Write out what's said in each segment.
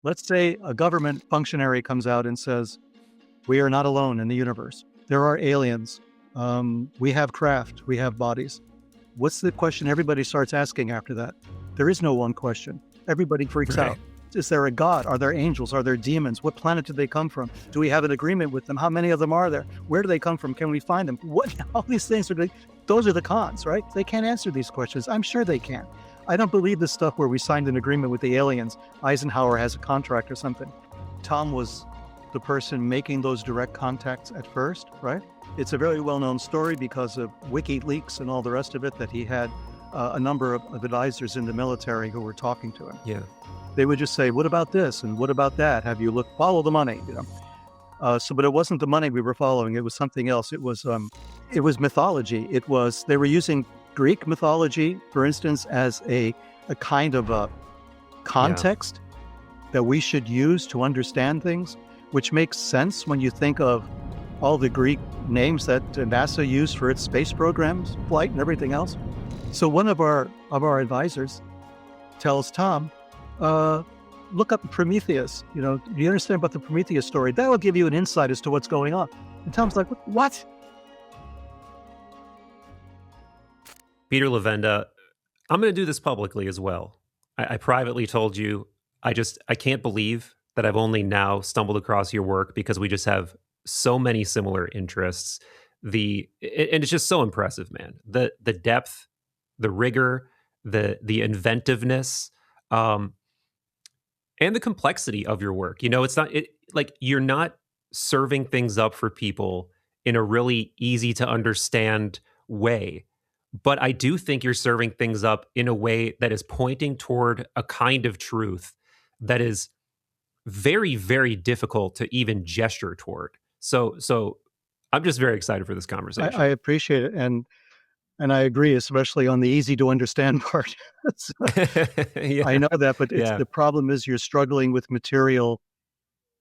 Let's say a government functionary comes out and says, we are not alone in the universe. There are aliens. We have craft. We have bodies. What's the question everybody starts asking after that? There is no one question. Everybody freaks out. Is there a God? Are there angels? Are there demons? What planet did they come from? Do we have an agreement with them? How many of them are there? Where do they come from? Can we find them? What? All these things those are the cons, right? They can't answer these questions. I'm sure they can. I don't believe this stuff where we signed an agreement with the aliens. Eisenhower has a contract or something. Tom was the person making those direct contacts at first, right? It's a very well-known story because of WikiLeaks and all the rest of it, that he had a number of advisors in the military who were talking to him. Yeah. They would just say, what about this? And what about that? Have you follow the money, but it wasn't the money we were following. It was something else. It was mythology. They were using Greek mythology, for instance, as a kind of a context that we should use to understand things, which makes sense when you think of all the Greek names that NASA used for its space programs, flight and everything else. So one of our advisors tells Tom, look up Prometheus. Do you understand about the Prometheus story? That will give you an insight as to what's going on. And Tom's like, what? Peter Levenda, I'm going to do this publicly as well. I privately told you, I can't believe that I've only now stumbled across your work because we just have so many similar interests. And it's just so impressive, man. The depth, the rigor, the inventiveness, and the complexity of your work. It's not you're not serving things up for people in a really easy to understand way. But I do think you're serving things up in a way that is pointing toward a kind of truth that is very, very difficult to even gesture toward. So I'm just very excited for this conversation. I appreciate it. And I agree, especially on the easy to understand part. Yeah. I know that, but the problem is you're struggling with material.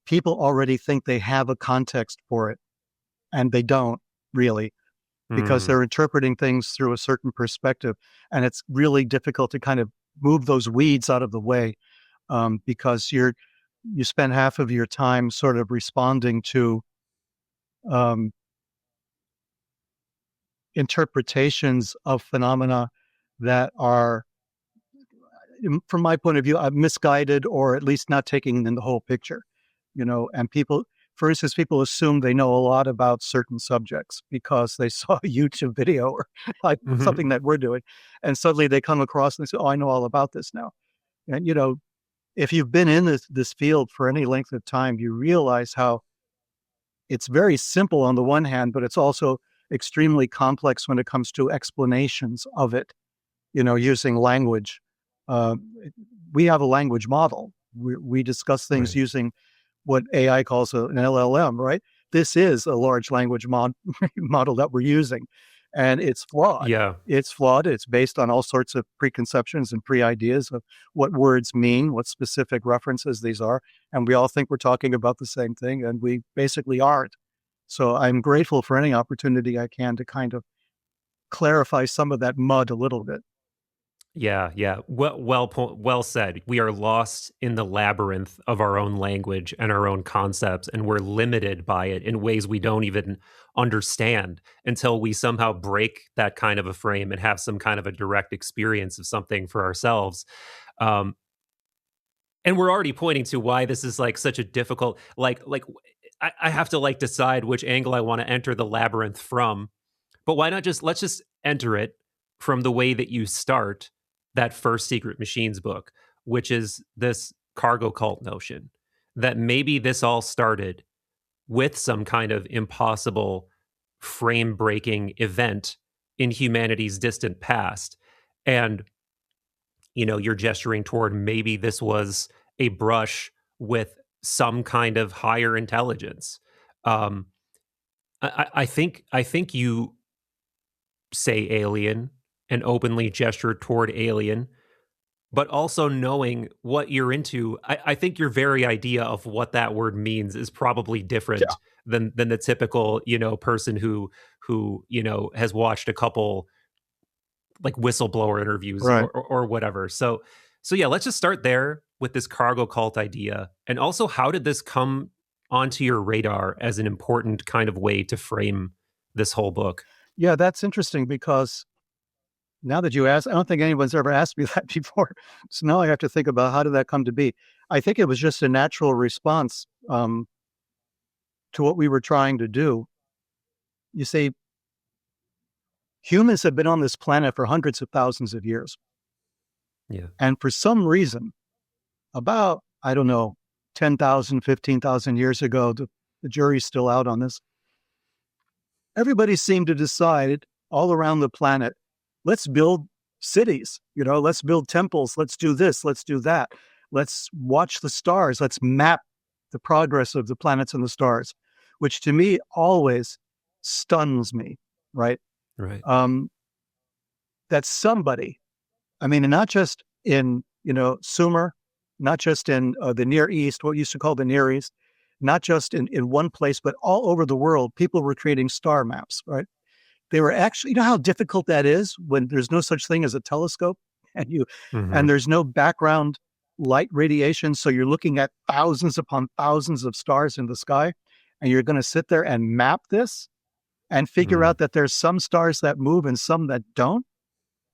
People already think they have a context for it, and they don't really, because they're interpreting things through a certain perspective. And it's really difficult to kind of move those weeds out of the way, because you spend half of your time sort of responding to interpretations of phenomena that are, from my point of view, misguided, or at least not taking in the whole picture, and people, for instance, people assume they know a lot about certain subjects because they saw a YouTube video or something that we're doing. And suddenly they come across and they say, oh, I know all about this now. And, if you've been in this field for any length of time, you realize how it's very simple on the one hand, but it's also extremely complex when it comes to explanations of it, using language. We have a language model. We discuss things using what AI calls an LLM, right? This is a large language model that we're using, and it's flawed. Yeah. It's flawed. It's based on all sorts of preconceptions and pre-ideas of what words mean, what specific references these are, and we all think we're talking about the same thing, and we basically aren't. So I'm grateful for any opportunity I can to kind of clarify some of that mud a little bit. Yeah. Well said. We are lost in the labyrinth of our own language and our own concepts, and we're limited by it in ways we don't even understand until we somehow break that kind of a frame and have some kind of a direct experience of something for ourselves. And we're already pointing to why this is such a difficult, I have to decide which angle I want to enter the labyrinth from. But why not let's just enter it from the way that you start that first Secret Machines book, which is this cargo cult notion that maybe this all started with some kind of impossible frame-breaking event in humanity's distant past. And, you're gesturing toward maybe this was a brush with some kind of higher intelligence. I think you say alien and openly gesture toward alien, but also knowing what you're into. I think your very idea of what that word means is probably different than the typical, person who has watched a couple whistleblower interviews or whatever. So yeah, let's just start there this cargo cult idea? And also, how did this come onto your radar as an important kind of way to frame this whole book? Yeah, that's interesting because now that you ask, I don't think anyone's ever asked me that before. So now I have to think about how did that come to be. I think it was just a natural response to what we were trying to do. You see, humans have been on this planet for hundreds of thousands of years. Yeah. And for some reason, about, I don't know, 10,000, 15,000 years ago, the jury's still out on this. Everybody seemed to decide all around the planet, let's build cities, let's build temples, let's do this, let's do that. Let's watch the stars, let's map the progress of the planets and the stars, which to me always stuns me, right? Right. That somebody, and not just in, Sumer, not just in the Near East, what we used to call the Near East, not just in one place, but all over the world, people were creating star maps, right? They were actually, you know how difficult that is when there's no such thing as a telescope and there's no background light radiation. So you're looking at thousands upon thousands of stars in the sky, and you're going to sit there and map this and figure out that there's some stars that move and some that don't.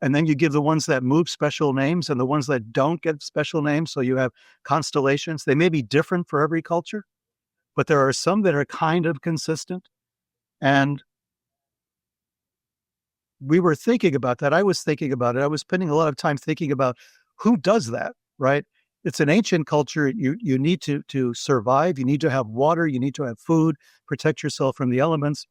And then you give the ones that move special names and the ones that don't get special names. So you have constellations. They may be different for every culture, but there are some that are kind of consistent. And we were thinking about that. I was thinking about it. I was spending a lot of time thinking about who does that, right? It's an ancient culture. You need to survive. You need to have water. You need to have food, protect yourself from the elements.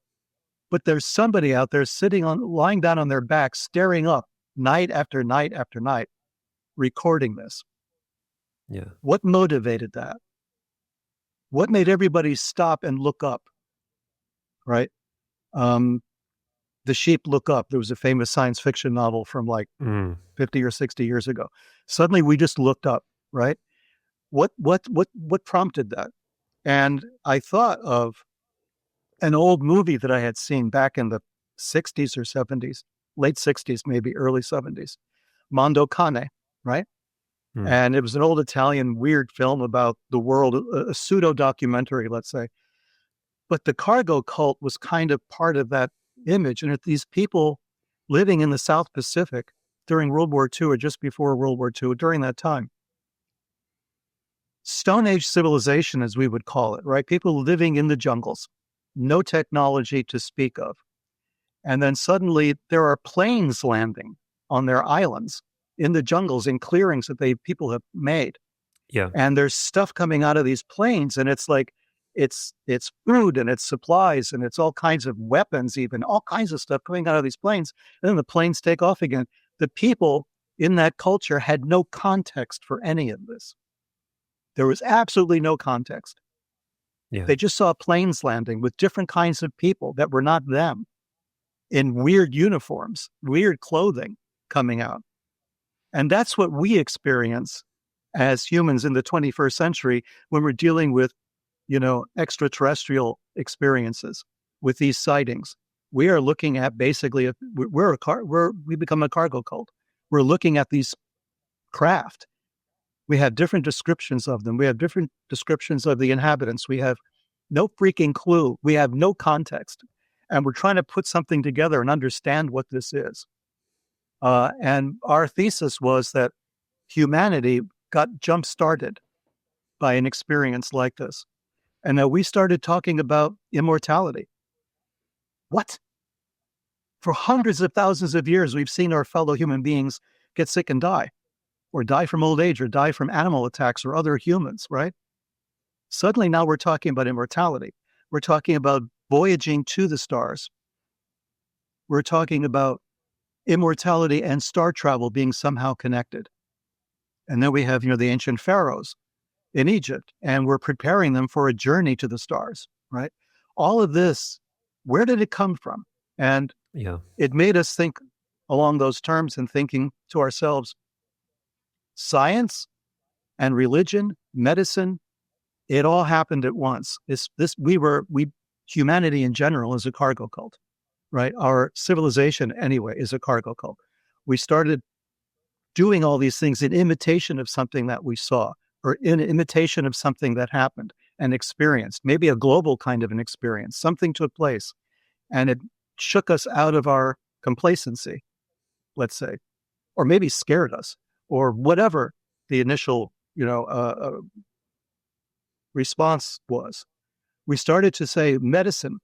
But there's somebody out there lying down on their back, staring up night after night after night, recording this. Yeah. What motivated that? What made everybody stop and look up, right? The Sheep Look Up. There was a famous science fiction novel from like 50 or 60 years ago. Suddenly we just looked up, right? What prompted that? And I thought of an old movie that I had seen back in the 60s or 70s, late 60s, maybe early 70s, Mondo Cane, right? And it was an old Italian weird film about the world, a pseudo documentary, let's say. But the cargo cult was kind of part of that image. And these people living in the South Pacific during World War II or just before World War II, during that time, Stone Age civilization, as we would call it, right? People living in the jungles, no technology to speak of. And then suddenly there are planes landing on their islands in the jungles, in clearings that people have made. Yeah. And there's stuff coming out of these planes, and it's like, it's food and it's supplies and it's all kinds of weapons, even all kinds of stuff coming out of these planes. And then the planes take off again. The people in that culture had no context for any of this. There was absolutely no context. Yeah. They just saw planes landing with different kinds of people that were not them, in weird uniforms, weird clothing coming out. And that's what we experience as humans in the 21st century when we're dealing with, extraterrestrial experiences with these sightings. We are looking at basically, we become a cargo cult. We're looking at these craft. We have different descriptions of them. We have different descriptions of the inhabitants. We have no freaking clue. We have no context. And we're trying to put something together and understand what this is. And our thesis was that humanity got jump-started by an experience like this. And now we started talking about immortality. What? For hundreds of thousands of years, we've seen our fellow human beings get sick and die, or die from old age, or die from animal attacks or other humans, right? Suddenly now we're talking about immortality. We're talking about voyaging to the stars. We're talking about immortality and star travel being somehow connected. And then we have, the ancient pharaohs in Egypt, and we're preparing them for a journey to the stars, right? All of this, where did it come from? And it made us think along those terms and thinking to ourselves, science and religion, medicine, it all happened at once. Humanity in general is a cargo cult, right? Our civilization anyway is a cargo cult. We started doing all these things in imitation of something that we saw. or in imitation of something that happened and experienced, maybe a global kind of an experience. Something took place and it shook us out of our complacency, let's say, or maybe scared us, or whatever the initial, response was. We started to say medicine,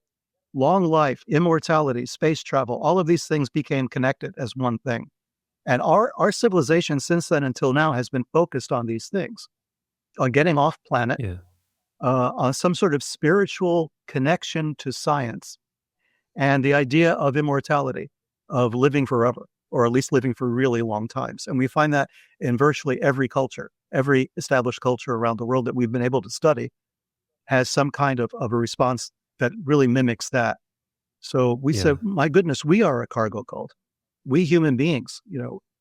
long life, immortality, space travel, all of these things became connected as one thing. And our civilization since then until now has been focused on these things, on getting off planet, Yeah. on some sort of spiritual connection to science, and the idea of immortality, of living forever, or at least living for really long times. And we find that in virtually every culture, every established culture around the world that we've been able to study has some kind of a response that really mimics that. So we Yeah. said, my goodness, we are a cargo cult. We human beings,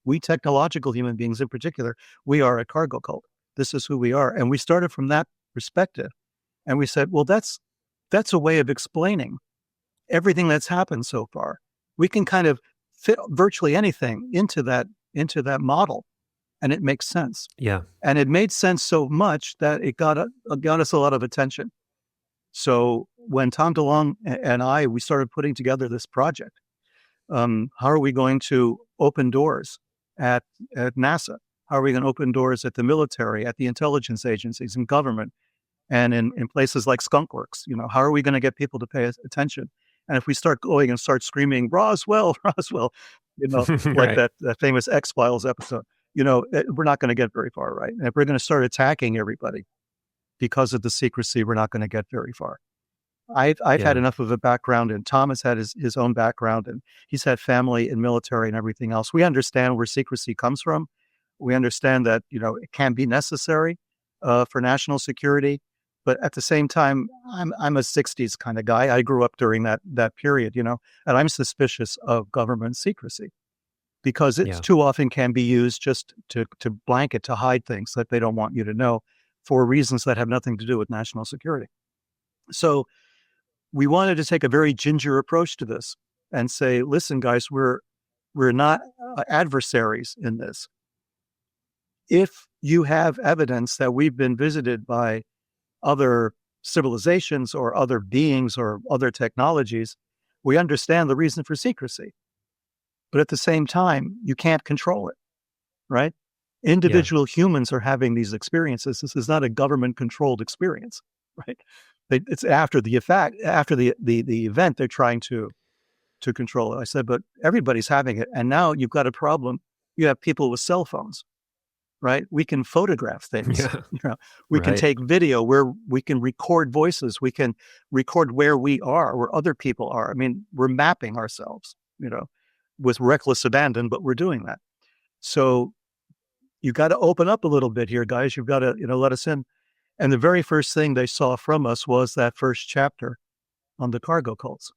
we technological human beings in particular, we are a cargo cult. This is who we are. And we started from that perspective. And we said, well, that's a way of explaining everything that's happened so far. We can kind of fit virtually anything into that model, and it makes sense. Yeah. And it made sense so much that it got us a lot of attention. So when Tom DeLonge and we started putting together this project, how are we going to open doors at NASA? How are we going to open doors at the military, at the intelligence agencies, and government, and in places like Skunkworks? How are we going to get people to pay attention? And if we start going and start screaming, Roswell, Roswell, like Right. that famous X-Files episode, we're not going to get very far, right? And if we're going to start attacking everybody because of the secrecy, we're not going to get very far. I've had Yeah. enough of a background, and Tom has had his own background, and he's had family in military and everything else. We understand where secrecy comes from. We understand that it can be necessary for national security, but at the same time, I'm a '60s kind of guy. I grew up during that period, and I'm suspicious of government secrecy because it Yeah. too often can be used just to blanket, to hide things that they don't want you to know for reasons that have nothing to do with national security. So we wanted to take a very ginger approach to this and say, listen, guys, we're not adversaries in this. If you have evidence that we've been visited by other civilizations or other beings or other technologies, we understand the reason for secrecy. But at the same time, you can't control it, right? Yeah. Individual humans are having these experiences. This is not a government-controlled experience, right? It's after the effect, after the event, they're trying to control it. I said, but everybody's having it, and now you've got a problem. You have people with cell phones, right? We can photograph things. Yeah. We can Right. take video where we can record voices. We can record where we are, where other people are. I mean, we're mapping ourselves, with reckless abandon, but we're doing that. So you got to open up a little bit here, guys. You've got to, let us in. And the very first thing they saw from us was that first chapter on the cargo cults.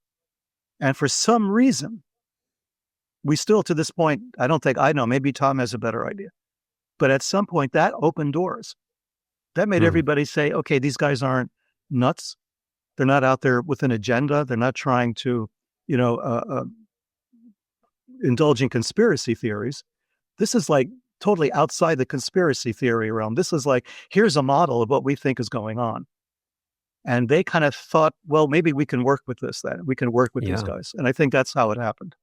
And for some reason, we still, to this point, I don't think I know, maybe Tom has a better idea. But at some point, that opened doors. That made Hmm. everybody say, okay, these guys aren't nuts. They're not out there with an agenda. They're not trying to, indulge in conspiracy theories. This is like totally outside the conspiracy theory realm. This is like, here's a model of what we think is going on. And they kind of thought, well, maybe we can work with this then. We can work with these Yeah. guys. And I think that's how it happened.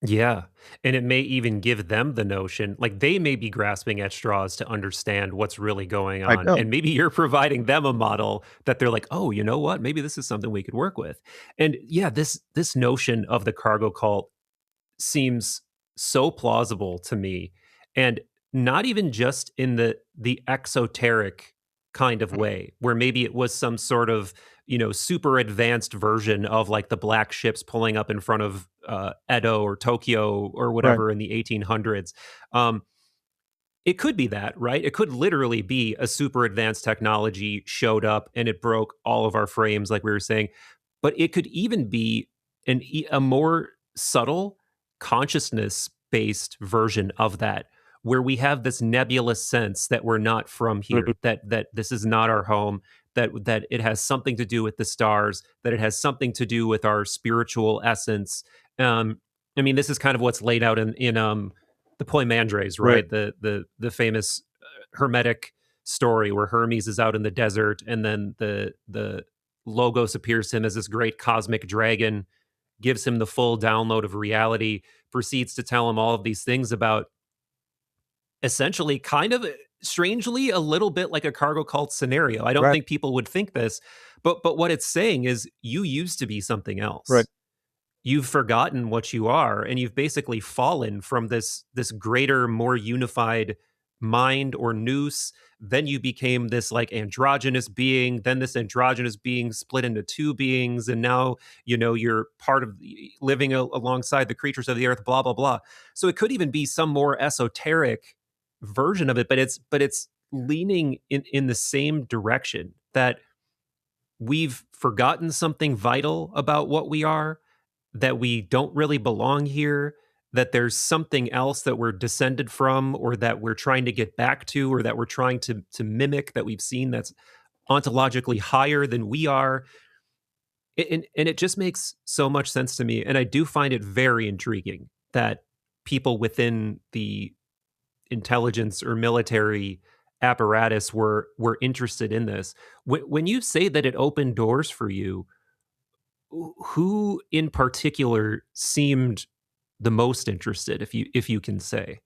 Yeah. And it may even give them the notion, like they may be grasping at straws to understand what's really going I on. know. And maybe you're providing them a model that they're like, oh, you know what? Maybe this is something we could work with. And yeah, this notion of the cargo cult seems so plausible to me. And not even just in the exoteric kind of way, where maybe it was some sort of, super advanced version of like the black ships pulling up in front of Edo or Tokyo or Right. whatever in the 1800s. Um, it could be that, right? It could literally be a super advanced technology showed up and it broke all of our frames, like we were saying. But it could even be a more subtle consciousness based version of that, where we have this nebulous sense that we're not from Mhm. here, that this is not our home, that it has something to do with the stars, that it has something to do with our spiritual essence. I mean, this is kind of what's laid out in the Poimandres, Right. right? The famous hermetic story where Hermes is out in the desert, and then the Logos appears to him as this great cosmic dragon, gives him the full download of reality, proceeds to tell him all of these things about essentially kind of strangely a little bit like a cargo cult scenario. I don't Right. think people would think this, but what it's saying is you used to be something else. Right. You've forgotten what you are, and you've basically fallen from this greater, more unified mind or nous. Then you became this like androgynous being, then this androgynous being split into two beings, and now you're part of living alongside the creatures of the earth, blah blah blah. So it could even be some more esoteric version of it, but it's leaning in the same direction, that we've forgotten something vital about what we are, that we don't really belong here, that there's something else that we're descended from, or that we're trying to get back to, or that we're trying to mimic, that we've seen that's ontologically higher than we are. And it just makes so much sense to me. And I do find it very intriguing that people within the intelligence or military apparatus were interested in this. When you say that it opened doors for you, who in particular seemed the most interested, if you can say?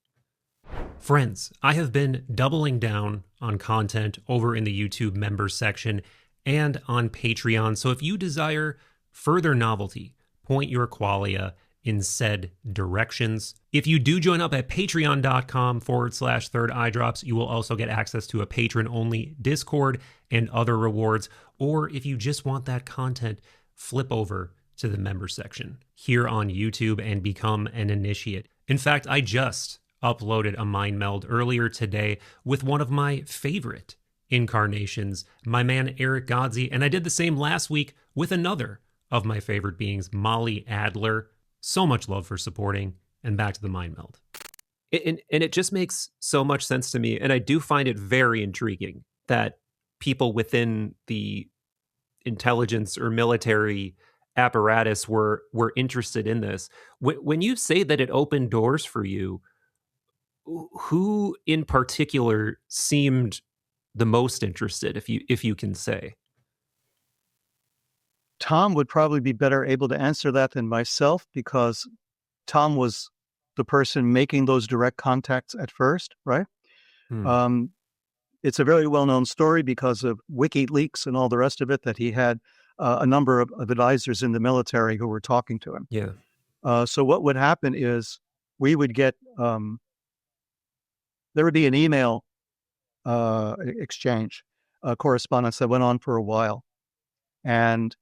Friends, I have been doubling down on content over in the YouTube members section and on Patreon. So if you desire further novelty, point your qualia in said directions. If you do join up at patreon.com/third eye drops, you will also get access to a patron only Discord and other rewards. Or if you just want that content, flip over to the member section here on YouTube and become an initiate. In fact, I just uploaded a mind meld earlier today with one of my favorite incarnations, my man Eric Godsey, and I did the same last week with another of my favorite beings, Molly Adler. So much love for supporting, and back to the mind meld. And it just makes so much sense to me, and I do find it very intriguing that people within the intelligence or military apparatus were interested in this. When you say that it opened doors for you, who in particular seemed the most interested, if you can say? Tom would probably be better able to answer that than myself, because Tom was the person making those direct contacts at first, right? It's a very well-known story because of WikiLeaks and all the rest of it, that he had a number of advisors in the military who were talking to him. Yeah. So what would happen is we would get, there would be an email exchange, correspondence that went on for a while. And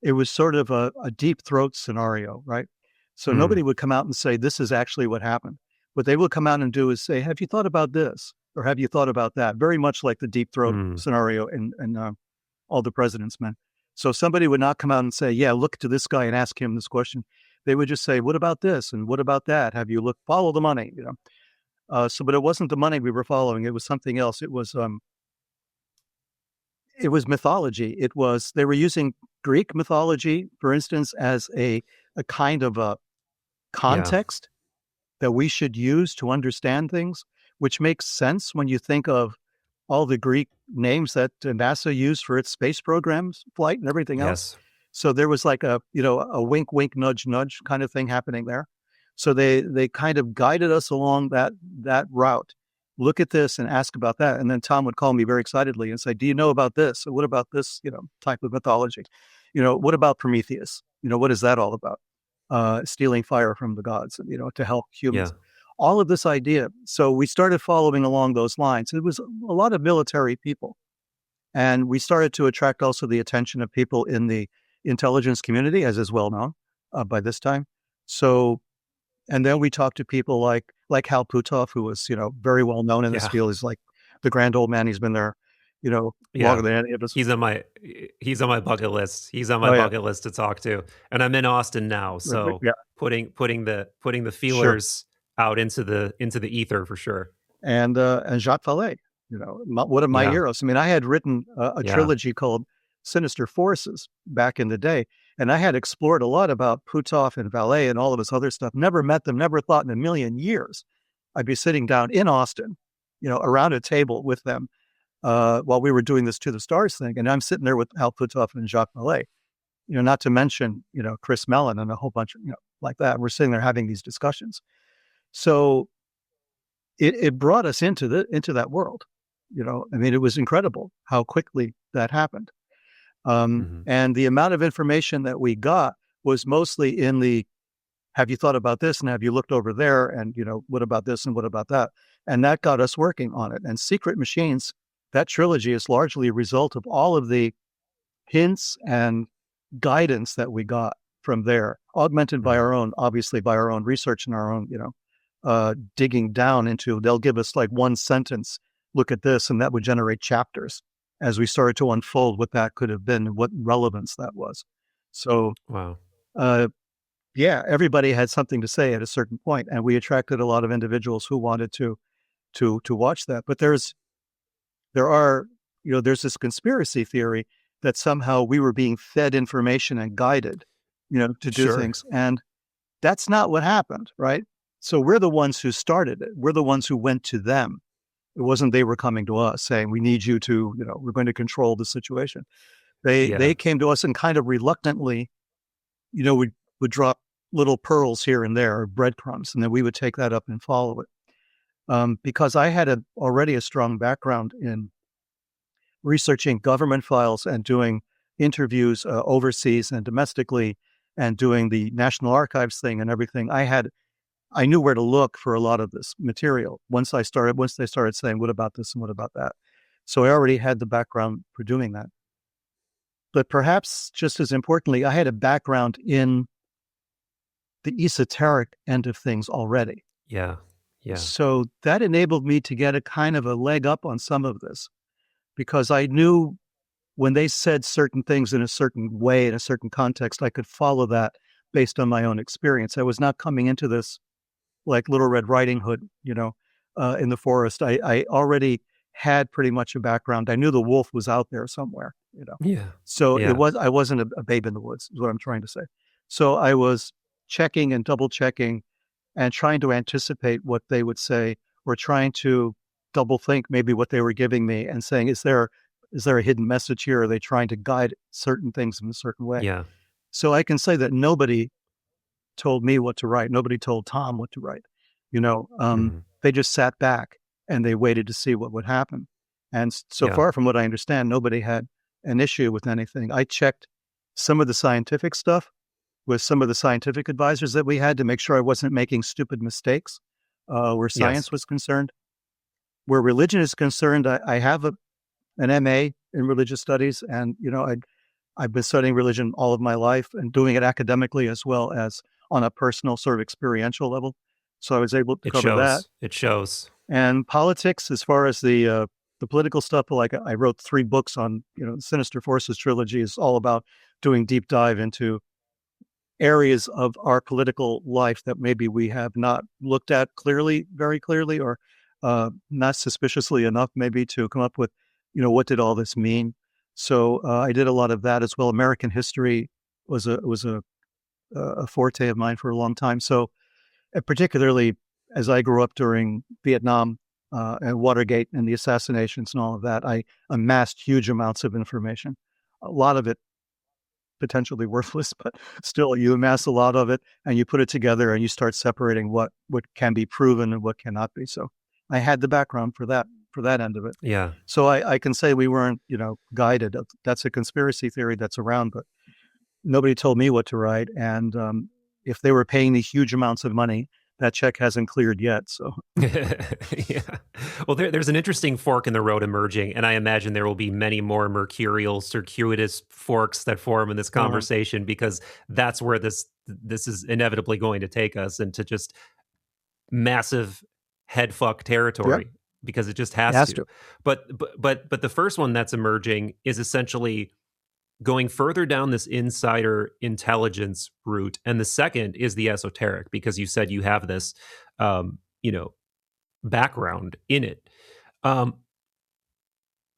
it was sort of a deep throat scenario, right? So nobody would come out and say, this is actually what happened. What they would come out and do is say, have you thought about this? Or have you thought about that? Very much like the deep throat scenario in All the President's Men. So somebody would not come out and say, yeah, look to this guy and ask him this question. They would just say, what about this? And what about that? Have you looked, follow the money, but it wasn't the money we were following. It was something else. It was mythology. They were using Greek mythology, for instance, as a kind of a context that we should use to understand things, which makes sense when you think of all the Greek names that NASA used for its space programs, flight and everything else. So there was like a wink, wink, nudge, nudge kind of thing happening there. So they kind of guided us along that route. Look at this and ask about that. And then Tom would call me very excitedly and say, do you know about this? Or what about this, type of mythology? What about Prometheus? What is that all about? Stealing fire from the gods, to help humans. Yeah. All of this idea. So we started following along those lines. It was a lot of military people. And we started to attract also the attention of people in the intelligence community, as is well known by this time. So, and then we talked to people like Hal Puthoff, who was, very well known in this field. He's like the grand old man. He's been there, longer than any of us. He's on my bucket list. He's on my bucket list to talk to. And I'm in Austin now. So putting the feelers out into the ether for sure. And Jacques Vallée, one of my heroes. I mean, I had written a trilogy called Sinister Forces back in the day, and I had explored a lot about Puthoff and Vallée and all of his other stuff. Never met them, never thought in a million years I'd be sitting down in Austin, around a table with them, while we were doing this To the Stars thing. And I'm sitting there with Hal Puthoff and Jacques Millet, not to mention, Chris Mellon and a whole bunch of, like that. We're sitting there having these discussions. So it brought us into that world. I mean, it was incredible how quickly that happened. And the amount of information that we got was mostly in the, have you thought about this? And have you looked over there? And, what about this? And what about that? And that got us working on it. And Secret Machines, that trilogy is largely a result of all of the hints and guidance that we got from there, augmented by our own, obviously by our own research and our own, digging down into, they'll give us like one sentence, look at this, and that would generate chapters as we started to unfold what that could have been and what relevance that was. So, wow. Yeah, everybody had something to say at a certain point, and we attracted a lot of individuals who wanted to watch that. But there's this conspiracy theory that somehow we were being fed information and guided, to do things. And that's not what happened, right? So we're the ones who started it. We're the ones who went to them. It wasn't they were coming to us saying, we need you to, we're going to control the situation. They came to us and kind of reluctantly, would drop little pearls here and there, or breadcrumbs, and then we would take that up and follow it. Because I had already a strong background in researching government files and doing interviews overseas and domestically, and doing the National Archives thing and everything. I knew where to look for a lot of this material once they started saying, what about this and what about that? So I already had the background for doing that. But perhaps just as importantly, I had a background in the esoteric end of things already. Yeah. So that enabled me to get a kind of a leg up on some of this, because I knew when they said certain things in a certain way, in a certain context, I could follow that based on my own experience. I was not coming into this like Little Red Riding Hood, in the forest. I already had pretty much a background. I knew the wolf was out there somewhere, Yeah. So I wasn't a babe in the woods, is what I'm trying to say. So I was checking and double checking and trying to anticipate what they would say, or trying to double think maybe what they were giving me and saying, is there a hidden message here? Are they trying to guide certain things in a certain way? Yeah. So I can say that nobody told me what to write. Nobody told Tom what to write. They just sat back and they waited to see what would happen. And so far from what I understand, nobody had an issue with anything. I checked some of the scientific stuff with some of the scientific advisors that we had to make sure I wasn't making stupid mistakes where science was concerned. Where religion is concerned, I have an MA in religious studies, and I've been studying religion all of my life and doing it academically as well as on a personal sort of experiential level. So I was able to cover that. It shows. And politics, as far as the political stuff, like I wrote 3 books on, Sinister Forces trilogy is all about doing deep dive into areas of our political life that maybe we have not looked at very clearly, or not suspiciously enough, maybe to come up with, what did all this mean? So I did a lot of that as well. American history was a forte of mine for a long time. So particularly as I grew up during Vietnam and Watergate and the assassinations and all of that, I amassed huge amounts of information. A lot of it potentially worthless, but still you amass a lot of it and you put it together and you start separating what can be proven and what cannot be. So I had the background for that end of it. Yeah. So I can say we weren't, guided. That's a conspiracy theory that's around, but nobody told me what to write. And if they were paying me huge amounts of money, that check hasn't cleared yet. So, yeah. Well, there's an interesting fork in the road emerging, and I imagine there will be many more mercurial, circuitous forks that form in this conversation, because that's where this is inevitably going to take us into just massive headfuck territory, because it just has to. But the first one that's emerging is essentially going further down this insider intelligence route, and the second is the esoteric, because you said you have this background in it.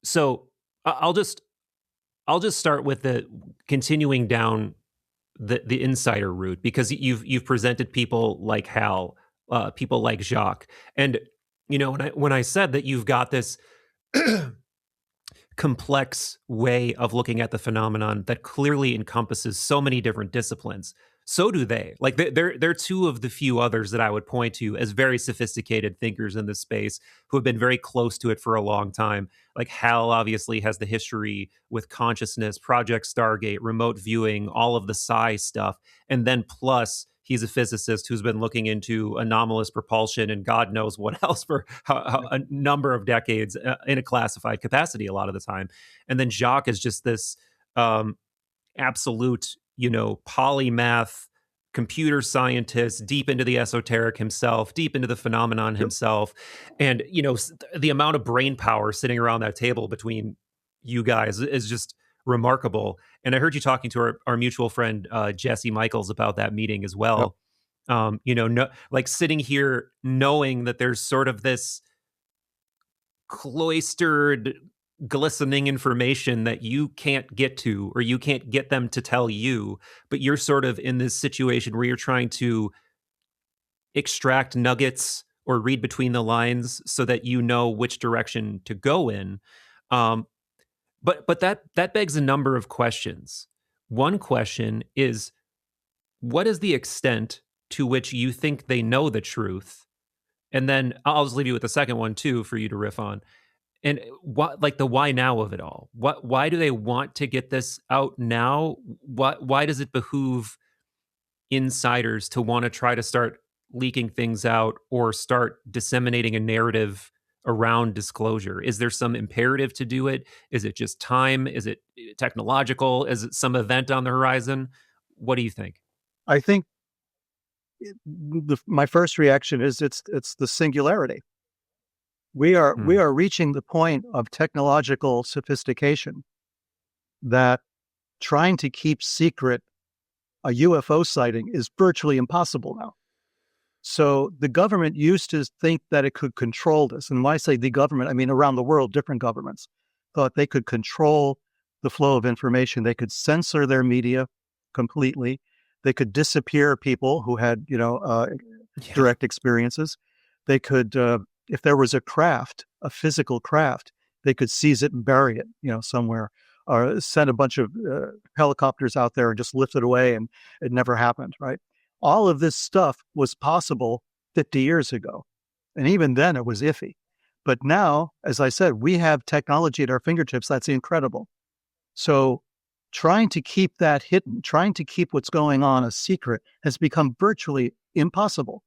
So I'll just start with the continuing down the insider route, because you've presented people like Hal, people like Jacques, and when I said that you've got this complex way of looking at the phenomenon that clearly encompasses so many different disciplines. So do they. Like they're two of the few others that I would point to as very sophisticated thinkers in this space who have been very close to it for a long time. Like Hal obviously has the history with consciousness, Project Stargate, remote viewing, all of the psi stuff, and then plus he's a physicist who's been looking into anomalous propulsion and God knows what else for a number of decades in a classified capacity a lot of the time. And then Jacques is just this absolute, polymath computer scientist, deep into the esoteric himself, deep into the phenomenon himself. And, the amount of brain power sitting around that table between you guys is just remarkable. And I heard you talking to our mutual friend, Jesse Michaels, about that meeting as well. Yep. Like sitting here knowing that there's sort of this cloistered, glistening information that you can't get to, or you can't get them to tell you, but you're sort of in this situation where you're trying to extract nuggets or read between the lines so that you know which direction to go in. But that begs a number of questions. One question is, what is the extent to which you think they know the truth? And then I'll just leave you with the second one too for you to riff on. And what, like the why now of it all? Why do they want to get this out now? Why does it behoove insiders to want to try to start leaking things out or start disseminating a narrative around disclosure? Is there some imperative to do it? Is it just time? Is it technological? Is it some event on the horizon? What do you think? I think my first reaction is it's the singularity. We are reaching the point of technological sophistication that trying to keep secret a UFO sighting is virtually impossible now. So the government used to think that it could control this. And when I say the government, I mean around the world, different governments thought they could control the flow of information. They could censor their media completely. They could disappear people who had, direct experiences. They could, if there was a craft, a physical craft, they could seize it and bury it, somewhere, or send a bunch of helicopters out there and just lift it away, and it never happened, right? All of this stuff was possible 50 years ago. And even then it was iffy. But now, as I said, we have technology at our fingertips. That's incredible. So trying to keep that hidden, trying to keep what's going on a secret has become virtually impossible.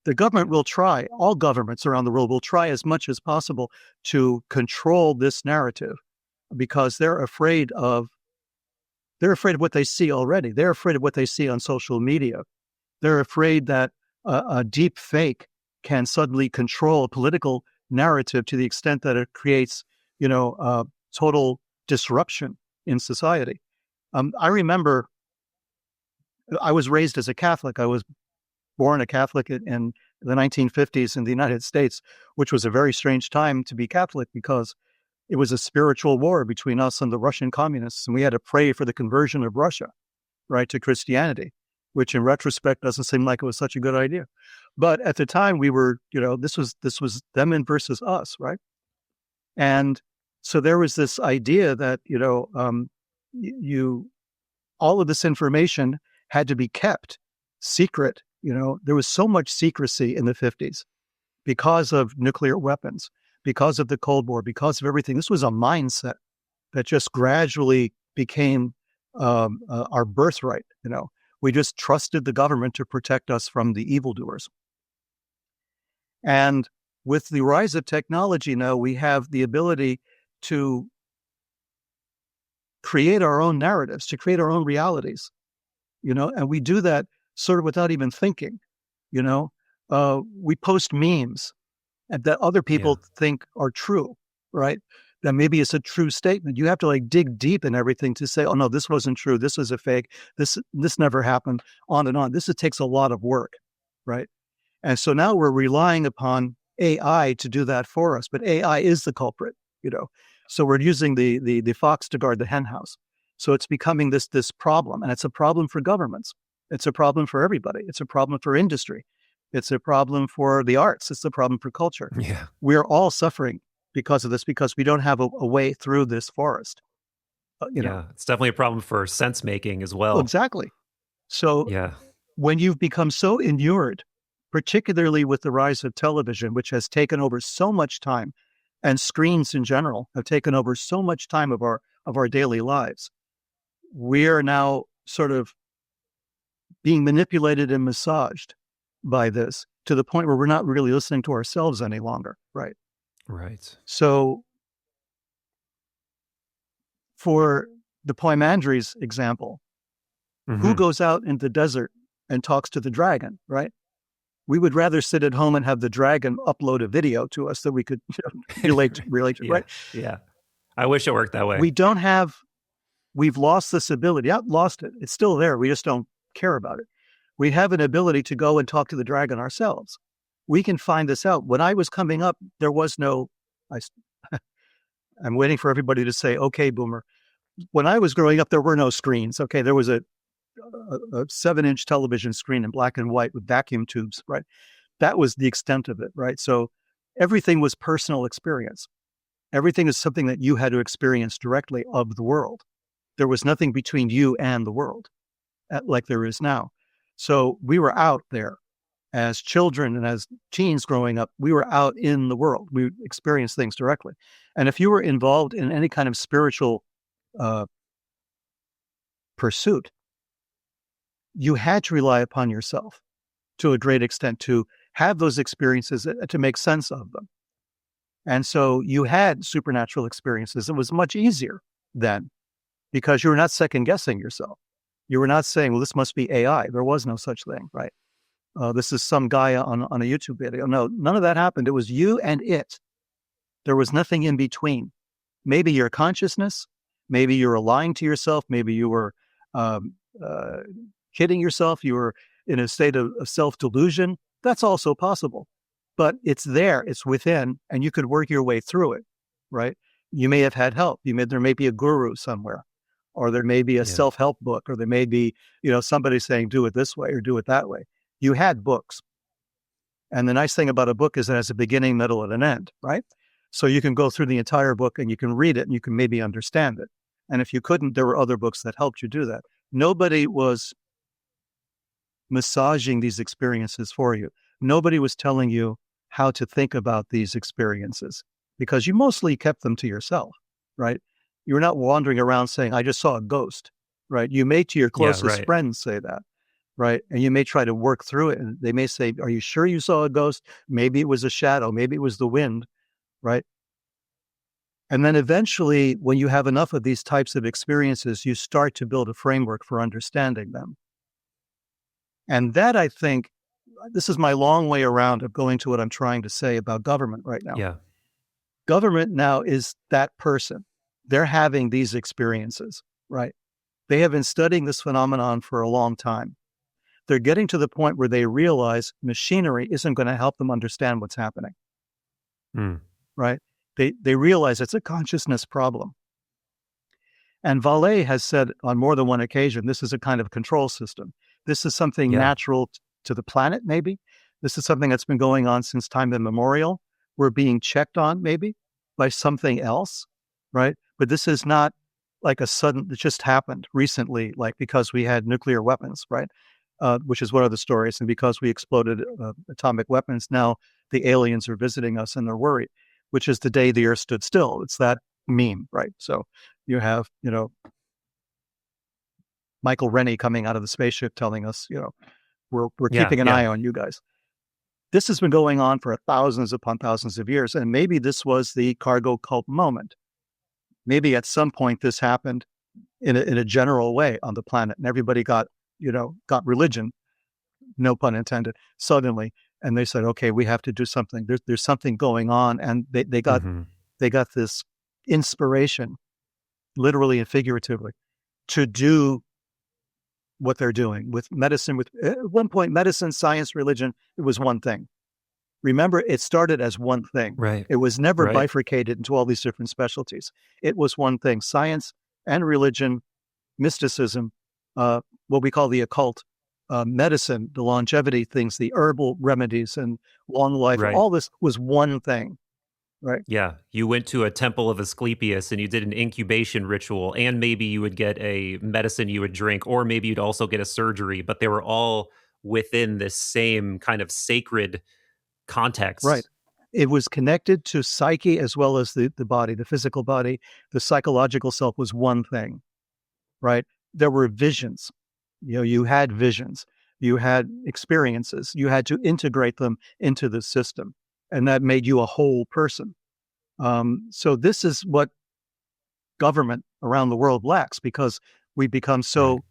The government will try, all governments around the world will try as much as possible to control this narrative because they're afraid of what they see already. They're afraid of what they see on social media. They're afraid that a deep fake can suddenly control a political narrative to the extent that it creates, total disruption in society. I remember I was raised as a Catholic. I was born a Catholic in the 1950s in the United States, which was a very strange time to be Catholic because it was a spiritual war between us and the Russian communists. And we had to pray for the conversion of Russia, right, to Christianity, which in retrospect doesn't seem like it was such a good idea. But at the time we were, this was them versus us, right? And so there was this idea that, all of this information had to be kept secret. There was so much secrecy in the 50s because of nuclear weapons, because of the Cold War, because of everything. This was a mindset that just gradually became our birthright. We just trusted the government to protect us from the evildoers. And with the rise of technology now, we have the ability to create our own narratives, to create our own realities, and we do that sort of without even thinking. We post memes that other people think are true, right? That maybe it's a true statement. You have to dig deep in everything to say, oh no, this wasn't true. This was a fake. This never happened, on and on. This takes a lot of work, right? And so now we're relying upon AI to do that for us, but AI is the culprit, So we're using the fox to guard the hen house. So it's becoming this problem, and it's a problem for governments. It's a problem for everybody. It's a problem for industry. It's a problem for the arts. It's a problem for culture. Yeah. We're all suffering because of this, because we don't have a way through this forest. It's definitely a problem for sense making as Well, well. exactly. So Yeah. when you've become so inured, particularly with the rise of television, which has taken over so much time, and screens in general have taken over so much time of our daily lives, we are now sort of being manipulated and massaged by this to the point where we're not really listening to ourselves any longer, right? Right. So for the Poimandres example, who goes out in the desert and talks to the dragon, right? We would rather sit at home and have the dragon upload a video to us that we could relate to, Yeah. right? Yeah. I wish it worked that way. We've lost this ability. I've lost it. It's still there. We just don't care about it. We have an ability to go and talk to the dragon ourselves. We can find this out. When I was coming up, there was no, I'm waiting for everybody to say, okay, boomer. When I was growing up, there were no screens. Okay, there was a 7-inch television screen in black and white with vacuum tubes, right? That was the extent of it, right? So everything was personal experience. Everything is something that you had to experience directly of the world. There was nothing between you and the world like there is now. So we were out there as children and as teens growing up. We were out in the world. We experienced things directly. And if you were involved in any kind of spiritual pursuit, you had to rely upon yourself to a great extent to have those experiences, to make sense of them. And so you had supernatural experiences. It was much easier then because you were not second guessing yourself. You were not saying, well, this must be AI. There was no such thing, right? This is some guy on a YouTube video. No, none of that happened. It was you and it. There was nothing in between. Maybe your consciousness, maybe you were lying to yourself, maybe you were kidding yourself, you were in a state of self-delusion. That's also possible. But it's there, it's within, and you could work your way through it, right? You may have had help. There may be a guru somewhere, or there may be a self-help book, or there may be, somebody saying, do it this way or do it that way. You had books. And the nice thing about a book is it has a beginning, middle, and an end, right? So you can go through the entire book and you can read it and you can maybe understand it. And if you couldn't, there were other books that helped you do that. Nobody was massaging these experiences for you. Nobody was telling you how to think about these experiences because you mostly kept them to yourself, right? You were not wandering around saying, I just saw a ghost, right? You may to your closest friends say that, right? And you may try to work through it. And they may say, are you sure you saw a ghost? Maybe it was a shadow. Maybe it was the wind, right? And then eventually, when you have enough of these types of experiences, you start to build a framework for understanding them. And that, I think, this is my long way around of going to what I'm trying to say about government right now. Yeah. Government now is that person. They're having these experiences, right? They have been studying this phenomenon for a long time. They're getting to the point where they realize machinery isn't going to help them understand what's happening, right? They realize it's a consciousness problem. And Vallée has said on more than one occasion, this is a kind of control system. This is something natural to the planet, maybe. This is something that's been going on since time immemorial. We're being checked on, maybe, by something else, right? But this is not like a sudden, it just happened recently, like because we had nuclear weapons, right? Which is one of the stories. And because we exploded atomic weapons, now the aliens are visiting us and they're worried, which is the day the earth stood still. It's that meme, right? So you have, Michael Rennie coming out of the spaceship telling us, we're keeping an eye on you guys. This has been going on for thousands upon thousands of years. And maybe this was the cargo cult moment. Maybe at some point this happened in a general way on the planet and everybody got religion, no pun intended, suddenly. And they said, okay, we have to do something. There's something going on. And they got this inspiration, literally and figuratively, to do what they're doing with medicine. At one point, medicine, science, religion, it was one thing. Remember, it started as one thing. Right. It was never bifurcated into all these different specialties. It was one thing: science and religion, mysticism, what we call the occult, medicine, the longevity things, the herbal remedies and long life. All this was one thing, Right. Yeah, you went to a temple of Asclepius and you did an incubation ritual, and maybe you would get a medicine you would drink, or maybe you'd also get a surgery, but they were all within this same kind of sacred Right. context. It was connected to psyche as well as the body, the physical body. The psychological self was one thing, right? There were visions. You had visions, you had experiences, you had to integrate them into the system, and that made you a whole person. So this is what government around the world lacks, because we become Right. so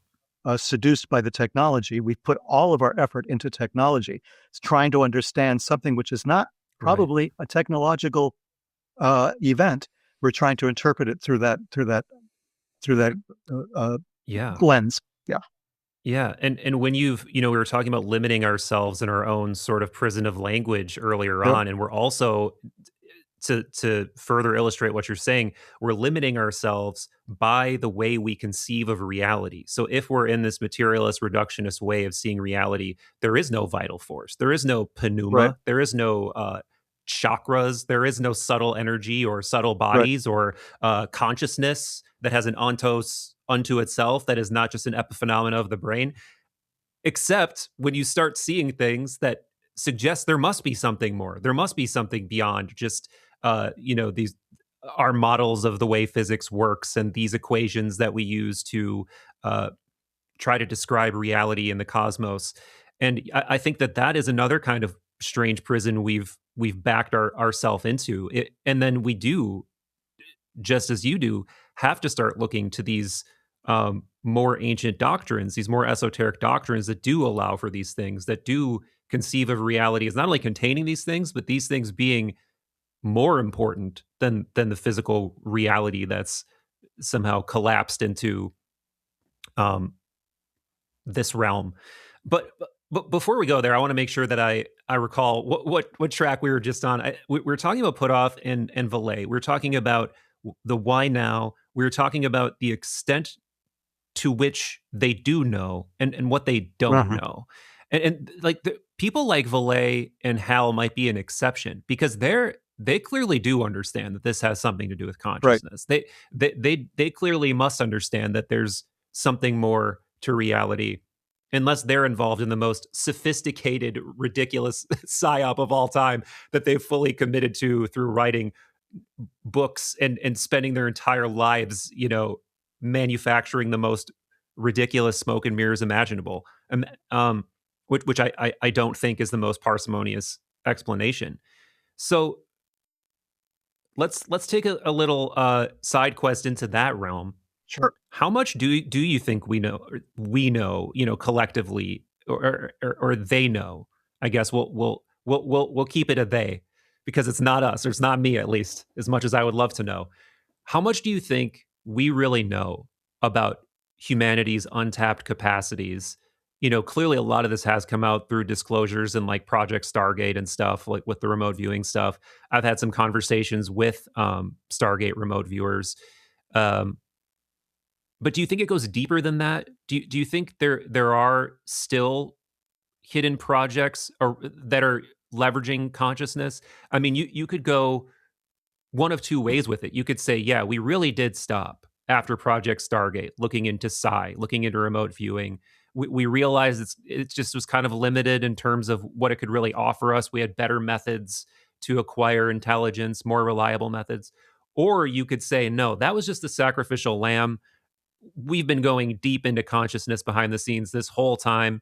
seduced by the technology. We've put all of our effort into technology. It's trying to understand something which is not Right. probably a technological event. We're trying to interpret it through that uh, Yeah. lens. Yeah. Yeah, and when we were talking about limiting ourselves in our own sort of prison of language earlier Yep. on, and we're also to further illustrate what you're saying, we're limiting ourselves by the way we conceive of reality. So if we're in this materialist reductionist way of seeing reality, there is no vital force, there is no Right. pneuma, there is no chakras, there is no subtle energy or subtle Right. bodies or consciousness that has an ontos unto itself that is not just an epiphenomena of the brain, except when you start seeing things that suggest there must be something more, there must be something beyond just these our models of the way physics works and these equations that we use to uh, try to describe reality in the cosmos. And I think that that is another kind of strange prison we've backed ourselves into it, and then we do, just as you do, have to start looking to these more ancient doctrines, these more esoteric doctrines that do allow for these things, that do conceive of reality as not only containing these things, but these things being more important than the physical reality that's somehow collapsed into um, this realm. But before we go there, I want to make sure that I recall what track we were just on. We were talking about Put Off and Valet. We were talking about the why now. We were talking about the extent to which they do know and what they don't Uh-huh. know. And like people like Valet and Hal might be an exception because they clearly do understand that this has something to do with Right. consciousness. They clearly must understand that there's something more to reality, unless they're involved in the most sophisticated, ridiculous psyop of all time that they've fully committed to through writing books and spending their entire lives, manufacturing the most ridiculous smoke and mirrors imaginable. Um, which I don't think is the most parsimonious explanation. So let's take a little side quest into that realm. Sure. How much do you think we know, collectively, or they know? I guess we'll keep it a they, because it's not us, or it's not me, at least, as much as I would love to know. How much do you think we really know about humanity's untapped capacities? Clearly a lot of this has come out through disclosures and like Project Stargate and stuff, like with the remote viewing stuff. I've had some conversations with Stargate remote viewers. Um, but do you think it goes deeper than that? Do you think there are still hidden projects that are leveraging consciousness? I mean, you could go one of two ways with it. You could say, yeah, we really did stop after Project Stargate, looking into psi, looking into remote viewing. We realized it just was kind of limited in terms of what it could really offer us. We had better methods to acquire intelligence, more reliable methods. Or you could say, no, that was just the sacrificial lamb. We've been going deep into consciousness behind the scenes this whole time.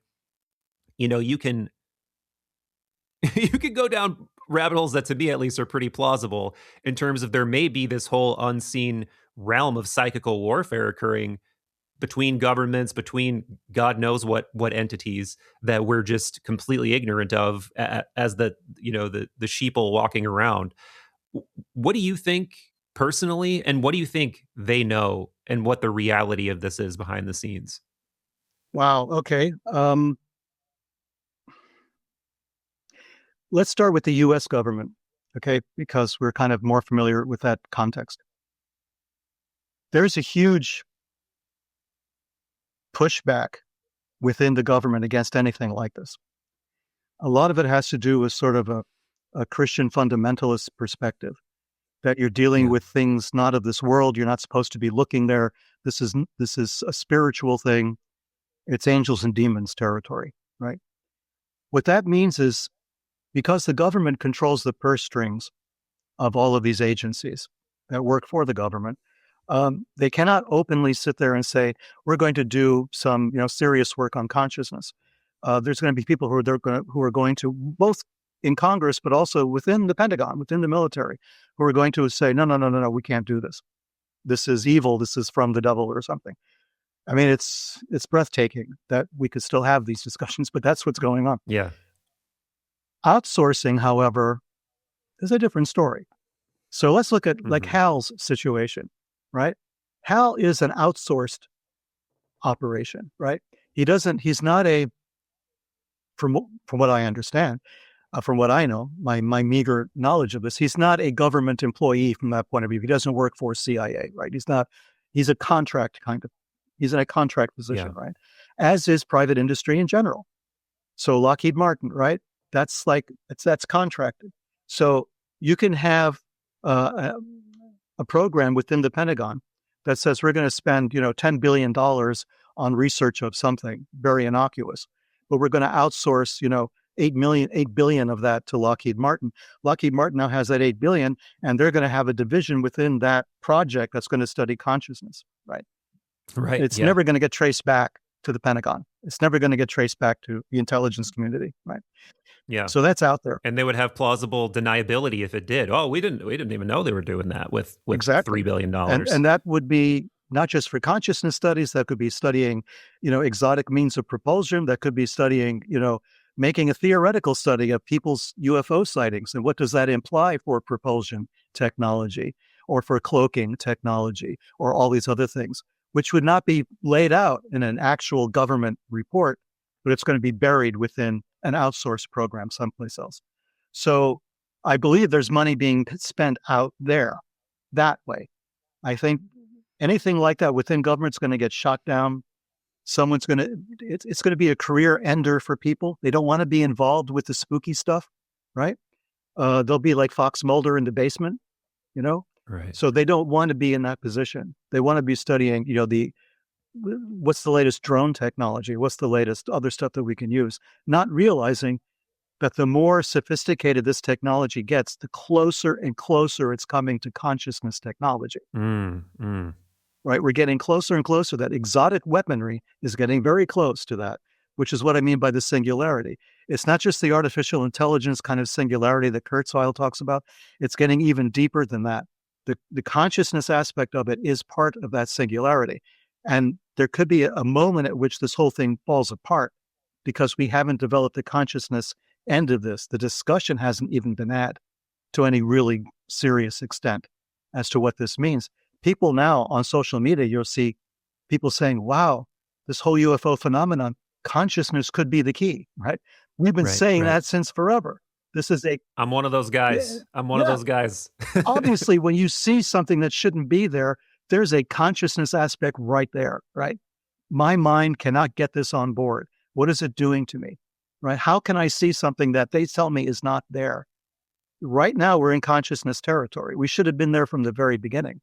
You can you can go down rabbit holes that to me at least are pretty plausible, in terms of there may be this whole unseen realm of psychical warfare occurring between governments, between God knows what entities that we're just completely ignorant of, as the sheeple walking around. What do you think personally, and what do you think they know, and what the reality of this is behind the scenes? Wow. Okay. Let's start with the U.S. government, okay, because we're kind of more familiar with that context. There's a huge pushback within the government against anything like this. A lot of it has to do with sort of a Christian fundamentalist perspective. that you're dealing Yeah. with things not of this world. You're not supposed to be looking there. This is a spiritual thing. It's angels and demons territory, right? What that means is, because the government controls the purse strings of all of these agencies that work for the government, they cannot openly sit there and say, we're going to do some serious work on consciousness. There's going to be people who are going to, both in Congress, but also within the Pentagon, within the military, who are going to say, no, we can't do this. This is evil. This is from the devil or something. I mean, it's breathtaking that we could still have these discussions, but that's what's going on. Yeah. Outsourcing, however, is a different story. So let's look at like Hal's situation, right? Hal is an outsourced operation, right? He's not from what I understand, from what I know, my meager knowledge of this, he's not a government employee from that point of view. He doesn't work for CIA, right? He's a contract he's in a contract position, right? As is private industry in general. So Lockheed Martin, right? That's contracted. So you can have a program within the Pentagon that says we're going to spend, $10 billion on research of something very innocuous, but we're going to outsource, 8 billion of that to Lockheed Martin. Lockheed Martin now has that 8 billion, and they're going to have a division within that project that's going to study consciousness, right? Right. It's never going to get traced back to the Pentagon. It's never going to get traced back to the intelligence community, right? Yeah. So that's out there. And they would have plausible deniability if it did. Oh, we didn't even know they were doing that with exactly. $3 billion. And that would be not just for consciousness studies. That could be studying, exotic means of propulsion. That could be studying, making a theoretical study of people's UFO sightings. And what does that imply for propulsion technology or for cloaking technology or all these other things, which would not be laid out in an actual government report, but it's going to be buried within an outsourced program someplace else. So I believe there's money being spent out there that way. I think anything like that within government's going to get shot down. It's going to be a career ender for people. They don't want to be involved with the spooky stuff, right? They'll be like Fox Mulder in the basement, Right. So they don't want to be in that position. They want to be studying, what's the latest drone technology? What's the latest other stuff that we can use? Not realizing that the more sophisticated this technology gets, the closer and closer it's coming to consciousness technology. Right? We're getting closer and closer. That exotic weaponry is getting very close to that, which is what I mean by the singularity. It's not just the artificial intelligence kind of singularity that Kurzweil talks about. It's getting even deeper than that. The consciousness aspect of it is part of that singularity. And there could be a moment at which this whole thing falls apart because we haven't developed the consciousness end of this. The discussion hasn't even been had to any really serious extent as to what this means. People now on social media, you'll see people saying, wow, this whole UFO phenomenon, consciousness could be the key, right? We've been saying that since forever. I'm one of those guys. I'm one of those guys. Obviously, when you see something that shouldn't be there, there's a consciousness aspect right there, right? My mind cannot get this on board. What is it doing to me, right? How can I see something that they tell me is not there? Right now, we're in consciousness territory. We should have been there from the very beginning,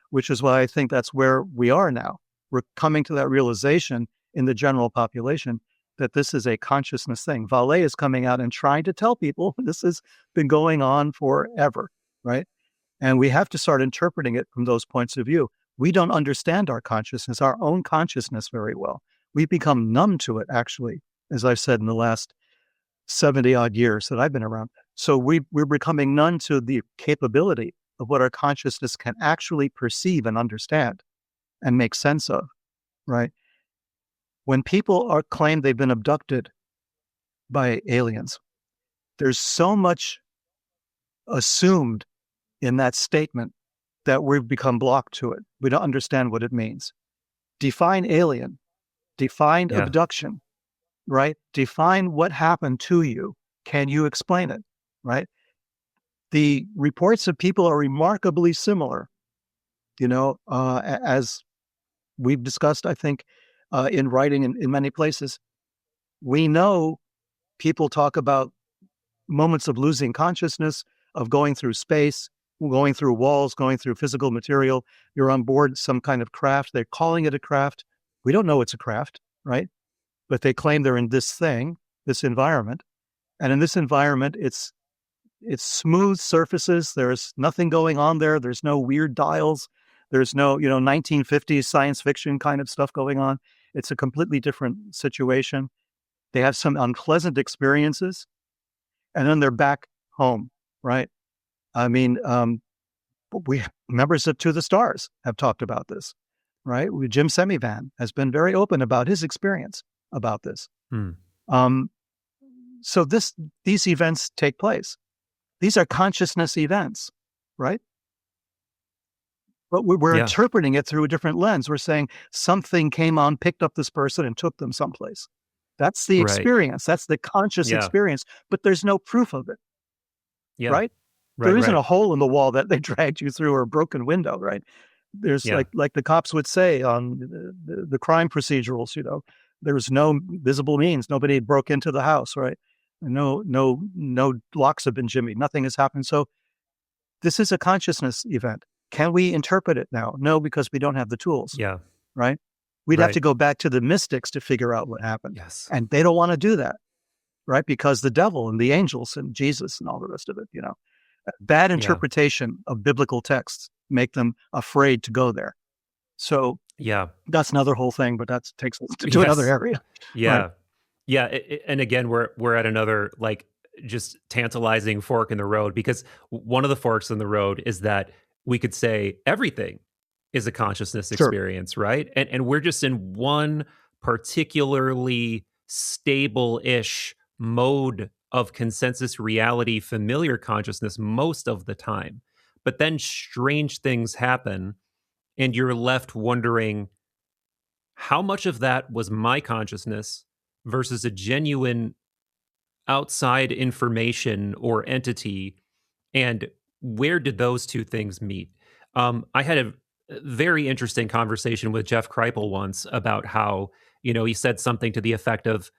which is why I think that's where we are now. We're coming to that realization in the general population that this is a consciousness thing. Vallée is coming out and trying to tell people this has been going on forever, right? And we have to start interpreting it from those points of view. We don't understand our consciousness, our own consciousness very well. We've become numb to it, actually, as I've said in the last 70 odd years that I've been around. So we're becoming numb to the capability of what our consciousness can actually perceive and understand and make sense of, right? When people claim they've been abducted by aliens, there's so much assumed in that statement that we've become blocked to it. We don't understand what it means. Define alien, define abduction, right? Define what happened to you. Can you explain it, right? The reports of people are remarkably similar, as we've discussed, I think, in writing in many places. We know people talk about moments of losing consciousness, of going through space, going through walls, going through physical material. You're on board some kind of craft. They're calling it a craft. We don't know it's a craft, right? But they claim they're in this thing, this environment. And in this environment, it's smooth surfaces. There's nothing going on there. There's no weird dials. There's no, 1950s science fiction kind of stuff going on. It's a completely different situation. They have some unpleasant experiences, and then they're back home, right? I mean, we members of To the Stars have talked about this, right? Jim Semivan has been very open about his experience about this. So these events take place. These are consciousness events, right? But we're interpreting it through a different lens. We're saying something came on, picked up this person, and took them someplace. That's the experience. That's the conscious experience. But there's no proof of it, right? There isn't a hole in the wall that they dragged you through or a broken window, right? There's like the cops would say on the crime procedurals, there was no visible means. Nobody broke into the house, right? No locks have been jimmied. Nothing has happened. So this is a consciousness event. Can we interpret it now? No, because we don't have the tools. Yeah. Right? We'd have to go back to the mystics to figure out what happened. Yes. And they don't want to do that, right? Because the devil and the angels and Jesus and all the rest of it, bad interpretation of biblical texts make them afraid to go there. So that's another whole thing, but that takes us to another area. Yeah. Right? Yeah. And again, we're at another just tantalizing fork in the road, because one of the forks in the road is that we could say everything is a consciousness experience, right? And we're just in one particularly stable-ish mode of consensus reality, familiar consciousness most of the time. But then strange things happen, and you're left wondering how much of that was my consciousness versus a genuine outside information or entity, and where did those two things meet? I had a very interesting conversation with Jeff Kripal once about how, he said something to the effect of,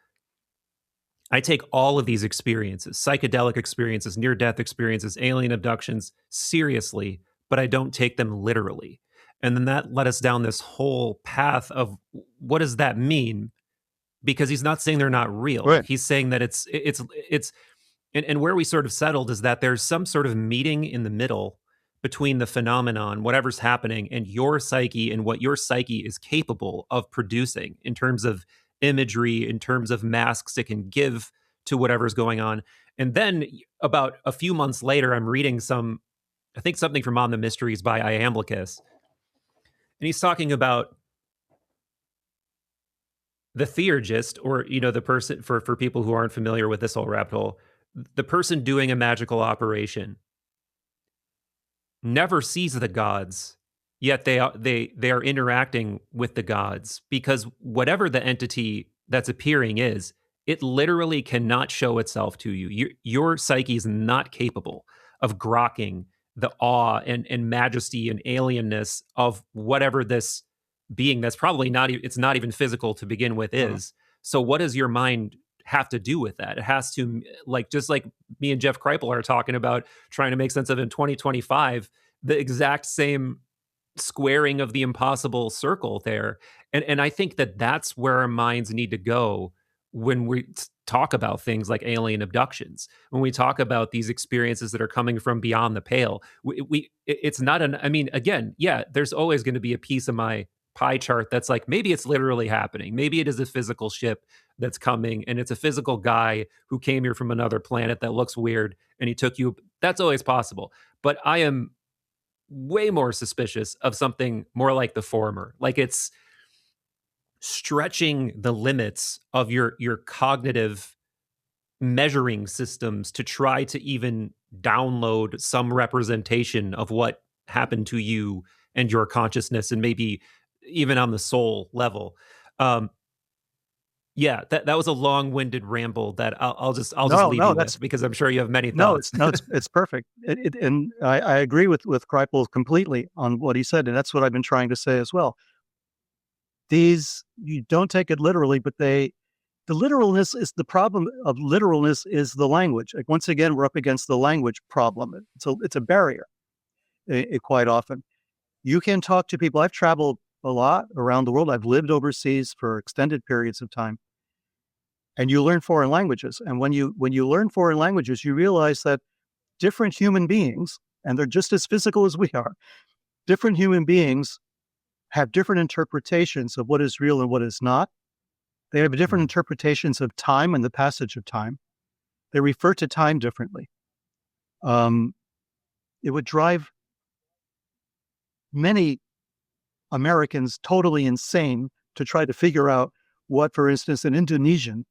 I take all of these experiences, psychedelic experiences, near-death experiences, alien abductions, seriously, but I don't take them literally. And then that led us down this whole path of, what does that mean? Because he's not saying they're not real. Right. He's saying that it's and where we sort of settled is that there's some sort of meeting in the middle between the phenomenon, whatever's happening, and your psyche and what your psyche is capable of producing in terms of imagery, in terms of masks it can give to whatever's going on. And then about a few months later, I'm reading something from On the Mysteries by Iamblichus. And he's talking about the theurgist, or, the person, for people who aren't familiar with this whole rabbit hole, the person doing a magical operation never sees the gods, yet they are interacting with the gods, because whatever the entity that's appearing is, it literally cannot show itself to you. Your psyche is not capable of grokking the awe and majesty and alienness of whatever this being that's probably it's not even physical to begin with is. So what does your mind have to do with that? It has to, just like me and Jeff Kripal are talking about trying to make sense of in 2025, the exact same squaring of the impossible circle there. And I think that that's where our minds need to go when we talk about things like alien abductions, when we talk about these experiences that are coming from beyond the pale. It's not again, there's always going to be a piece of my pie chart that's like, maybe it's literally happening. Maybe it is a physical ship that's coming, and it's a physical guy who came here from another planet that looks weird, and he took you. That's always possible. But I am way more suspicious of something more like the former. Like, it's stretching the limits of your cognitive measuring systems to try to even download some representation of what happened to you and your consciousness, and maybe even on the soul level. That was a long-winded ramble that I'll just leave you with, because I'm sure you have many thoughts. It's perfect. And I agree with Kripal completely on what he said, and that's what I've been trying to say as well. You don't take it literally, but the literalness is the problem of literalness is the language. Like, once again, we're up against the language problem. It's a barrier. quite often. You can talk to people. I've traveled a lot around the world. I've lived overseas for extended periods of time. And you learn foreign languages. And when you learn foreign languages, you realize that different human beings, and they're just as physical as we are, different human beings have different interpretations of what is real and what is not. They have different interpretations of time and the passage of time. They refer to time differently. It would drive many Americans totally insane to try to figure out what, for instance, an Indonesian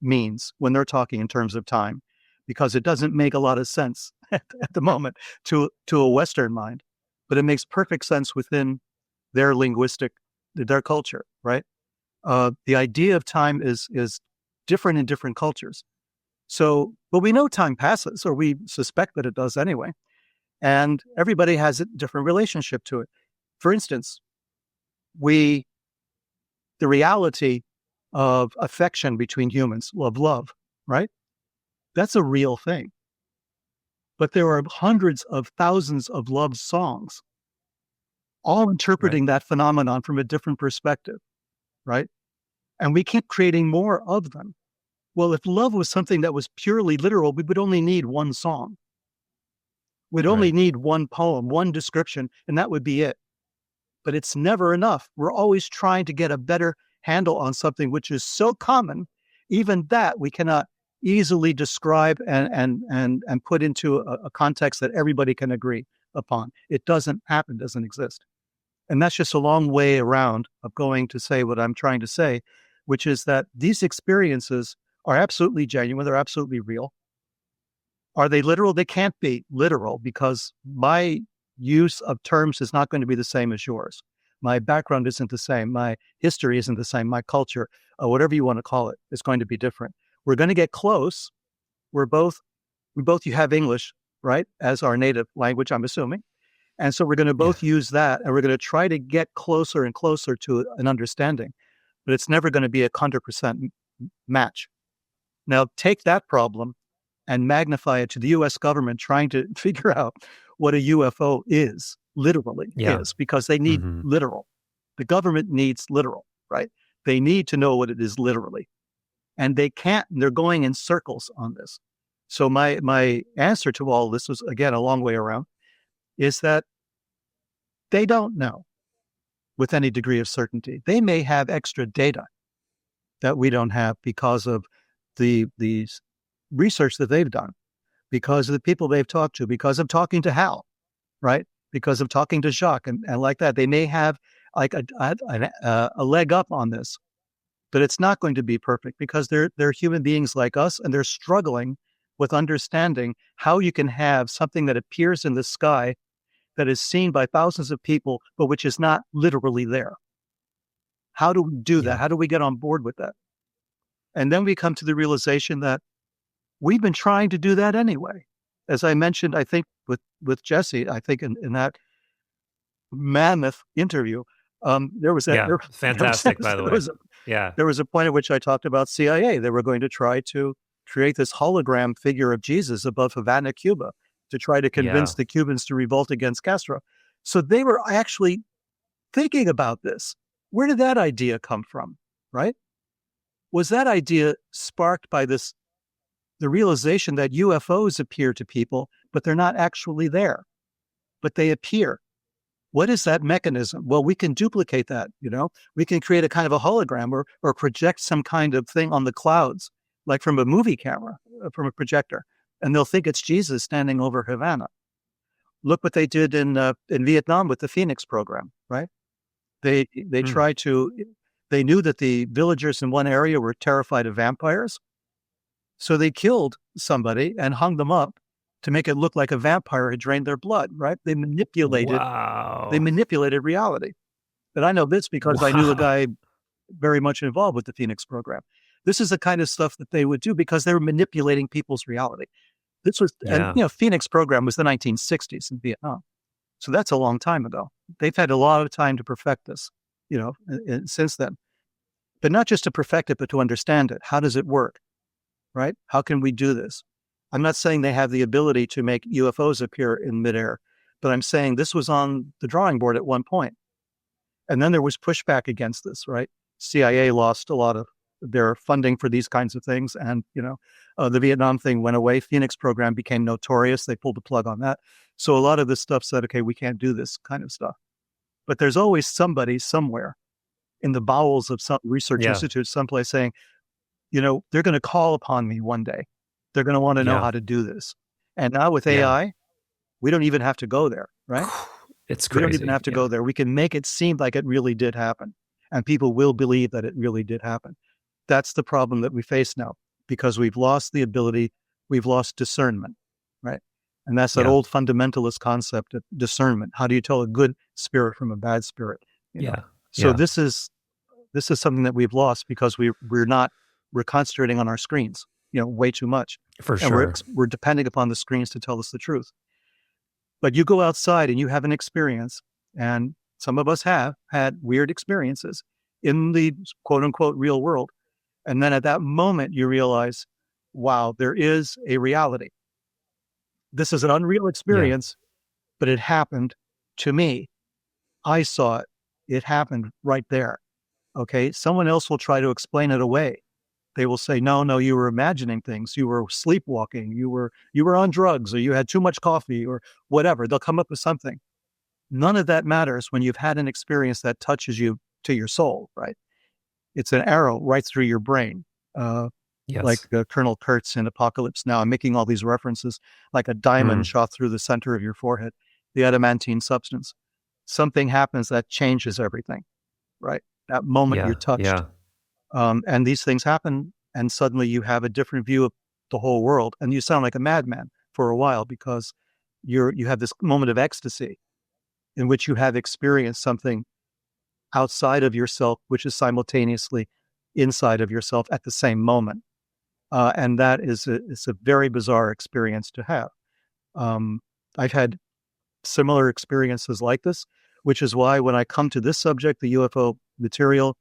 means when they're talking in terms of time, because it doesn't make a lot of sense at the moment to a Western mind, but it makes perfect sense within their their culture, right? The idea of time is different in different cultures. So, but we know time passes, or we suspect that it does anyway, and everybody has a different relationship to it. For instance, the reality of affection between humans, love, right? That's a real thing. But there are hundreds of thousands of love songs, all interpreting that phenomenon from a different perspective, right? And we keep creating more of them. Well, if love was something that was purely literal, we would only need one song. We'd only need one poem, one description, and that would be it. But it's never enough. We're always trying to get a better handle on something which is so common, even that we cannot easily describe and put into a context that everybody can agree upon. It doesn't happen, doesn't exist. And that's just a long way around of going to say what I'm trying to say, which is that these experiences are absolutely genuine. They're absolutely real. Are they literal? They can't be literal, because my use of terms is not going to be the same as yours. My background isn't the same. My history isn't the same. My culture, whatever you want to call it, is going to be different. We're going to get close. You have English, right, as our native language, I'm assuming. And so we're going to both use that, and we're going to try to get closer and closer to an understanding. But it's never going to be 100% match. Now, take that problem and magnify it to the U.S. government trying to figure out what a UFO is, literally is, because they need literal. The government needs literal, right? They need to know what it is literally. And they can't, they're going in circles on this. So my answer to all this was, again, a long way around, is that they don't know with any degree of certainty. They may have extra data that we don't have because of the research that they've done, because of the people they've talked to, because of talking to Hal, right? Because of talking to Jacques and like that. They may have like a leg up on this, but it's not going to be perfect, because they're human beings like us, and they're struggling with understanding how you can have something that appears in the sky that is seen by thousands of people, but which is not literally there. How do we do that? How do we get on board with that? And then we come to the realization that we've been trying to do that anyway. As I mentioned, I think with Jesse, I think in that mammoth interview, there was that. Fantastic, by the way. There was a point at which I talked about CIA. They were going to try to create this hologram figure of Jesus above Havana, Cuba, to try to convince the Cubans to revolt against Castro. So they were actually thinking about this. Where did that idea come from, right? Was that idea sparked by the realization that UFOs appear to people, but they're not actually there, but they appear? What is that mechanism? Well, we can duplicate that, We can create a kind of a hologram or project some kind of thing on the clouds, like from a movie camera, from a projector, and they'll think it's Jesus standing over Havana. Look what they did in Vietnam with the Phoenix program, right? They tried to. They knew that the villagers in one area were terrified of vampires, so they killed somebody and hung them up to make it look like a vampire had drained their blood, right? They manipulated reality. And I know this because I knew a guy very much involved with the Phoenix program. This is the kind of stuff that they would do because they were manipulating people's reality. This was, and Phoenix program was the 1960s in Vietnam. So that's a long time ago. They've had a lot of time to perfect this, since then. But not just to perfect it, but to understand it. How does it work, right? How can we do this? I'm not saying they have the ability to make UFOs appear in midair, But I'm saying this was on the drawing board at one point. And then there was pushback against this, right? CIA lost a lot of their funding for these kinds of things. And, the Vietnam thing went away. Phoenix program became notorious. They pulled the plug on that. So a lot of this stuff said, okay, we can't do this kind of stuff. But there's always somebody somewhere in the bowels of some research institute, someplace saying, they're going to call upon me one day. They're going to want to know how to do this. And now with AI, we don't even have to go there, right? It's crazy. We don't even have to go there. We can make it seem like it really did happen. And people will believe that it really did happen. That's the problem that we face now, because we've lost the ability, we've lost discernment, right? And that's that old fundamentalist concept of discernment. How do you tell a good spirit from a bad spirit? So this is something that we've lost because we're concentrating on our screens, way too much. For sure. And we're depending upon the screens to tell us the truth. But you go outside and you have an experience, and some of us have had weird experiences in the quote unquote real world. And then at that moment, you realize, wow, there is a reality. This is an unreal experience, but it happened to me. I saw it. It happened right there. Okay. Someone else will try to explain it away. They will say, no, you were imagining things. You were sleepwalking. You were on drugs, or you had too much coffee, or whatever. They'll come up with something. None of that matters when you've had an experience that touches you to your soul, right? It's an arrow right through your brain. Like Colonel Kurtz in Apocalypse Now. I'm making all these references, like a diamond shot through the center of your forehead, the adamantine substance. Something happens that changes everything, right? That moment you're touched. And these things happen, and suddenly you have a different view of the whole world, and you sound like a madman for a while because you have this moment of ecstasy in which you have experienced something outside of yourself, which is simultaneously inside of yourself at the same moment. And that it's a very bizarre experience to have. I've had similar experiences like this, which is why when I come to this subject, the UFO material,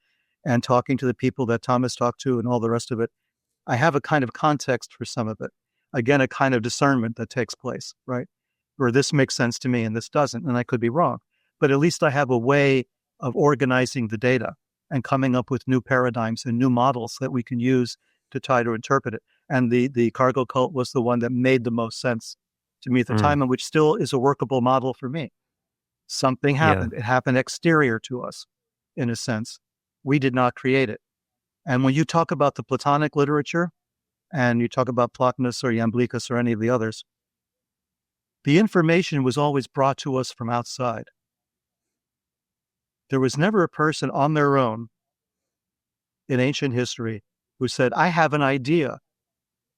and talking to the people that Thomas talked to and all the rest of it, I have a kind of context for some of it. Again, a kind of discernment that takes place, right? Where this makes sense to me and this doesn't, and I could be wrong. But at least I have a way of organizing the data and coming up with new paradigms and new models that we can use to try to interpret it. And the cargo cult was the one that made the most sense to me at the time, and which still is a workable model for me. Something happened. It happened exterior to us, in a sense. We did not create it. And when you talk about the Platonic literature, and you talk about Plotinus or Iamblichus or any of the others, the information was always brought to us from outside. There was never a person on their own in ancient history who said, I have an idea.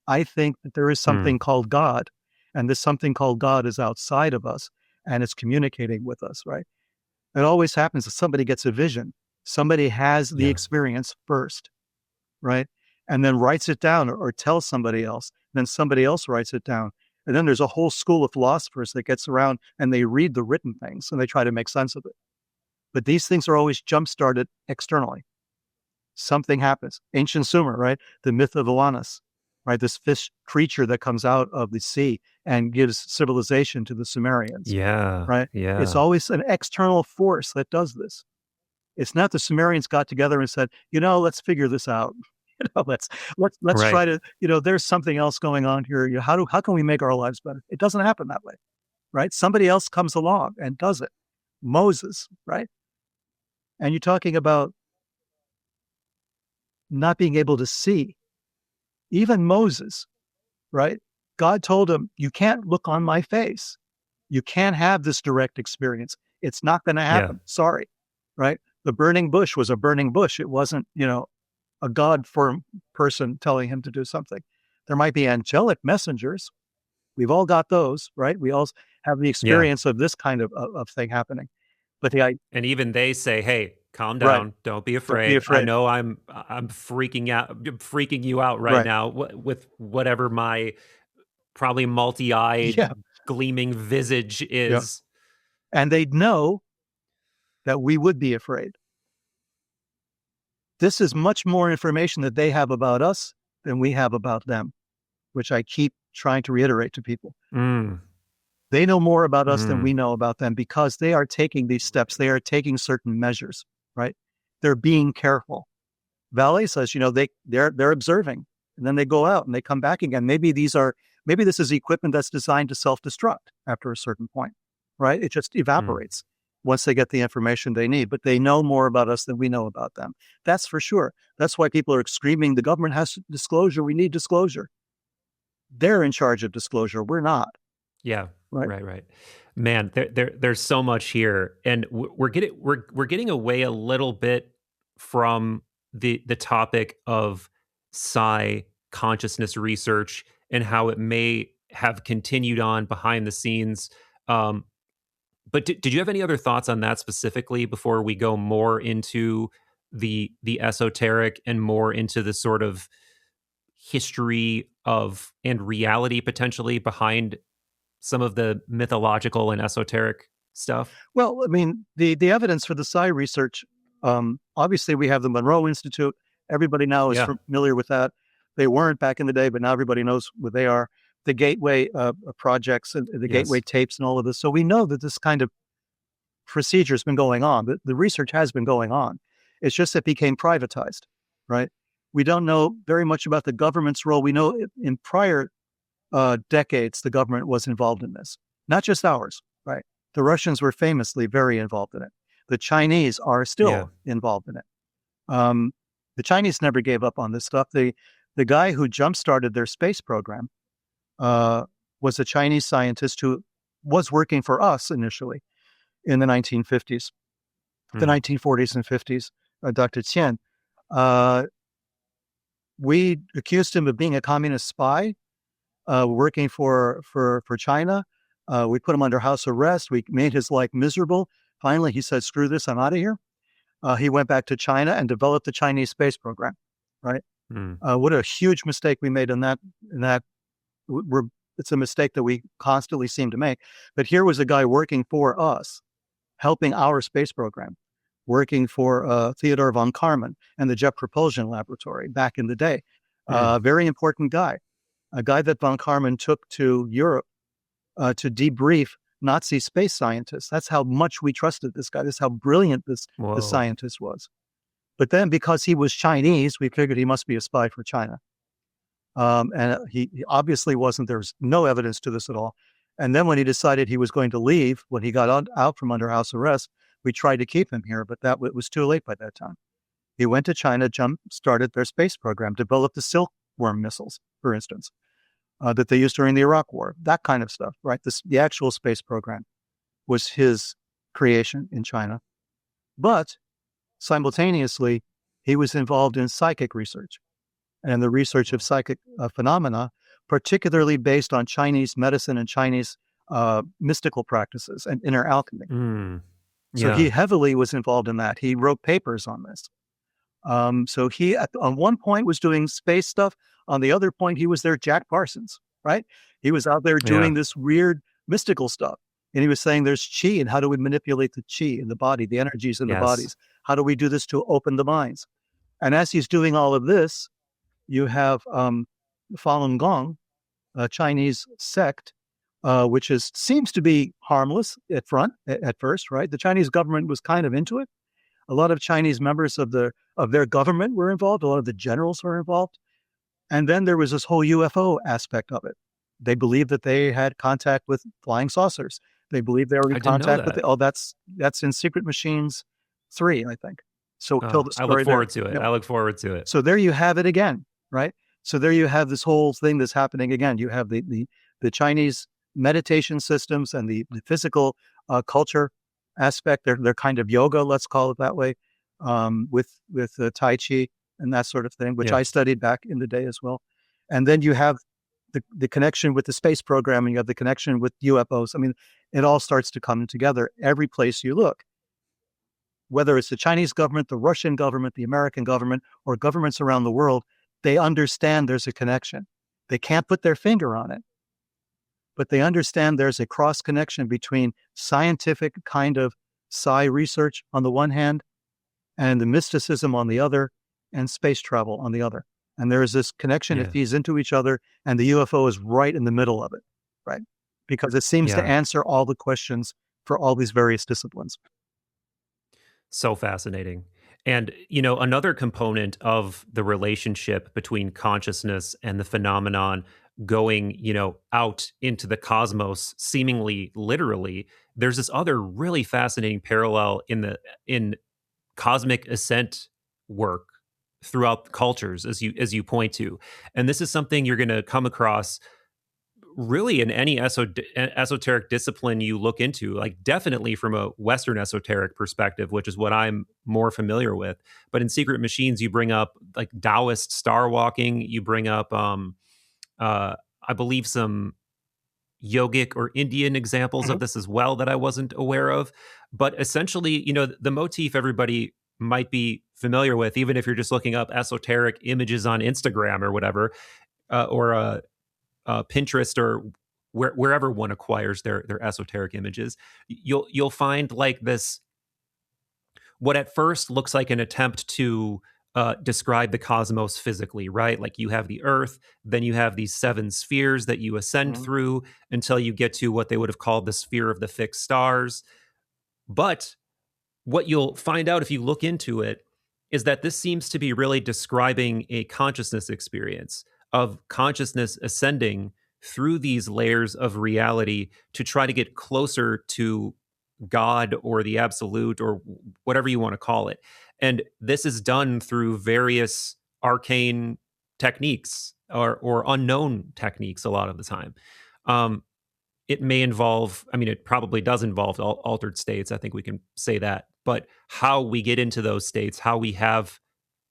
I think that there is something called God, and this something called God is outside of us, and it's communicating with us, right? It always happens that somebody gets a vision. Somebody has the experience first, right? And then writes it down or tells somebody else. Then somebody else writes it down. And then there's a whole school of philosophers that gets around and they read the written things and they try to make sense of it. But these things are always jump-started externally. Something happens. Ancient Sumer, right? The myth of Uranus, right? This fish creature that comes out of the sea and gives civilization to the Sumerians. Right? It's always an external force that does this. It's not the Sumerians got together and said, let's figure this out. Let's try to, there's something else going on here. How can we make our lives better? It doesn't happen that way, right? Somebody else comes along and does it. Moses, right? And you're talking about not being able to see. Even Moses, right? God told him, you can't look on my face. You can't have this direct experience. It's not going to happen. Sorry, right? The burning bush was a burning bush. It wasn't, a God form person telling him to do something. There might be angelic messengers. We've all got those, right? We all have the experience of this kind of thing happening. But and even they say, hey, calm down. Right. Don't be afraid. I know I'm freaking you out right now with whatever my probably multi-eyed gleaming visage is. And they'd know that we would be afraid. This is much more information that they have about us than we have about them, which I keep trying to reiterate to people. They know more about us than we Mm. know about them because they are taking these steps. They are taking certain measures, right? They're being careful. Valley says, they're observing, and then they go out and they come back again. Maybe this is equipment that's designed to self-destruct after a certain point, right? It just Mm. evaporates once they get the information they need. But they know more about us than we know about them. That's for sure. That's why people are screaming, the government has disclosure. We need disclosure. They're in charge of disclosure. We're not, Yeah. right? Right. Man, there's so much here, and we're getting away a little bit from the topic of psi consciousness research and how it may have continued on behind the scenes. Um, but did you have any other thoughts on that specifically before we go more into the esoteric and more into the sort of history of and reality potentially behind some of the mythological and esoteric stuff? Well, I mean, the evidence for the psi research, obviously we have the Monroe Institute. Everybody now is Yeah. familiar with that. They weren't back in the day, but now everybody knows what they are. The Gateway projects and the Gateway Yes. tapes and all of this. So we know that this kind of procedure has been going on. The research has been going on. It's just it became privatized, right? We don't know very much about the government's role. We know in prior decades, the government was involved in this, not just ours, right? The Russians were famously very involved in it. The Chinese are Yeah. still involved in it. Um, the Chinese never gave up on this stuff. The guy who jump-started their space program was a Chinese scientist who was working for us initially in the 1950s, the Mm. 1940s and 50s, Dr. Qian. Uh, we accused him of being a communist spy working for China. We put him under house arrest. We made his life miserable. Finally, he said, "Screw this! I'm out of here." He went back to China and developed the Chinese space program. Right? Mm. What a huge mistake we made in that. It's a mistake that we constantly seem to make. But here was a guy working for us, helping our space program, working for Theodore von Karman and the Jet Propulsion Laboratory back in the day. Mm. Very important guy. A guy that von Karman took to Europe to debrief Nazi space scientists. That's how much we trusted this guy. This is how brilliant the Whoa. scientist was. But then because he was Chinese, we figured he must be a spy for China. And he obviously wasn't. There's no evidence to this at all. And then when he decided he was going to leave, when he got out from under house arrest, we tried to keep him here, but it was too late by that time. He went to China, started their space program, developed the silkworm missiles, for instance, that they used during the Iraq War, that kind of stuff, right? The actual space program was his creation in China. But simultaneously, he was involved in psychic research and the research of psychic phenomena, particularly based on Chinese medicine and Chinese mystical practices and inner alchemy. Mm. So he Yeah. heavily was involved in that. He wrote papers on this. So he, on one point, was doing space stuff. On the other point, he was there, Jack Parsons, right? He was out there Yeah. doing this weird mystical stuff. And he was saying there's chi, and how do we manipulate the chi in the body, the energies in the Yes. bodies? How do we do this to open the minds? And as he's doing all of this, you have Falun Gong, a Chinese sect, which seems to be harmless at first, right? The Chinese government was kind of into it. A lot of Chinese members of their government were involved. A lot of the generals were involved. And then there was this whole UFO aspect of it. They believed that they had contact with flying saucers. They believed they were in I didn't know contact with that. that's in Secret Machines 3, I think. So tell Oh, the I look story there. forward to it. Yep. I look forward to it. So there you have it again, right? So there you have this whole thing that's happening again. You have the Chinese meditation systems and the physical culture aspect. They're kind of yoga, let's call it that way, with Tai Chi and that sort of thing, which Yeah. I studied back in the day as well. And then you have the connection with the space program, and you have the connection with UFOs. I mean, it all starts to come together every place you look. Whether it's the Chinese government, the Russian government, the American government, or governments around the world, they understand there's a connection. They can't put their finger on it, but they understand there's a cross connection between scientific kind of psi research on the one hand, and the mysticism on the other, and space travel on the other. And there is this connection, it Yeah. feeds into each other, and the UFO is right in the middle of it, right? because it seems to Yeah. answer all the questions for all these various disciplines. So fascinating. And, another component of the relationship between consciousness and the phenomenon going, out into the cosmos, seemingly literally, there's this other really fascinating parallel in cosmic ascent work throughout cultures, as you point to. And this is something you're going to come across really in any esoteric discipline you look into, like definitely from a Western esoteric perspective, which is what I'm more familiar with. But in Secret Machines, you bring up like Taoist star walking, you bring up, I believe, some yogic or Indian examples Mhm. of this as well that I wasn't aware of. But essentially, the motif everybody might be familiar with, even if you're just looking up esoteric images on Instagram or whatever, or Pinterest, or wherever one acquires their esoteric images, you'll find like this, what at first looks like an attempt to describe the cosmos physically, right? Like you have the Earth, then you have these 7 spheres that you ascend Mhm. through until you get to what they would have called the sphere of the fixed stars. But what you'll find out if you look into it is that this seems to be really describing a consciousness experience of consciousness ascending through these layers of reality to try to get closer to God or the absolute or whatever you want to call it. And this is done through various arcane techniques or unknown techniques a lot of the time. Um, it may involve, I mean, it probably does involve altered states. I think we can say that. But how we get into those states, how we have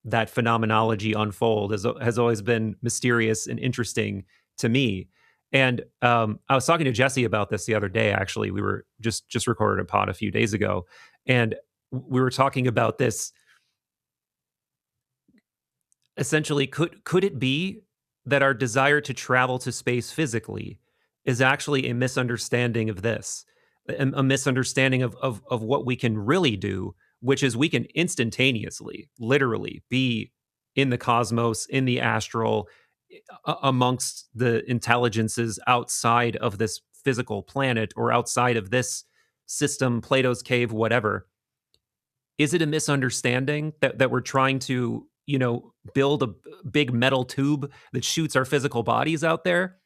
that phenomenology unfold has always been mysterious and interesting to me. And I was talking to Jesse about this the other day. Actually, we were just recorded a pod a few days ago, and we were talking about this. Essentially, could it be that our desire to travel to space physically is actually a misunderstanding of this, a misunderstanding of what we can really do, which is we can instantaneously, literally, be in the cosmos, in the astral, amongst the intelligences outside of this physical planet or outside of this system, Plato's cave, whatever. Is it a misunderstanding that we're trying to, build a big metal tube that shoots our physical bodies out there?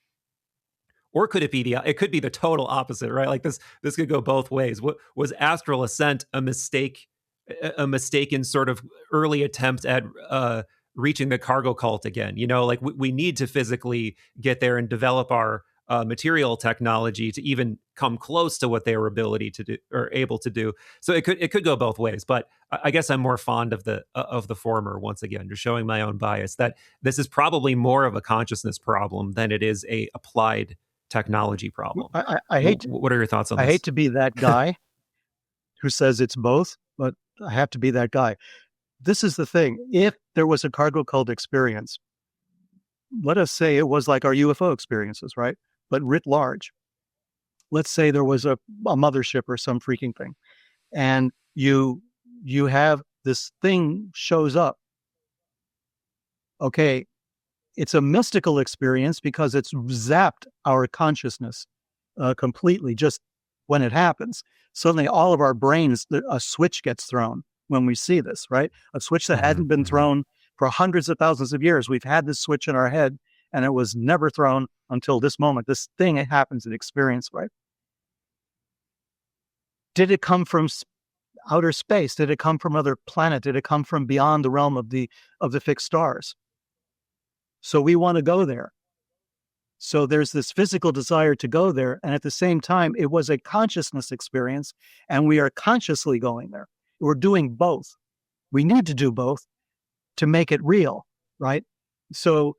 Or could it could be the total opposite, right? Like this could go both ways. What was astral ascent a mistake, a mistaken sort of early attempt at reaching the cargo cult again? Like we need to physically get there and develop our material technology to even come close to what they were ability to do or able to do. So it could go both ways, but I guess I'm more fond of the former. Once again, just showing my own bias that this is probably more of a consciousness problem than it is a applied technology problem. I hate to, What are your thoughts on I hate this? to be that guy who says it's both, but I have to be that guy. This is the thing. If there was a cargo cult experience, let us say it was like our UFO experiences, right? But writ large. Let's say there was a mothership or some freaking thing, and you have this thing shows up. Okay, it's a mystical experience because it's zapped our consciousness completely just when it happens. Suddenly, all of our brains, a switch gets thrown when we see this, right? A switch that Hmm. hadn't been Hmm. thrown for hundreds of thousands of years. We've had this switch in our head, and it was never thrown until this moment. This thing happens in experience, right? Did it come from outer space? Did it come from other planet? Did it come from beyond the realm of the fixed stars? So we want to go there. So there's this physical desire to go there. And at the same time, it was a consciousness experience, and we are consciously going there. We're doing both. We need to do both to make it real, right? So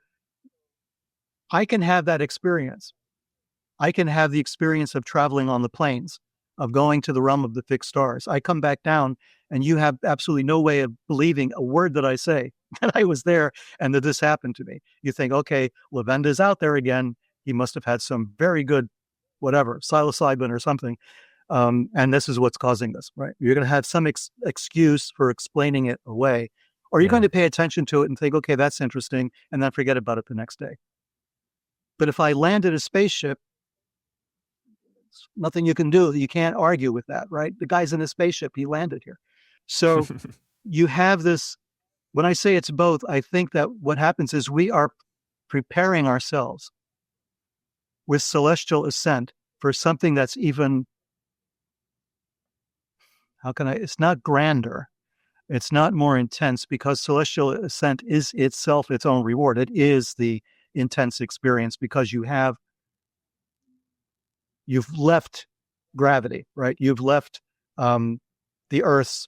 I can have that experience. I can have the experience of traveling on the planes, of going to the realm of the fixed stars. I come back down, and you have absolutely no way of believing a word that I say, that I was there and that this happened to me. You think, okay, Levenda's out there again. He must have had some very good, whatever, psilocybin or something. And this is what's causing this, right? You're going to have some excuse for explaining it away, or you're going Yeah. to pay attention to it and think, okay, that's interesting, and then forget about it the next day. But if I landed a spaceship nothing you can do. You can't argue with that, right? The guy's in a spaceship. He landed here. So you have this. When I say it's both, I think that what happens is we are preparing ourselves with celestial ascent for something that's even, it's not grander. It's not more intense, because celestial ascent is itself its own reward. It is the intense experience, because you've left gravity, right? You've left the Earth's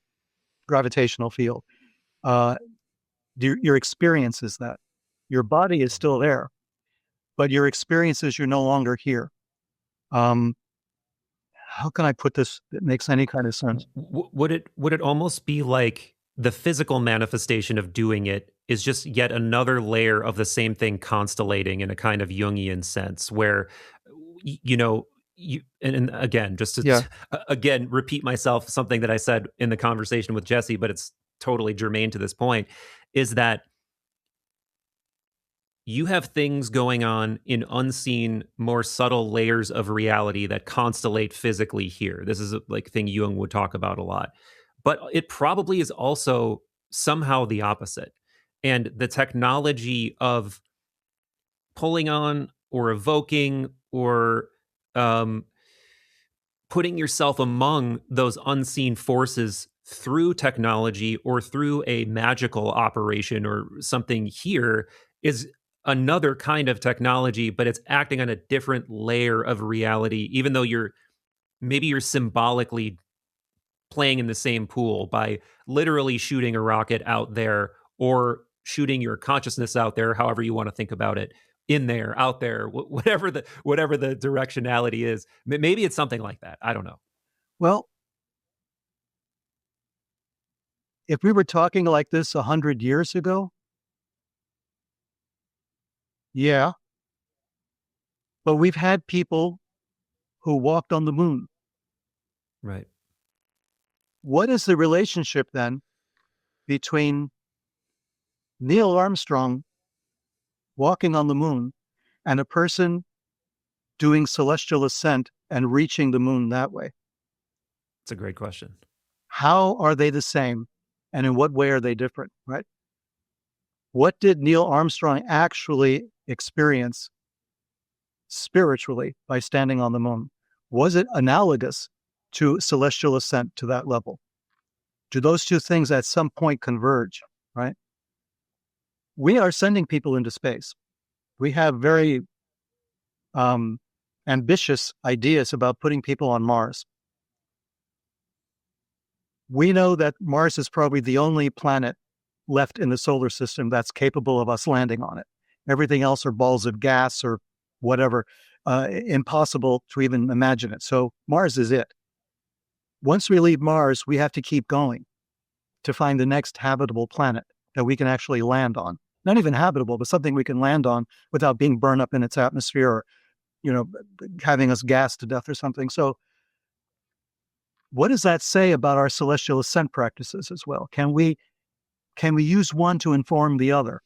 gravitational field. Your experience is that. Your body is still there, but your experience is you're no longer here. How can I put this that makes any kind of sense? Would it almost be like the physical manifestation of doing it is just yet another layer of the same thing constellating in a kind of Jungian sense, where and again, just to again repeat myself, something that I said in the conversation with Jesse, but it's totally germane to this point, is that you have things going on in unseen, more subtle layers of reality that constellate physically here. This is a thing Jung would talk about a lot. But it probably is also somehow the opposite. And the technology of pulling on or evoking or putting yourself among those unseen forces through technology or through a magical operation or something here is another kind of technology, but it's acting on a different layer of reality, even though you're symbolically playing in the same pool by literally shooting a rocket out there or shooting your consciousness out there, however you want to think about it, in there, out there, whatever the directionality is. Maybe it's something like that. I don't know. Well, if we were talking like this 100 years ago, yeah. But we've had people who walked on the moon. Right. What is the relationship then between Neil Armstrong walking on the moon and a person doing celestial ascent and reaching the moon that way? It's a great question. How are they the same? And in what way are they different, right? What did Neil Armstrong actually experience spiritually by standing on the moon? Was it analogous to celestial ascent to that level? Do those two things at some point converge, right? We are sending people into space. We have very ambitious ideas about putting people on Mars. We know that Mars is probably the only planet left in the solar system that's capable of us landing on it. Everything else are balls of gas or whatever, impossible to even imagine it. So Mars is it. Once we leave Mars, we have to keep going to find the next habitable planet that we can actually land on. Not even habitable, but something we can land on without being burned up in its atmosphere or, having us gassed to death or something. So what does that say about our celestial ascent practices as well? Can we use one to inform the other?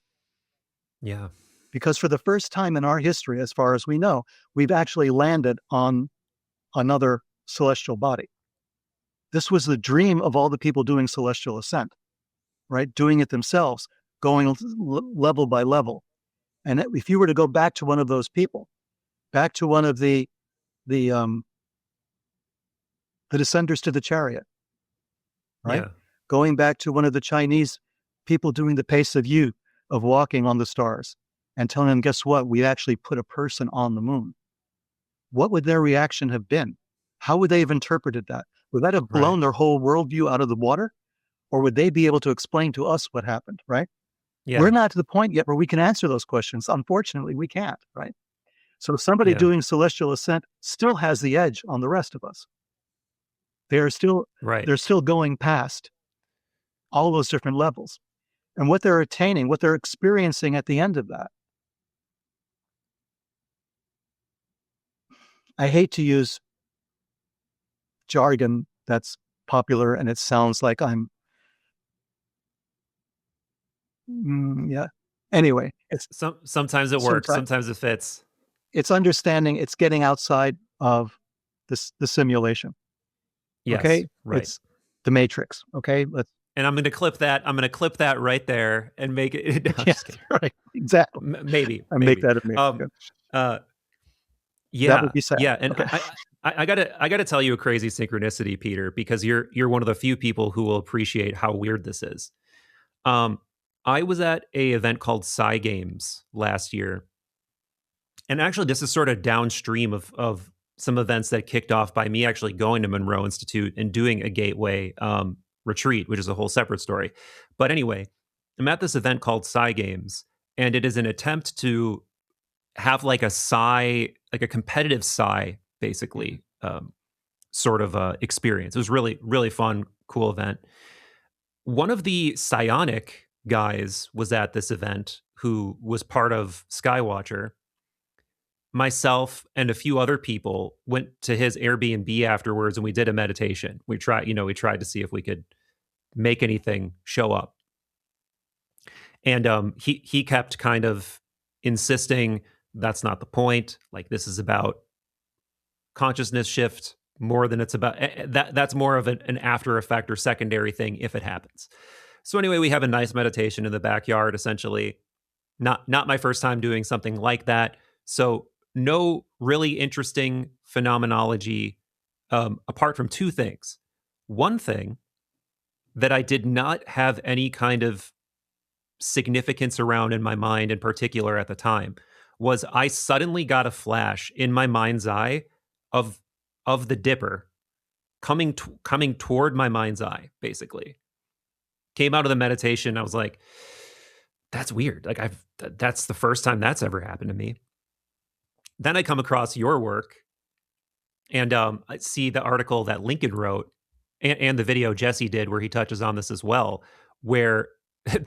Yeah. Because for the first time in our history, as far as we know, we've actually landed on another celestial body. This was the dream of all the people doing celestial ascent, right? Doing it themselves, going level by level. And if you were to go back to one of those people, back to one of the descenders to the chariot, right? Yeah. Going back to one of the Chinese people doing the pace of you, of walking on the stars, and telling them, guess what? We actually put a person on the moon. What would their reaction have been? How would they have interpreted that? Would that have blown their whole worldview out of the water? Or would they be able to explain to us what happened, right? Yeah. We're not to the point yet where we can answer those questions. Unfortunately, we can't, right? So somebody doing celestial ascent still has the edge on the rest of us. They're still going past all those different levels. And what they're attaining, what they're experiencing at the end of that. I hate to use jargon that's popular and it sounds like I'm Anyway, it's sometimes it works, sometimes it fits. It's understanding, it's getting outside of the simulation. Yes, Okay, right. it's the Matrix. Okay, let's. And I'm going to clip that. I'm going to clip that right there and make it. No, I'm Yes, just kidding. right, exactly. Maybe, I make maybe. that a meme. Um, Yeah. uh, That would yeah, be sad. yeah. And Okay. I gotta tell you a crazy synchronicity, Peter, because you're one of the few people who will appreciate how weird this is. Um, I was at a event called Psy Games last year, and actually, this is sort of downstream of some events that kicked off by me actually going to Monroe Institute and doing a gateway retreat, which is a whole separate story. But anyway, I'm at this event called Psy Games, and it is an attempt to have like a like a competitive basically, sort of experience. It was really, really fun, cool event. One of the psionic guys was at this event who was part of Skywatcher. Myself and a few other people went to his Airbnb afterwards and we did a meditation. We tried to see if we could make anything show up. And he kept kind of insisting that's not the point. Like, this is about consciousness shift more than it's about that's more of an after effect or secondary thing if it happens. So anyway, we have a nice meditation in the backyard, essentially. Not my first time doing something like that. So no really interesting phenomenology, apart from two things. One thing that I did not have any kind of significance around in my mind in particular at the time was I suddenly got a flash in my mind's eye of the Dipper coming toward my mind's eye, basically. Came out of the meditation, I was like, that's weird. Like, that's the first time that's ever happened to me. Then I come across your work and I see the article that Lincoln wrote and the video Jesse did where he touches on this as well, where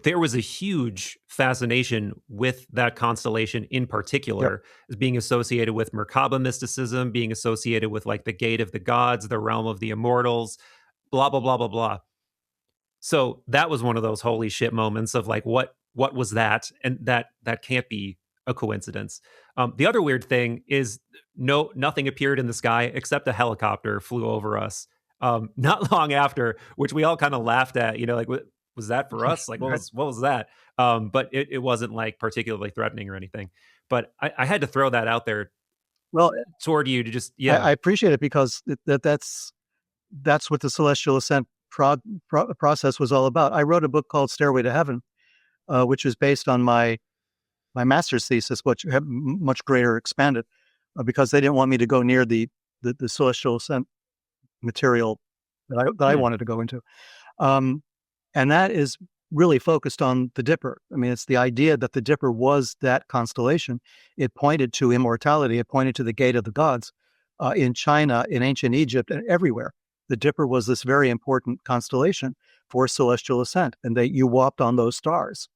there was a huge fascination with that constellation in particular, as being associated with Merkaba mysticism, being associated with like the gate of the gods, the realm of the immortals, blah, blah, blah, blah, blah. So that was one of those holy shit moments of like, what was that? And that can't be a coincidence. The other weird thing is nothing appeared in the sky except a helicopter flew over us not long after, which we all kind of laughed at, like, was that for us? Like, what was that? But it wasn't like particularly threatening or anything. But I had to throw that out there Well, toward you to just, I appreciate it because that's what the celestial ascent process was all about. I wrote a book called Stairway to Heaven, which is based on my master's thesis, which had much greater expanded, because they didn't want me to go near the celestial ascent material that I wanted to go into. And that is really focused on the Dipper. I mean, it's the idea that the Dipper was that constellation. It pointed to immortality. It pointed to the gate of the gods in China, in ancient Egypt, and everywhere. The Dipper was this very important constellation for celestial ascent, and you walked on those stars,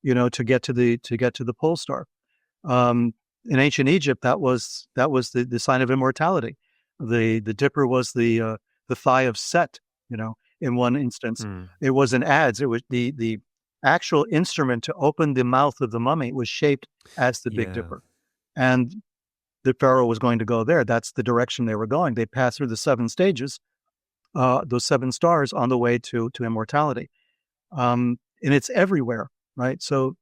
to get to the pole star. In ancient Egypt, that was the sign of immortality. The Dipper was the thigh of Set. In one instance, it was an adze. It was the actual instrument to open the mouth of the mummy was shaped as the Big Dipper, and the pharaoh was going to go there. That's the direction they were going. They passed through the 7 stages, those 7 stars on the way to immortality, and it's everywhere, right? So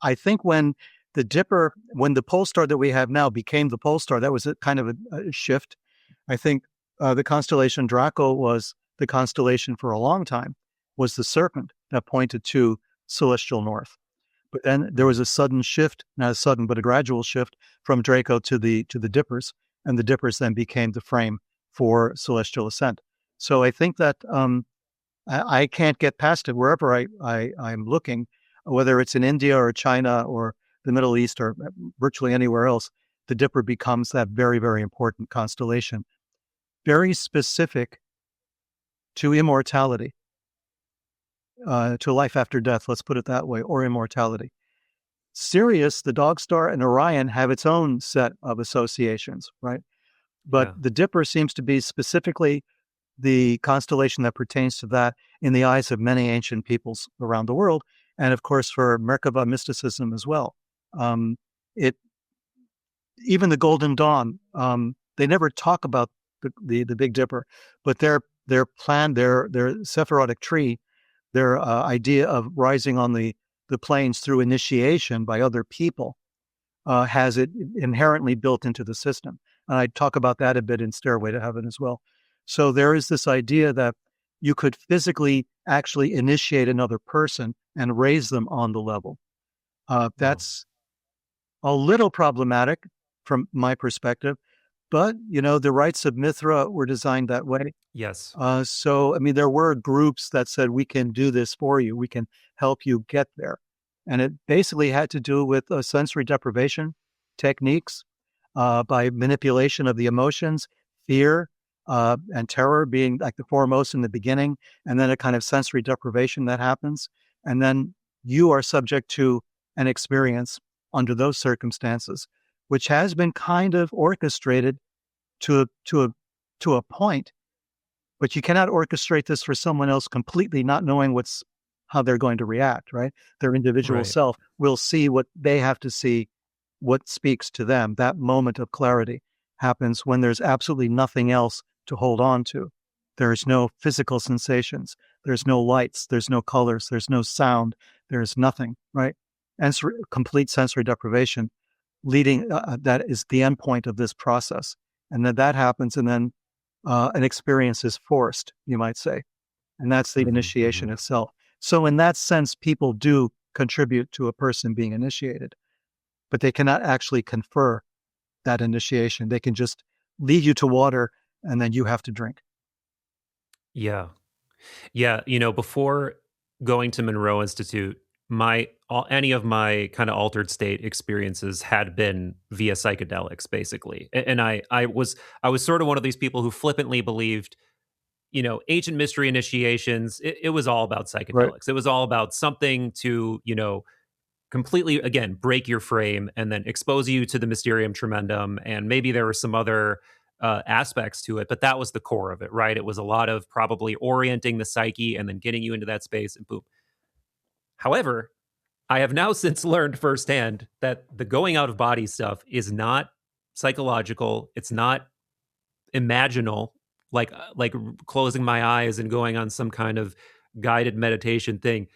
I think when the pole star that we have now became the pole star, that was a kind of a shift. I think the constellation Draco was the constellation for a long time, was the serpent that pointed to celestial north. But then there was a sudden shift, not a sudden, but a gradual shift from Draco to the Dippers, and the Dippers then became the frame for celestial ascent. So I think that I can't get past it wherever I'm looking, whether it's in India or China or the Middle East or virtually anywhere else. The Dipper becomes that very, very important constellation, very specific to immortality, to life after death, let's put it that way, or immortality. Sirius, the dog star, and Orion have its own set of associations, right? But the Dipper seems to be specifically the constellation that pertains to that in the eyes of many ancient peoples around the world, and of course for Merkaba mysticism as well. Even the Golden Dawn, they never talk about the Big Dipper, but their plan, their Sephirotic tree, their idea of rising on the planes through initiation by other people has it inherently built into the system. And I talk about that a bit in Stairway to Heaven as well. So there is this idea that you could physically actually initiate another person and raise them on the level. That's a little problematic from my perspective, but the rites of Mithra were designed that way. Yes. So, I mean, there were groups that said, we can do this for you. We can help you get there. And it basically had to do with sensory deprivation techniques by manipulation of the emotions, fear and terror being like the foremost in the beginning, and then a kind of sensory deprivation that happens. And then you are subject to an experience under those circumstances, which has been kind of orchestrated to a point. But you cannot orchestrate this for someone else completely not knowing how they're going to react, right? Their individual self will see what they have to see, what speaks to them. That moment of clarity happens when there's absolutely nothing else to hold on to. There's no physical sensations. There's no lights. There's no colors. There's no sound. There's nothing, right? And complete sensory deprivation leading, that is the end point of this process. And then that happens, and then an experience is forced, you might say. And that's the initiation itself. So in that sense, people do contribute to a person being initiated, but they cannot actually confer that initiation. They can just lead you to water, and then you have to drink. Yeah. Yeah. Before going to Monroe Institute, any of my kind of altered state experiences had been via psychedelics, basically. And I was sort of one of these people who flippantly believed, ancient mystery initiations, it was all about psychedelics. Right. It was all about something to, completely, again, break your frame and then expose you to the mysterium tremendum. And maybe there were some other aspects to it, but that was the core of it, right? It was a lot of probably orienting the psyche and then getting you into that space and boom. However, I have now since learned firsthand that the going out of body stuff is not psychological. It's not imaginal, like closing my eyes and going on some kind of guided meditation thing.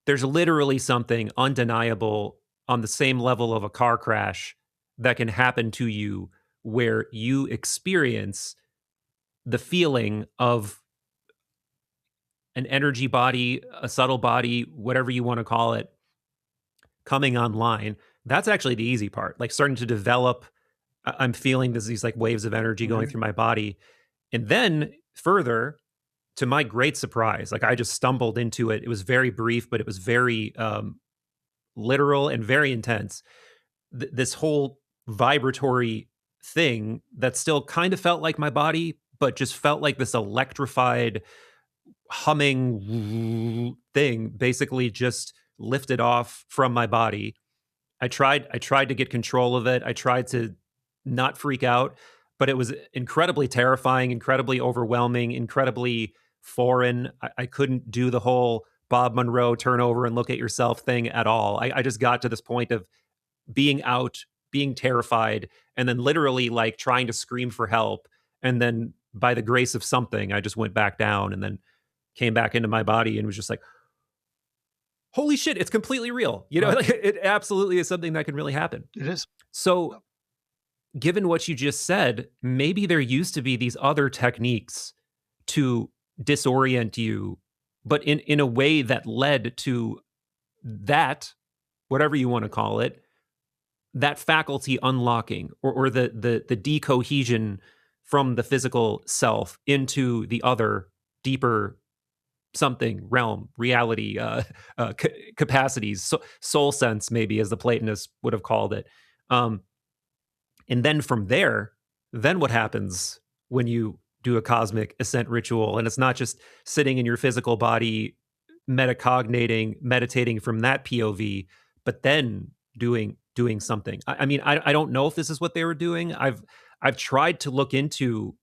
There's literally something undeniable on the same level of a car crash that can happen to you where you experience the feeling of an energy body, a subtle body, whatever you want to call it, coming online. That's actually the easy part. Like starting to develop, I'm feeling these like waves of energy going through my body. And then further, to my great surprise, like I just stumbled into it. It was very brief, but it was very literal and very intense. This whole vibratory thing that still kind of felt like my body, but just felt like this electrified humming thing basically just lifted off from my body. I tried to get control of it. I tried to not freak out, but it was incredibly terrifying, incredibly overwhelming, incredibly foreign. I couldn't do the whole Bob Monroe turn over and look at yourself thing at all. I just got to this point of being out, being terrified, and then literally like trying to scream for help. And then by the grace of something, I just went back down and then came back into my body and was just like, holy shit, it's completely real. Like, it absolutely is something that can really happen. It is. So given what you just said, maybe there used to be these other techniques to disorient you, but in a way that led to that, whatever you want to call it, that faculty unlocking or the decohesion from the physical self into the other deeper something, realm, reality, capacities, soul sense, maybe, as the Platonists would have called it. And then from there, then what happens when you do a cosmic ascent ritual? And it's not just sitting in your physical body, metacognating, meditating from that POV, but then doing something. I mean, I don't know if this is what they were doing. I've tried to look into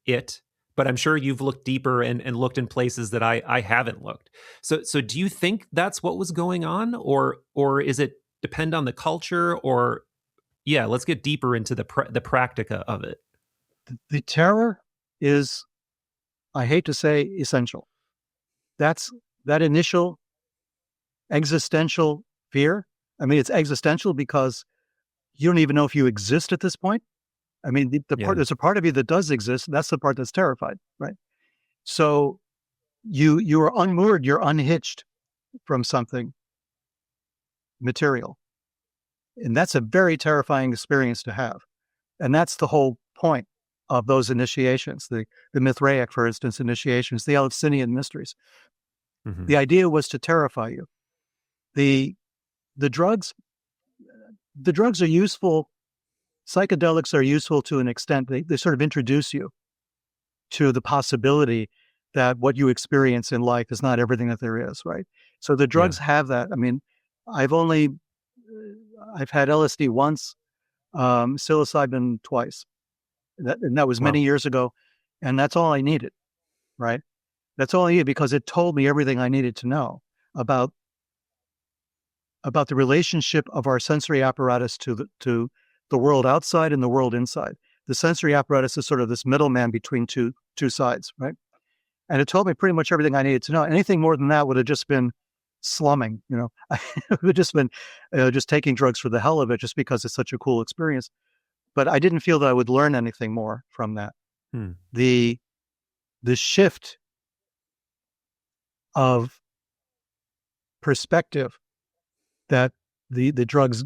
it, but I'm sure you've looked deeper and looked in places that I haven't looked. So do you think that's what was going on, or is it depend on the culture? Or let's get deeper into the practica of it. The terror is, I hate to say, essential. That's that initial existential fear. I mean, it's existential because you don't even know if you exist at this point. I mean, there's a part of you that does exist. That's the part that's terrified, right? So you are unmoored, you're unhitched from something material. And that's a very terrifying experience to have. And that's the whole point of those initiations, the Mithraic, for instance, initiations, the Eleusinian mysteries. Mm-hmm. The idea was to terrify you. The drugs are useful. Psychedelics are useful to an extent. They sort of introduce you to the possibility that what you experience in life is not everything that there is, right? So the drugs have that. I mean, I've had LSD once, psilocybin twice. And that was many years ago. And that's all I needed, right? That's all I needed because it told me everything I needed to know about the relationship of our sensory apparatus to the world outside and the world inside. The sensory apparatus is sort of this middleman between two sides, right? And it told me pretty much everything I needed to know. Anything more than that would have just been slumming, it would have just been just taking drugs for the hell of it, just because it's such a cool experience. But I didn't feel that I would learn anything more from that. The shift of perspective that the drugs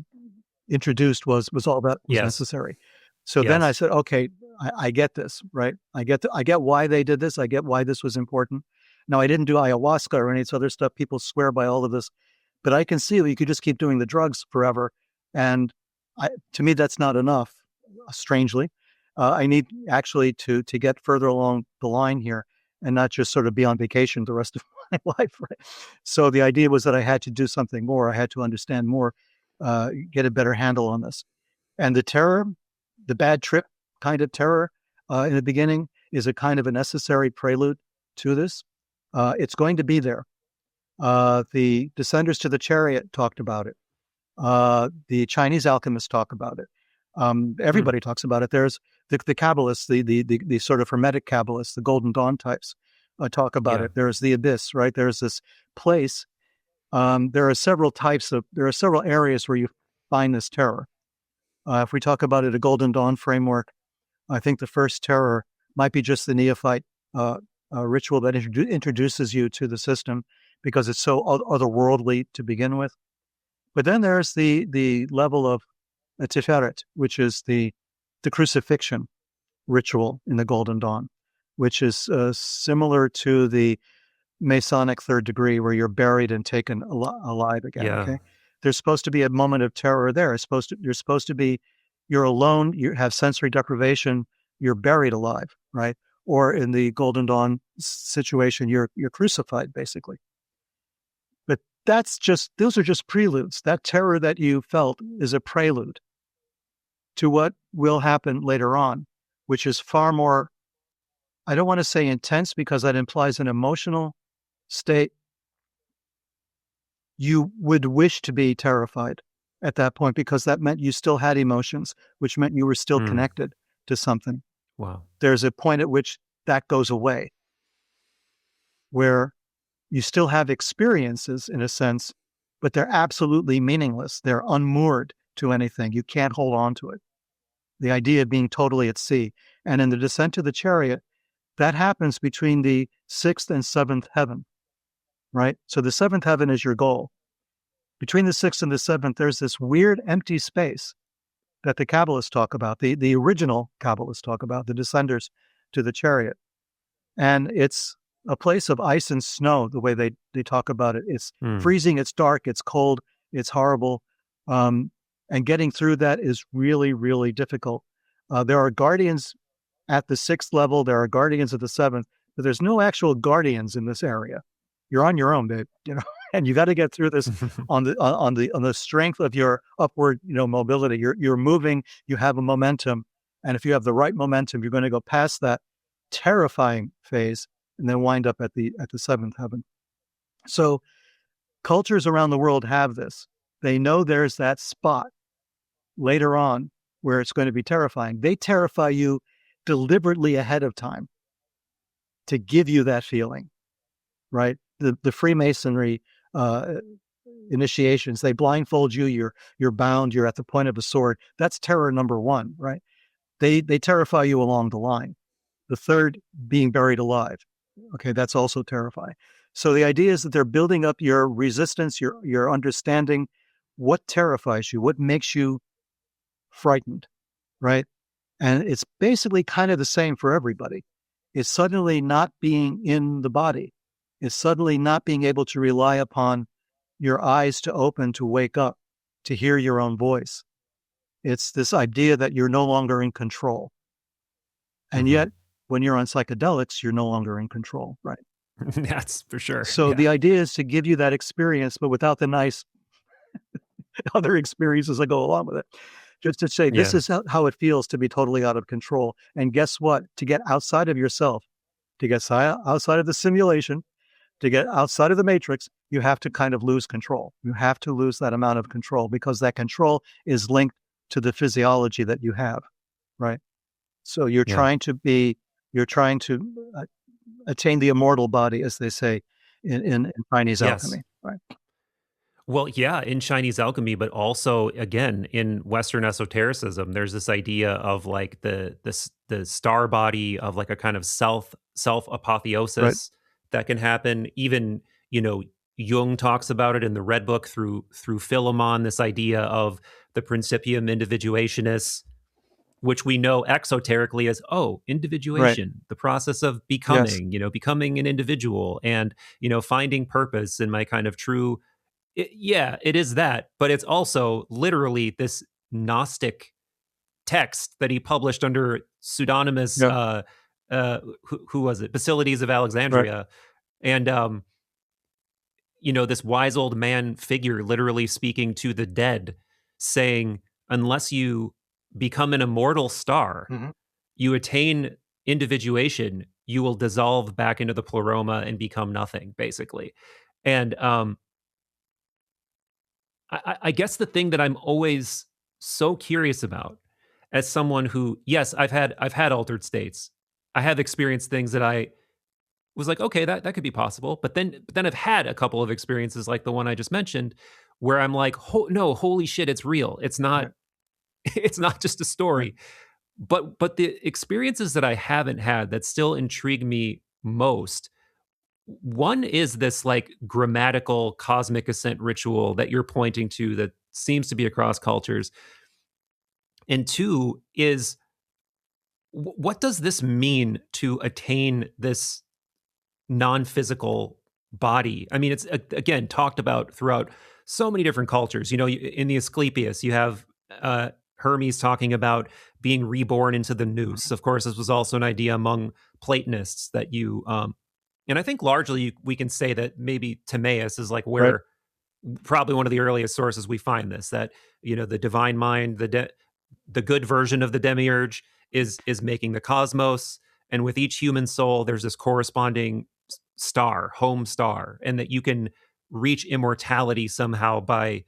introduced was all that was necessary. So then I said, okay, I get this, right? I get why they did this. I get why this was important. Now, I didn't do ayahuasca or any other stuff. People swear by all of this, but I can see that you could just keep doing the drugs forever. And to me, that's not enough, strangely. I need actually to get further along the line here and not just sort of be on vacation the rest of my life, right? So the idea was that I had to do something more. I had to understand more, get a better handle on this. And the terror, the bad trip kind of terror in the beginning is a kind of a necessary prelude to this. It's going to be there. The Descenders to the Chariot talked about it. The Chinese alchemists talk about it. Everybody talks about it. There's the Kabbalists, the sort of Hermetic Kabbalists, the Golden Dawn types talk about it. There's the Abyss, right? There's this place. There are several areas where you find this terror. If we talk about it, a Golden Dawn framework, I think the first terror might be just the neophyte ritual that introduces you to the system because it's so otherworldly to begin with. But then there's the level of Tiferet, which is the crucifixion ritual in the Golden Dawn, which is similar to the Masonic third degree, where you're buried and taken alive again. Okay, there's supposed to be a moment of terror there. You're alone. You have sensory deprivation. You're buried alive, right? Or in the Golden Dawn situation, you're crucified, basically. But those are just preludes. That terror that you felt is a prelude to what will happen later on, which is far more, I don't want to say intense because that implies an emotional state. You would wish to be terrified at that point because that meant you still had emotions, which meant you were still connected to something. Wow. There's a point at which that goes away, where you still have experiences in a sense, but they're absolutely meaningless. They're unmoored to anything. You can't hold on to it. The idea of being totally at sea. And in the Descent to the Chariot, that happens between the sixth and seventh heaven, right? So the seventh heaven is your goal. Between the sixth and the seventh, there's this weird empty space that the Kabbalists talk about, the original Kabbalists talk about, the Descenders to the Chariot. And it's a place of ice and snow, the way they talk about it. It's freezing, it's dark, it's cold, it's horrible. And getting through that is really, really difficult. There are guardians at the sixth level, there are guardians at the seventh, but there's no actual guardians in this area. You're on your own, babe, and you got to get through this on the strength of your upward, mobility. You're moving, you have a momentum. And if you have the right momentum, you're going to go past that terrifying phase and then wind up at the seventh heaven. So cultures around the world have this. They know there's that spot later on where it's going to be terrifying. They terrify you deliberately ahead of time to give you that feeling, right? The Freemasonry initiations, they blindfold you, you're bound, you're at the point of a sword. That's terror number one, right? They terrify you along the line. The third, being buried alive. Okay, that's also terrifying. So the idea is that they're building up your resistance, your understanding, what terrifies you, what makes you frightened, right? And it's basically kind of the same for everybody. It's suddenly not being in the body. It's suddenly not being able to rely upon your eyes to open, to wake up, to hear your own voice. It's this idea that you're no longer in control. And Mm-hmm. yet, when you're on psychedelics, you're no longer in control, right? That's for sure. So the idea is to give you that experience, but without the nice other experiences that go along with it. Just to say, this is how it feels to be totally out of control. And guess what? To get outside of yourself, to get outside of the simulation, to get outside of the matrix, you have to kind of lose control. You have to lose that amount of control, because that control is linked to the physiology that you have, right? So you're trying to attain the immortal body, as they say in Chinese alchemy, right? Well, yeah, in Chinese alchemy, but also again in Western esotericism, there's this idea of like the star body of like a kind of self apotheosis that can happen. Even Jung talks about it in the Red Book through Philemon. This idea of the principium individuationis, which we know exoterically as individuation, the process of becoming, becoming an individual and finding purpose in my kind of true. It is that, but it's also literally this Gnostic text that he published under pseudonymous, who was it? Basilides of Alexandria. And, this wise old man figure literally speaking to the dead, saying, unless you become an immortal star, you attain individuation, you will dissolve back into the pleroma and become nothing, basically. And, I guess the thing that I'm always so curious about, as someone who, yes, I've had altered states. I have experienced things that I was like, okay, that could be possible. But then I've had a couple of experiences like the one I just mentioned, where I'm like, no, holy shit, it's real. It's not, it's not just a story. But the experiences that I haven't had that still intrigue me most, one is this like grammatical cosmic ascent ritual that you're pointing to that seems to be across cultures. And two is, what does this mean to attain this non-physical body? I mean, it's again talked about throughout so many different cultures. In the Asclepius, you have Hermes talking about being reborn into the nous. Of course, this was also an idea among Platonists that you and I think largely we can say that maybe Timaeus is like where probably one of the earliest sources we find this, that the divine mind, the good version of the demiurge is making the cosmos, and with each human soul there's this corresponding star, home star, and that you can reach immortality somehow by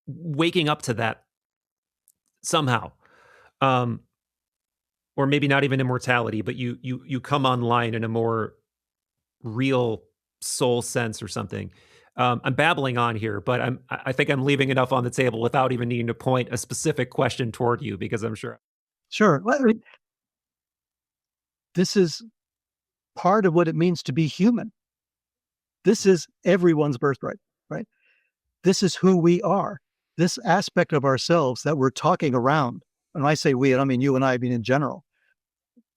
waking up to that somehow. Or maybe not even immortality, but you come online in a more real soul sense or something. I'm babbling on here, but I think I'm leaving enough on the table without even needing to point a specific question toward you, because I'm sure. Sure. Well, I mean, this is part of what it means to be human. This is everyone's birthright, right? This is who we are. This aspect of ourselves that we're talking around. And when I say we, I don't mean you and I mean in general.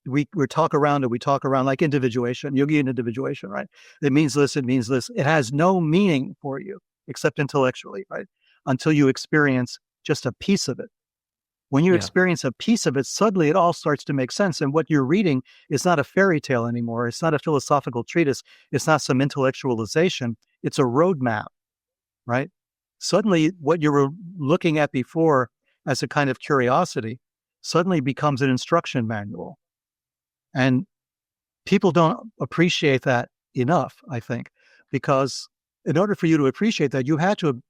We talk around it. We talk around like individuation, Jungian individuation, right? It means this. It means this. It has no meaning for you except intellectually, right? Until you experience just a piece of it. When you experience a piece of it, suddenly it all starts to make sense. And what you're reading is not a fairy tale anymore. It's not a philosophical treatise. It's not some intellectualization. It's a roadmap, right? Suddenly what you were looking at before as a kind of curiosity suddenly becomes an instruction manual. And people don't appreciate that enough, I think, because in order for you to appreciate that, you had to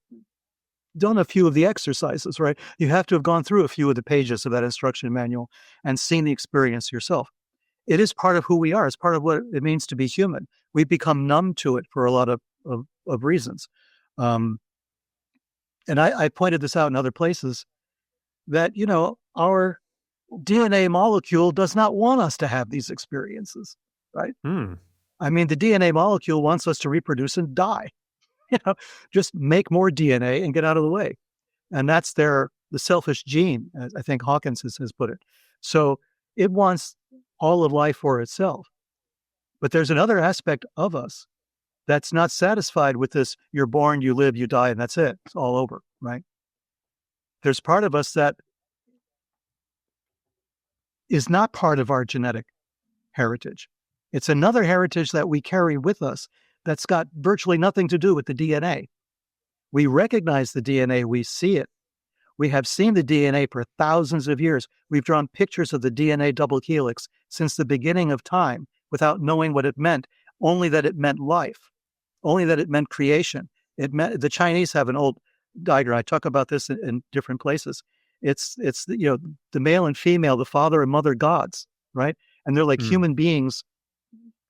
done a few of the exercises, right? You have to have gone through a few of the pages of that instruction manual and seen the experience yourself. It is part of who we are. It's part of what it means to be human. We've become numb to it for a lot of reasons. And I pointed this out in other places that, our DNA molecule does not want us to have these experiences, right? I mean, the DNA molecule wants us to reproduce and die, just make more DNA and get out of the way. And that's the selfish gene, as I think Hawkins has put it. So it wants all of life for itself. But there's another aspect of us that's not satisfied with this, you're born, you live, you die, and that's it. It's all over, right? There's part of us that is not part of our genetic heritage. It's another heritage that we carry with us that's got virtually nothing to do with the DNA. We recognize the DNA, we see it. We have seen the DNA for thousands of years. We've drawn pictures of the DNA double helix since the beginning of time without knowing what it meant, only that it meant life, only that it meant creation. The Chinese have an old diagram. I talk about this in different places. It's the male and female, the father and mother gods, right? And they're like human beings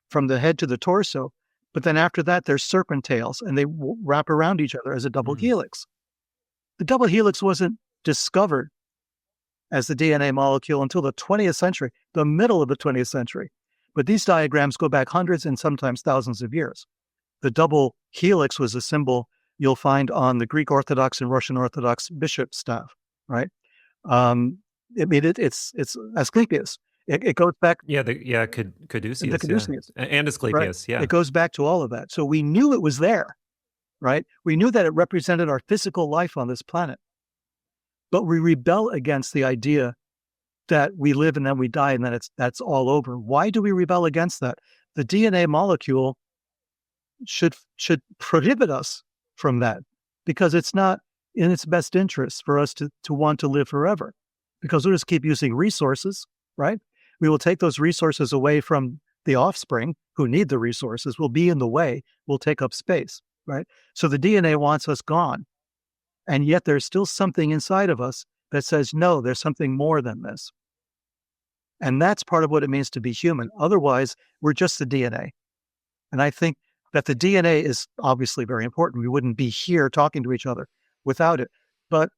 from the head to the torso. But then after that, they're serpent tails, and they wrap around each other as a double helix. The double helix wasn't discovered as the DNA molecule until the 20th century, the middle of the 20th century. But these diagrams go back hundreds and sometimes thousands of years. The double helix was a symbol you'll find on the Greek Orthodox and Russian Orthodox bishop staff, right? It's Asclepius. It goes back. Caduceus. And Asclepius, right? It goes back to all of that. So we knew it was there, right? We knew that it represented our physical life on this planet. But we rebel against the idea that we live and then we die and then that's all over. Why do we rebel against that? The DNA molecule should prohibit us from that, because it's not in its best interest for us to want to live forever, because we'll just keep using resources, right? We will take those resources away from the offspring who need the resources. We'll be in the way. We'll take up space, right? So the DNA wants us gone. And yet there's still something inside of us that says, no, there's something more than this. And that's part of what it means to be human. Otherwise, we're just the DNA. And I think that the DNA is obviously very important. We wouldn't be here talking to each other without it. But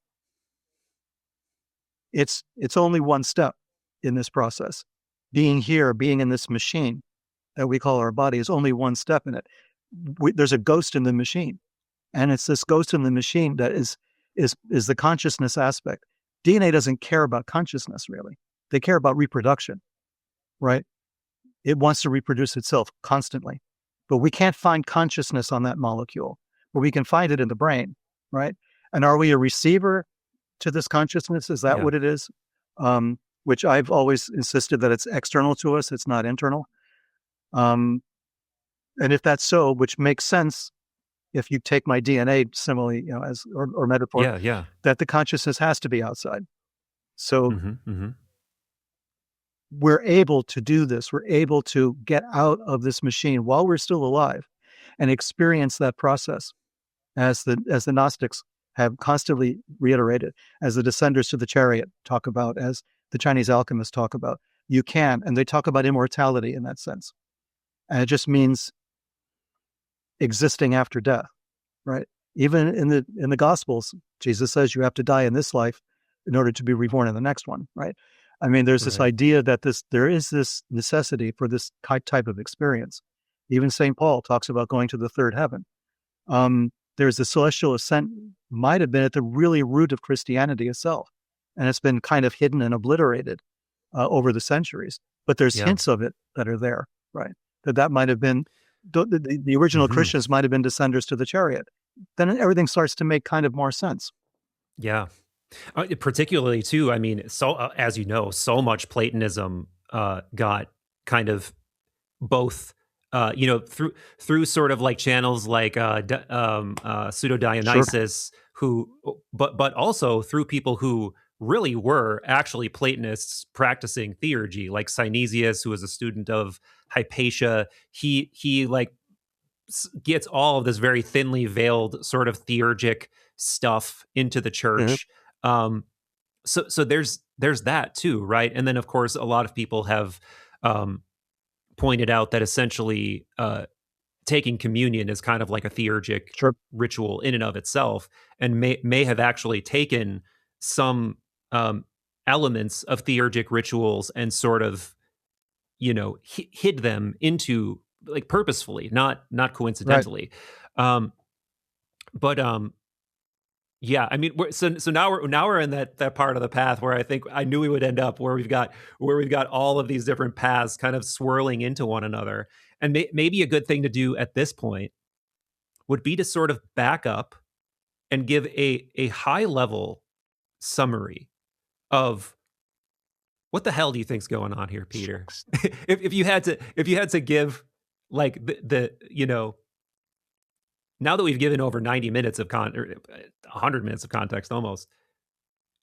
it's only one step in this process. Being here, being in this machine that we call our body is only one step in it. There's a ghost in the machine. And it's this ghost in the machine that is the consciousness aspect. DNA doesn't care about consciousness, really. They care about reproduction, right? It wants to reproduce itself constantly. But we can't find consciousness on that molecule, but we can find it in the brain, right? And are we a receiver to this consciousness? Is that what it is? Which I've always insisted that it's external to us, it's not internal. And if that's so, which makes sense, if you take my DNA simile, or metaphor, that the consciousness has to be outside. So we're able to do this. We're able to get out of this machine while we're still alive and experience that process, as the Gnostics have constantly reiterated, as the descenders to the chariot talk about, as the Chinese alchemists talk about. You can, and they talk about immortality in that sense. And it just means existing after death, right? Even in the Gospels, Jesus says you have to die in this life in order to be reborn in the next one, right? I mean, there's this idea that there is this necessity for this type of experience. Even St. Paul talks about going to the third heaven. There's the celestial ascent, might have been at the really root of Christianity itself, and it's been kind of hidden and obliterated over the centuries. But there's hints of it that are there, right? That might have been the original Christians might have been descenders to the chariot. Then everything starts to make kind of more sense. Yeah. Particularly too, I mean, so as you know, so much Platonism got kind of both, through sort of like channels like Pseudo Dionysus, but also through people who really were actually Platonists practicing theurgy, like Synesius, who was a student of Hypatia. He like gets all of this very thinly veiled sort of theurgic stuff into the church. So there's that too, right? And then of course a lot of people have pointed out that essentially taking communion is kind of like a theurgic ritual in and of itself, and may have actually taken some elements of theurgic rituals and sort of, hid them into, like, purposefully, not coincidentally. Right. But yeah, I mean, so now we're in that part of the path where I think I knew we would end up, where we've got all of these different paths kind of swirling into one another. And maybe a good thing to do at this point would be to sort of back up and give a high level summary of what the hell do you think's going on here, Peter? if you had to give, like, the now that we've given over 90 minutes of 100 minutes of context almost,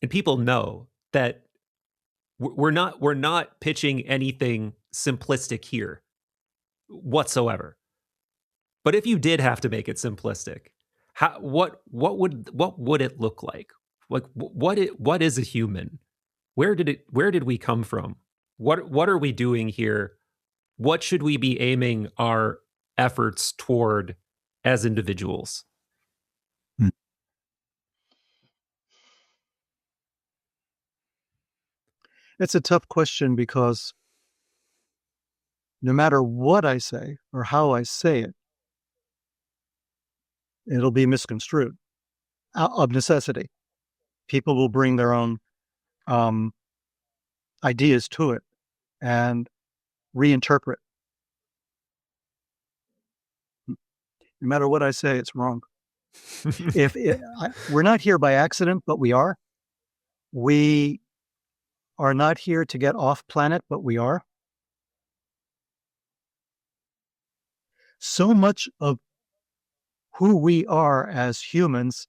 and people know that we're not pitching anything simplistic here whatsoever. But if you did have to make it simplistic, what would it look like? Like, what is a human? Where did we come from? What are we doing here? What should we be aiming our efforts toward as individuals? It's a tough question, because no matter what I say or how I say it, it'll be misconstrued of necessity. People will bring their own ideas to it and reinterpret. No matter what I say, it's wrong. We're not here by accident, but we are. We are not here to get off planet, but we are. So much of who we are as humans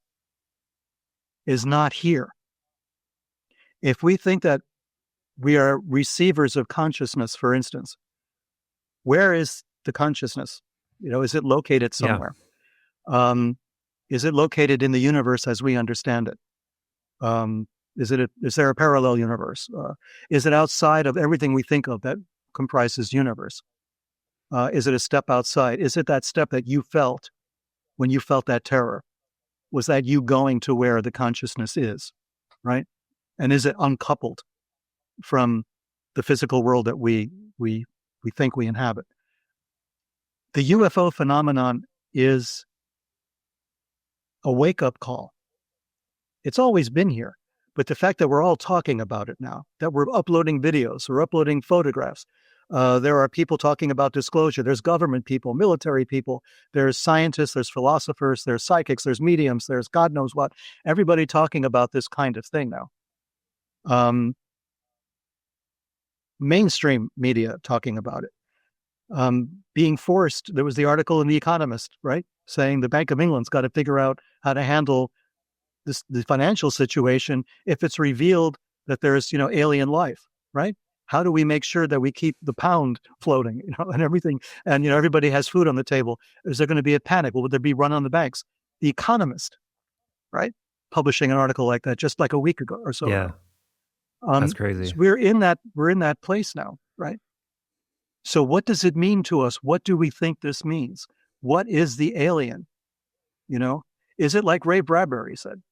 is not here. If we think that we are receivers of consciousness, for instance, where is the consciousness? Is it located somewhere? Yeah. Is it located in the universe as we understand it? Is there a parallel universe? Is it outside of everything we think of that comprises universe? Is it a step outside? Is it that step that you felt when you felt that terror? Was that you going to where the consciousness is, right? And is it uncoupled from the physical world that we think we inhabit? The UFO phenomenon is a wake-up call. It's always been here, but the fact that we're all talking about it now, that we're uploading videos, we're uploading photographs, there are people talking about disclosure. There's government people, military people, there's scientists, there's philosophers, there's psychics, there's mediums, there's God knows what. Everybody talking about this kind of thing now. Mainstream media talking about it. Being forced, there was the article in The Economist, right, saying the Bank of England's got to figure out how to handle the financial situation if it's revealed that there's, alien life, right? How do we make sure that we keep the pound floating, and everything, and, everybody has food on the table? Is there going to be a panic? Will there be run on the banks? The Economist, right, publishing an article like that just like a week ago or so. Yeah, that's crazy. So we're in that place now, right? So what does it mean to us? What do we think this means? What is the alien? Is it like Ray Bradbury said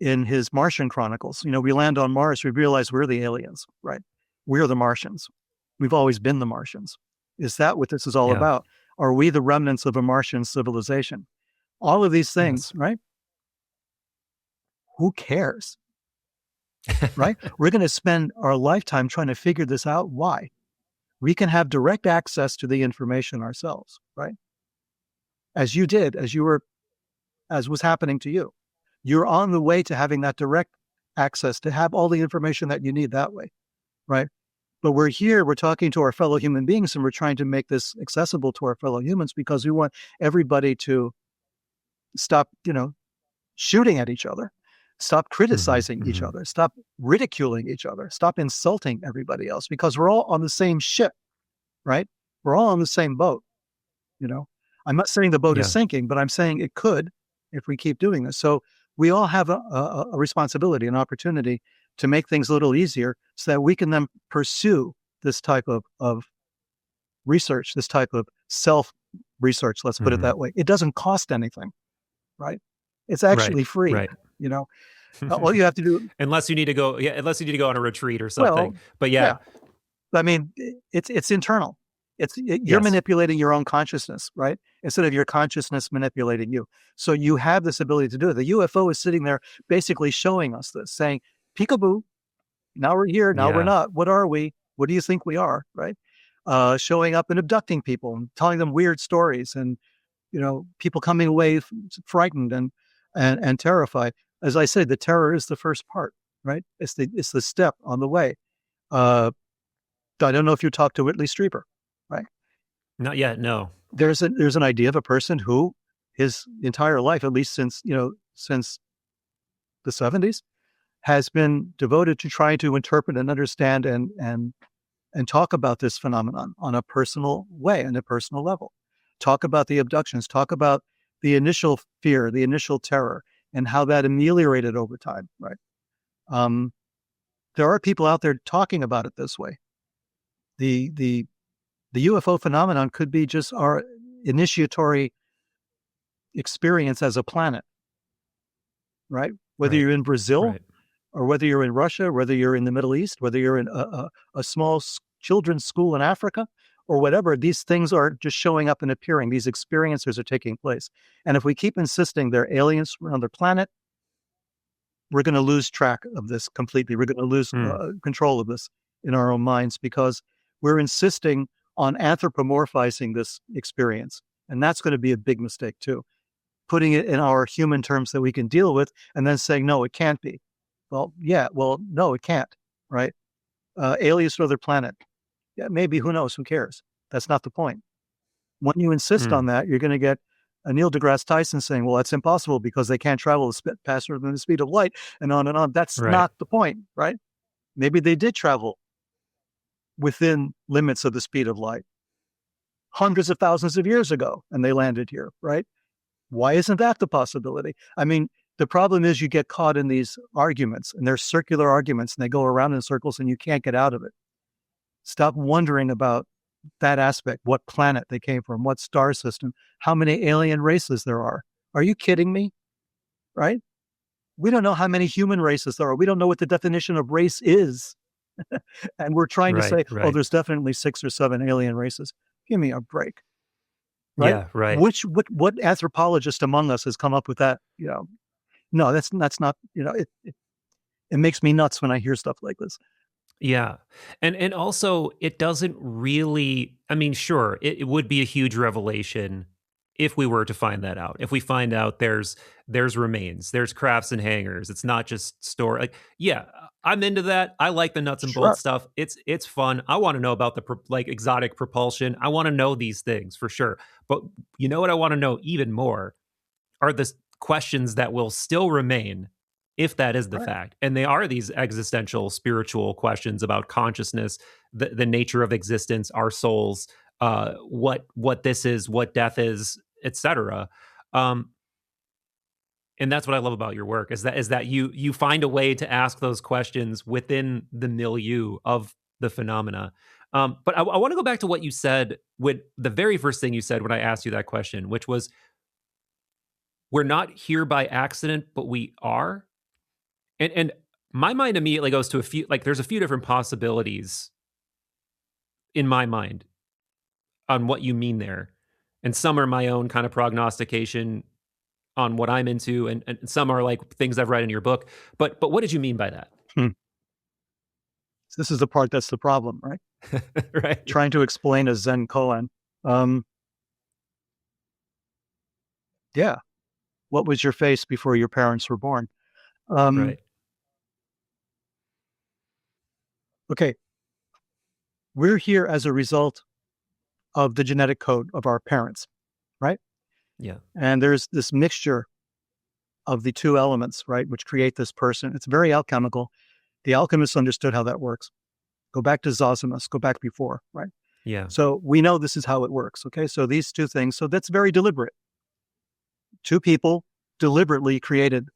in his Martian Chronicles? We land on Mars, we realize we're the aliens, right? We're the Martians. We've always been the Martians. Is that what this is all about? Are we the remnants of a Martian civilization? All of these things, right? Who cares? Right? We're going to spend our lifetime trying to figure this out. Why? We can have direct access to the information ourselves, right? As you did, as was happening to you. You're on the way to having that direct access to have all the information that you need that way, right? But we're talking to our fellow human beings, and we're trying to make this accessible to our fellow humans because we want everybody to stop, shooting at each other, stop criticizing each other, stop ridiculing each other, stop insulting everybody else, because we're all on the same ship, right? We're all on the same boat, I'm not saying the boat is Yeah. sinking, but I'm saying it could if we keep doing this. So we all have a responsibility, an opportunity to make things a little easier so that we can then pursue this type of research, this type of self-research, let's put it that way. It doesn't cost anything, right? It's Right. actually free, Right. you know? All you have to do, Unless you need to go, yeah, unless you need to go on a retreat or something. well, But yeah, yeah, I mean, it's internal. You're yes. manipulating your own consciousness, right? Instead of your consciousness manipulating you. So you have this ability to do it. The UFO is sitting there basically showing us this, saying, peekaboo, now we're here, now we're Yeah. not. What are we? What do you think we are, right? Showing up and abducting people and telling them weird stories, and people coming away frightened and terrified. As I said, the terror is the first part, right? It's the step on the way. Uh, I don't know if you talked to Whitley Strieber, right? Not yet. No. There's an idea of a person who his entire life, at least since the 70s, has been devoted to trying to interpret and understand and talk about this phenomenon on a personal way, and a personal level. Talk about the abductions, talk about the initial fear, the initial terror, and how that ameliorated over time, right? There are people out there talking about it this way. The UFO phenomenon could be just our initiatory experience as a planet, right? Whether Right. you're in Brazil Right. or whether you're in Russia, whether you're in the Middle East, whether you're in a small children's school in Africa or whatever, these things are just showing up and appearing. These experiences are taking place. And if we keep insisting they're aliens from another planet, we're going to lose track of this completely. We're going to lose Hmm. control of this in our own minds because we're insisting on anthropomorphizing this experience. And that's going to be a big mistake too. Putting it in our human terms that we can deal with and then saying, no, it can't be. Well, yeah, well, no, it can't, right? Aliens from other planet. Yeah, maybe, who knows, who cares? That's not the point. When you insist Hmm. on that, you're going to get a Neil deGrasse Tyson saying, well, that's impossible because they can't travel faster than the speed of light, and on and on. That's Right. not the point, right? Maybe they did travel within limits of the speed of light hundreds of thousands of years ago, and they landed here, right? Why isn't that the possibility? I mean, the problem is you get caught in these arguments, and they're circular arguments, and they go around in circles, and you can't get out of it. Stop wondering about that aspect, what planet they came from, what star system, how many alien races there are. Are you kidding me? Right? We don't know how many human races there are. We don't know what the definition of race is. And we're trying to Right. say, oh, Right. there's definitely 6 or 7 alien races. Give me a break. Right? Yeah. Right. What anthropologist among us has come up with that? No, that's not, it makes me nuts when I hear stuff like this. Yeah. And also it doesn't really, I mean, sure, it would be a huge revelation if we were to find that out. If we find out there's remains, there's crafts and hangers, it's not just store. Like, yeah, I'm into that. I like the nuts and bolts Sure. stuff. It's fun. I want to know about the like exotic propulsion. I want to know these things for sure. But you know what I want to know even more are the questions that will still remain if that is the Right. fact. And they are these existential spiritual questions about consciousness, the nature of existence, our souls, what this is, what death is, etc. Um, and that's what I love about your work is that you find a way to ask those questions within the milieu of the phenomena. But I want to go back to what you said with the very first thing you said when I asked you that question, which was we're not here by accident, but we are. And my mind immediately goes to a few, like there's a few different possibilities in my mind on what you mean there. And some are my own kind of prognostication on what I'm into, and some are like things I've read in your book. But what did you mean by that? Hmm. This is the part that's the problem, right? Right. Trying to explain a Zen koan. Yeah. What was your face before your parents were born? Um, Right. okay. We're here as a result of the genetic code of our parents, right? Yeah. And there's this mixture of the two elements, right, which create this person. It's very alchemical. The alchemists understood how that works. Go back to Zosimus, go back before, right? Yeah. So we know this is how it works. Okay. So these two things. So that's very deliberate. Two people deliberately created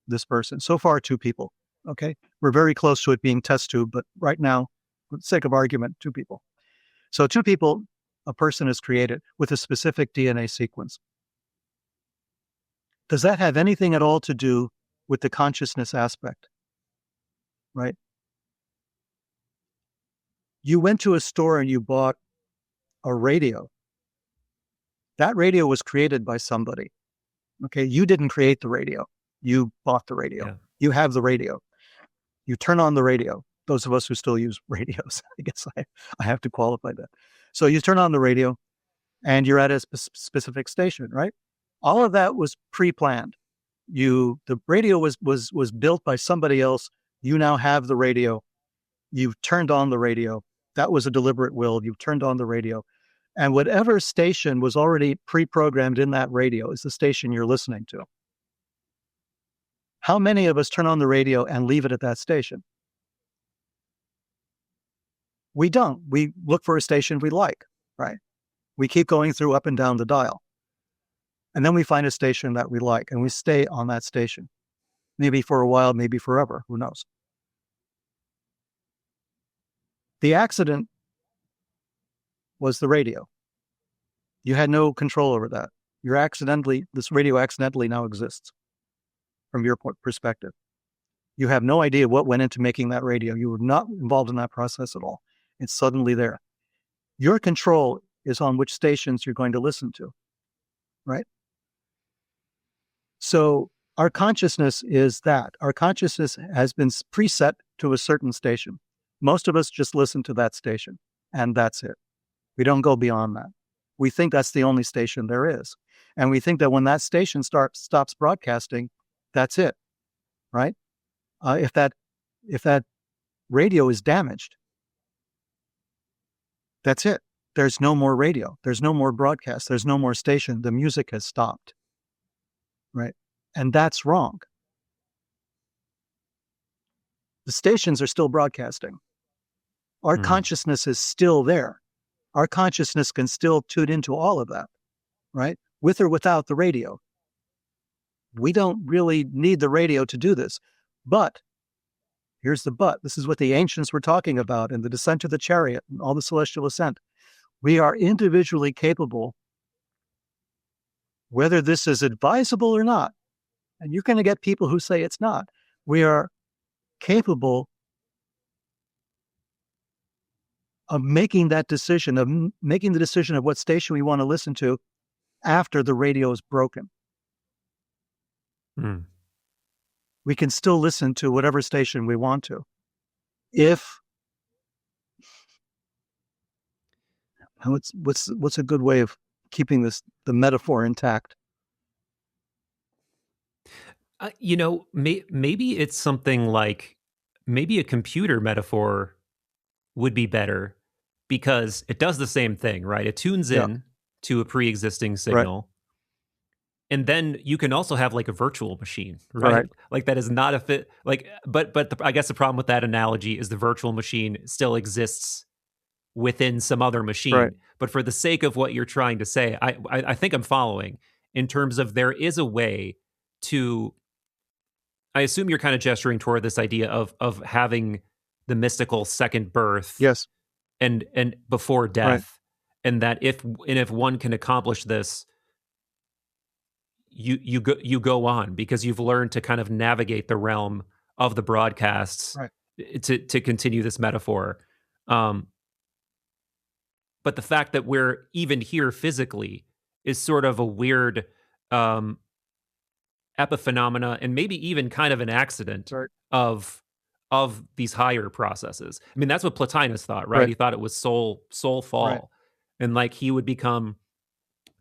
this person. So far, two people. Okay. We're very close to it being test tube, but right now, for the sake of argument, two people. So two people, a person is created with a specific DNA sequence. Does that have anything at all to do with the consciousness aspect? Right? You went to a store and you bought a radio. That radio was created by somebody. Okay. You didn't create the radio. You bought the radio. Yeah. You have the radio. You turn on the radio. Those of us who still use radios, I guess I have to qualify that. So you turn on the radio and you're at a specific station, right? All of that was pre-planned. The radio was built by somebody else. You now have the radio. You've turned on the radio. That was a deliberate will. You've turned on the radio. And whatever station was already pre-programmed in that radio is the station you're listening to. How many of us turn on the radio and leave it at that station? We don't. We look for a station we like, right? We keep going through up and down the dial. And then we find a station that we like and we stay on that station. Maybe for a while, maybe forever, who knows? The accident was the radio. You had no control over that. This radio accidentally now exists from your perspective. You have no idea what went into making that radio. You were not involved in that process at all. It's suddenly there. Your control is on which stations you're going to listen to, right? So our consciousness is that. Our consciousness has been preset to a certain station. Most of us just listen to that station, and that's it. We don't go beyond that. We think that's the only station there is. And we think that when that station stops broadcasting, that's it, right? If that radio is damaged, that's it. There's no more radio. There's no more broadcast. There's no more station. The music has stopped, right? And that's wrong. The stations are still broadcasting. Our consciousness is still there. Our consciousness can still tune into all of that, right? With or without the radio. We don't really need the radio to do this. But, here's the but. This is what the ancients were talking about in the descent to the chariot and all the celestial ascent. We are individually capable, whether this is advisable or not, and you're going to get people who say it's not, we are capable of making that decision, of making the decision of what station we want to listen to after the radio is broken. We can still listen to whatever station we want to. What's a good way of keeping the metaphor intact? Maybe it's something like, maybe a computer metaphor would be better, because it does the same thing, right? It tunes in to a pre-existing signal. Right. And then you can also have like a virtual machine, right? Like that is not a fit. Like, but I guess the problem with that analogy is the virtual machine still exists within some other machine. Right. But for the sake of what you're trying to say, I think I'm following in terms of there is a way to. I assume you're kind of gesturing toward this idea of having the mystical second birth, yes, and before death, right. And that if one can accomplish this, you go on because you've learned to kind of navigate the realm of the broadcasts, right, to continue this metaphor. But the fact that we're even here physically is sort of a weird epiphenomena, and maybe even kind of an accident, right, of these higher processes. I mean, that's what Plotinus thought, right? He thought it was soul fall, right, and like he would become.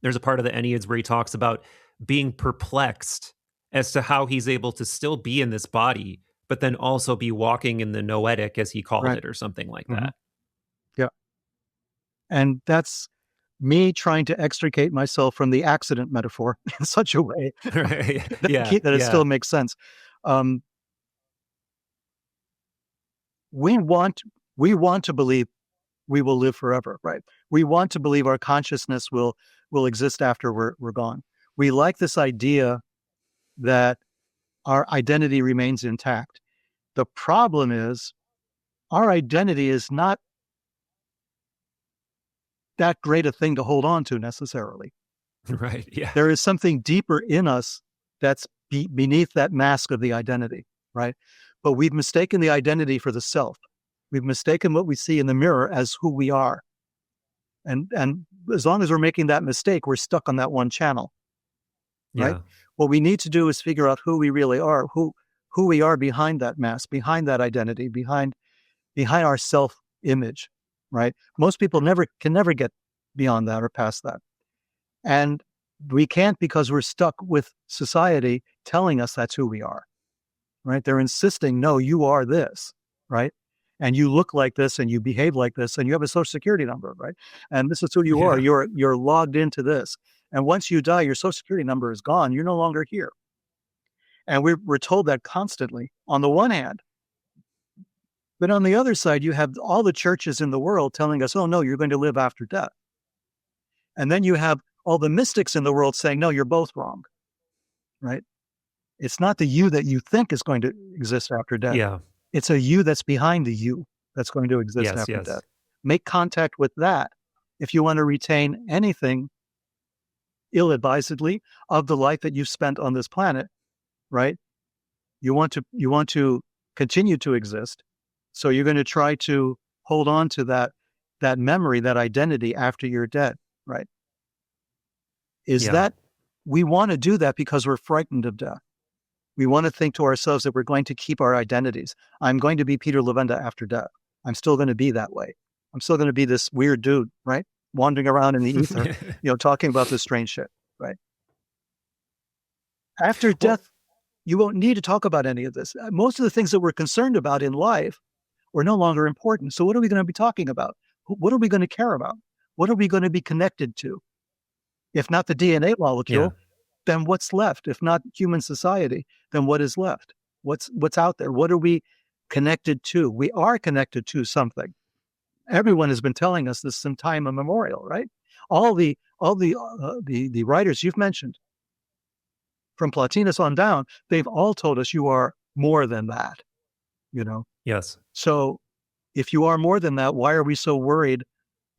There's a part of the Enneads where he talks about being perplexed as to how he's able to still be in this body, but then also be walking in the noetic, as he called it, or something like that. Yeah. And that's me trying to extricate myself from the accident metaphor in such a way that it still makes sense. We want to believe we will live forever, right? We want to believe our consciousness will exist after we're gone. We like this idea that our identity remains intact. The problem is our identity is not that great a thing to hold on to necessarily. Right. Yeah. There is something deeper in us that's beneath that mask of the identity, right? But we've mistaken the identity for the self. We've mistaken what we see in the mirror as who we are. And as long as we're making that mistake, we're stuck on that one channel, right? Yeah. What we need to do is figure out who we really are, who we are behind that mask, behind that identity, behind our self-image, right? Most people can never get beyond that or past that. And we can't because we're stuck with society telling us that's who we are, right? They're insisting, no, you are this, right? And you look like this and you behave like this and you have a social security number, right? And this is who you are. Yeah. You're logged into this. And once you die, your social security number is gone. You're no longer here. And we're told that constantly on the one hand. But on the other side, you have all the churches in the world telling us, oh, no, you're going to live after death. And then you have all the mystics in the world saying, no, you're both wrong, right? It's not the you that you think is going to exist after death. Yeah. It's a you that's behind the you that's going to exist Yes. after Yes. death. Make contact with that if you want to retain anything ill-advisedly of the life that you've spent on this planet, right? You want to continue to exist. So you're going to try to hold on to that memory, that identity after you're dead, right? Is Yeah. that we want to do that because we're frightened of death. We want to think to ourselves that we're going to keep our identities. I'm going to be Peter Levenda after death. I'm still going to be that way. I'm still going to be this weird dude, right? Wandering around in the ether, talking about this strange shit, right? After death, you won't need to talk about any of this. Most of the things that we're concerned about in life are no longer important. So what are we going to be talking about? What are we going to care about? What are we going to be connected to? If not the DNA molecule, then what's left? If not human society, then what is left? What's out there? What are we connected to? We are connected to something. Everyone has been telling us this since time immemorial, right? All the writers you've mentioned, from Plotinus on down, they've all told us you are more than that. Yes. So if you are more than that, why are we so worried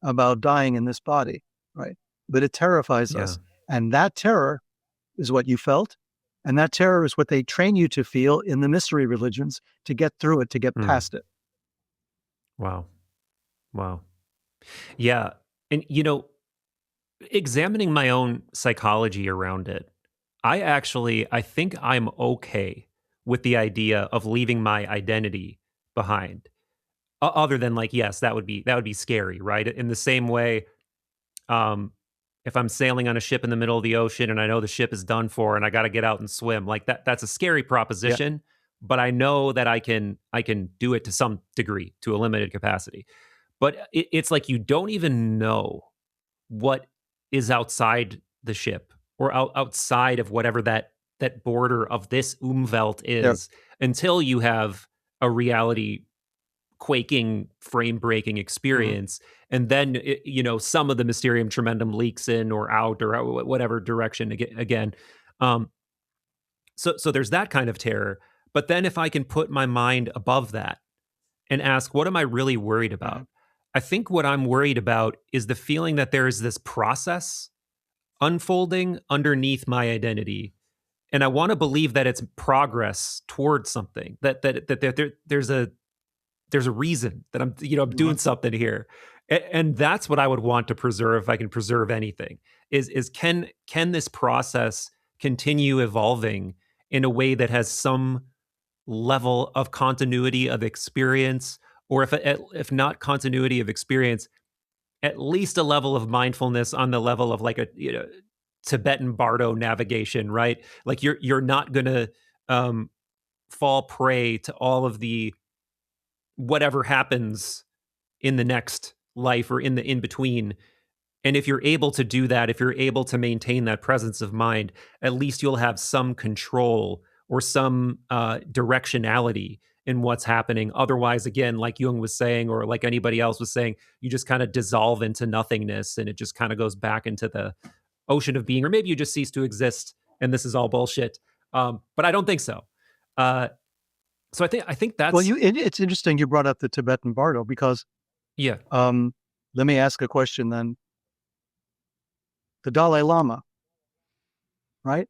about dying in this body, right? But it terrifies us. And that terror is what you felt. And that terror is what they train you to feel in the mystery religions to get through it, to get past it. Wow. Yeah. And, examining my own psychology around it, I think I'm okay with the idea of leaving my identity behind. Other than yes, that would be scary, right? In the same way, if I'm sailing on a ship in the middle of the ocean and I know the ship is done for and I got to get out and swim, that's a scary proposition, but I know that I can do it to some degree, to a limited capacity. But it's like you don't even know what is outside the ship or outside of whatever that border of this Umwelt is until you have a reality quaking, frame breaking experience. And then, some of the Mysterium Tremendum leaks in or out or whatever direction again. So there's that kind of terror. But then if I can put my mind above that and ask, what am I really worried about? I think what I'm worried about is the feeling that there is this process unfolding underneath my identity. And I want to believe that it's progress towards something, that there's a reason that I'm doing something here. And that's what I would want to preserve if I can preserve anything, is can this process continue evolving in a way that has some level of continuity of experience, or if not continuity of experience, at least a level of mindfulness on the level of like a Tibetan bardo navigation, right? Like you're not going to fall prey to all of the whatever happens in the next life or in the in between. And if you're able to do that, if you're able to maintain that presence of mind, at least you'll have some control or some directionality in what's happening. Otherwise, again, like Jung was saying, or like anybody else was saying, you just kind of dissolve into nothingness and it just kind of goes back into the ocean of being, or maybe you just cease to exist and this is all bullshit. But I don't think so. So I think Well, that's it's interesting you brought up the Tibetan Bardo, because yeah. let me ask a question then. The Dalai Lama, right,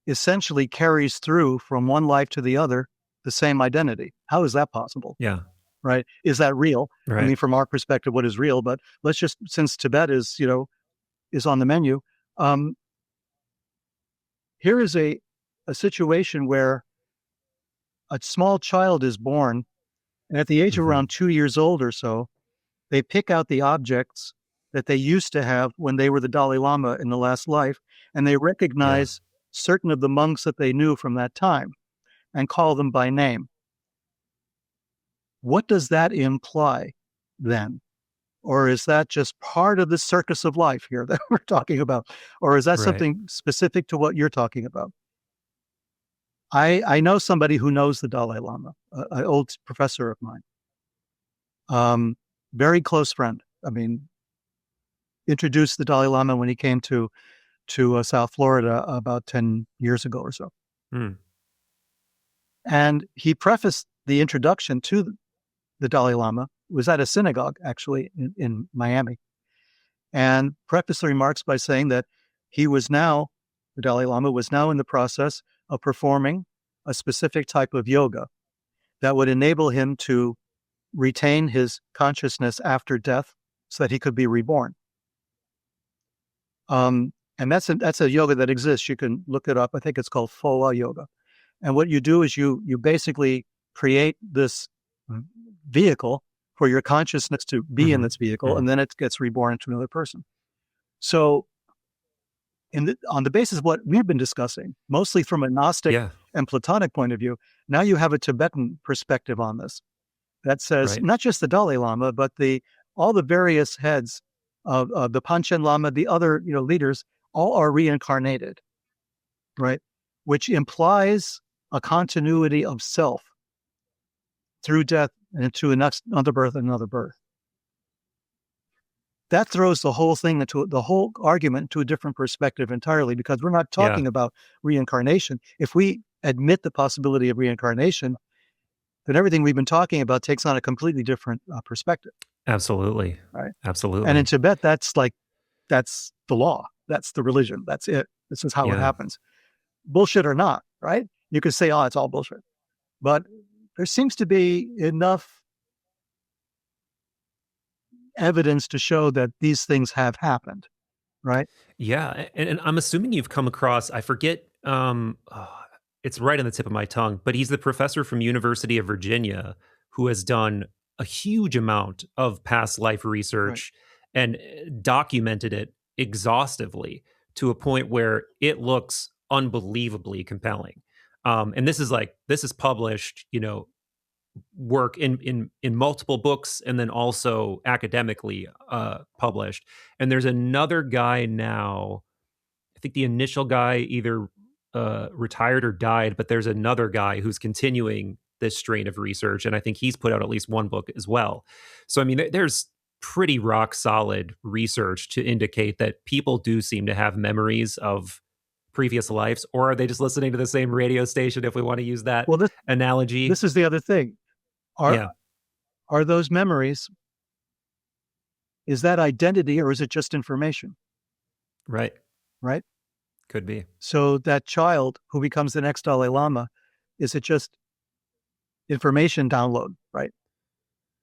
essentially carries through from one life to the other the same identity. How is that possible? Yeah. Right? Is that real? Right. I mean, from our perspective, what is real? But let's just, since Tibet is, is on the menu, here is a situation where a small child is born, and at the age of around 2 years old or so, they pick out the objects that they used to have when they were the Dalai Lama in the last life, and they recognize certain of the monks that they knew from that time and call them by name. What does that imply then? Or is that just part of the circus of life here that we're talking about? Or is that something specific to what you're talking about? I know somebody who knows the Dalai Lama, an old professor of mine, very close friend. I mean, introduced the Dalai Lama when he came to South Florida about 10 years ago or so. And he prefaced the introduction to the Dalai Lama, was at a synagogue actually in Miami, and prefaced the remarks by saying that the Dalai Lama was now in the process of performing a specific type of yoga that would enable him to retain his consciousness after death so that he could be reborn. And that's a yoga that exists. You can look it up. I think it's called Foa yoga. And what you do is you basically create this vehicle for your consciousness to be in this vehicle, and then it gets reborn into another person. So on the basis of what we've been discussing, mostly from a Gnostic and Platonic point of view, now you have a Tibetan perspective on this that says not just the Dalai Lama, but all the various heads of the Panchen Lama, the other leaders, all are reincarnated, right? Which implies a continuity of self through death and into another birth and another birth. That throws the whole thing the whole argument into a different perspective entirely, because we're not talking about reincarnation. If we admit the possibility of reincarnation, then everything we've been talking about takes on a completely different perspective. Absolutely. Right. Absolutely. And in Tibet, that's the law. That's the religion. That's it. This is how it happens. Bullshit or not, right? You could say, it's all bullshit. But there seems to be enough evidence to show that these things have happened, right? Yeah. And I'm assuming you've come across, I forget, it's right on the tip of my tongue, but he's the professor from University of Virginia who has done a huge amount of past life research and documented it exhaustively to a point where it looks unbelievably compelling. And this is published, work in multiple books and then also academically published. And there's another guy now, I think the initial guy either retired or died, but there's another guy who's continuing this strain of research, and I think he's put out at least one book as well. So I mean, there's pretty rock solid research to indicate that people do seem to have memories of previous lives, or are they just listening to the same radio station, if we want to use that analogy? This is the other thing. Are those memories, is that identity, or is it just information? Right. Could be. So that child who becomes the next Dalai Lama, is it just information download, right?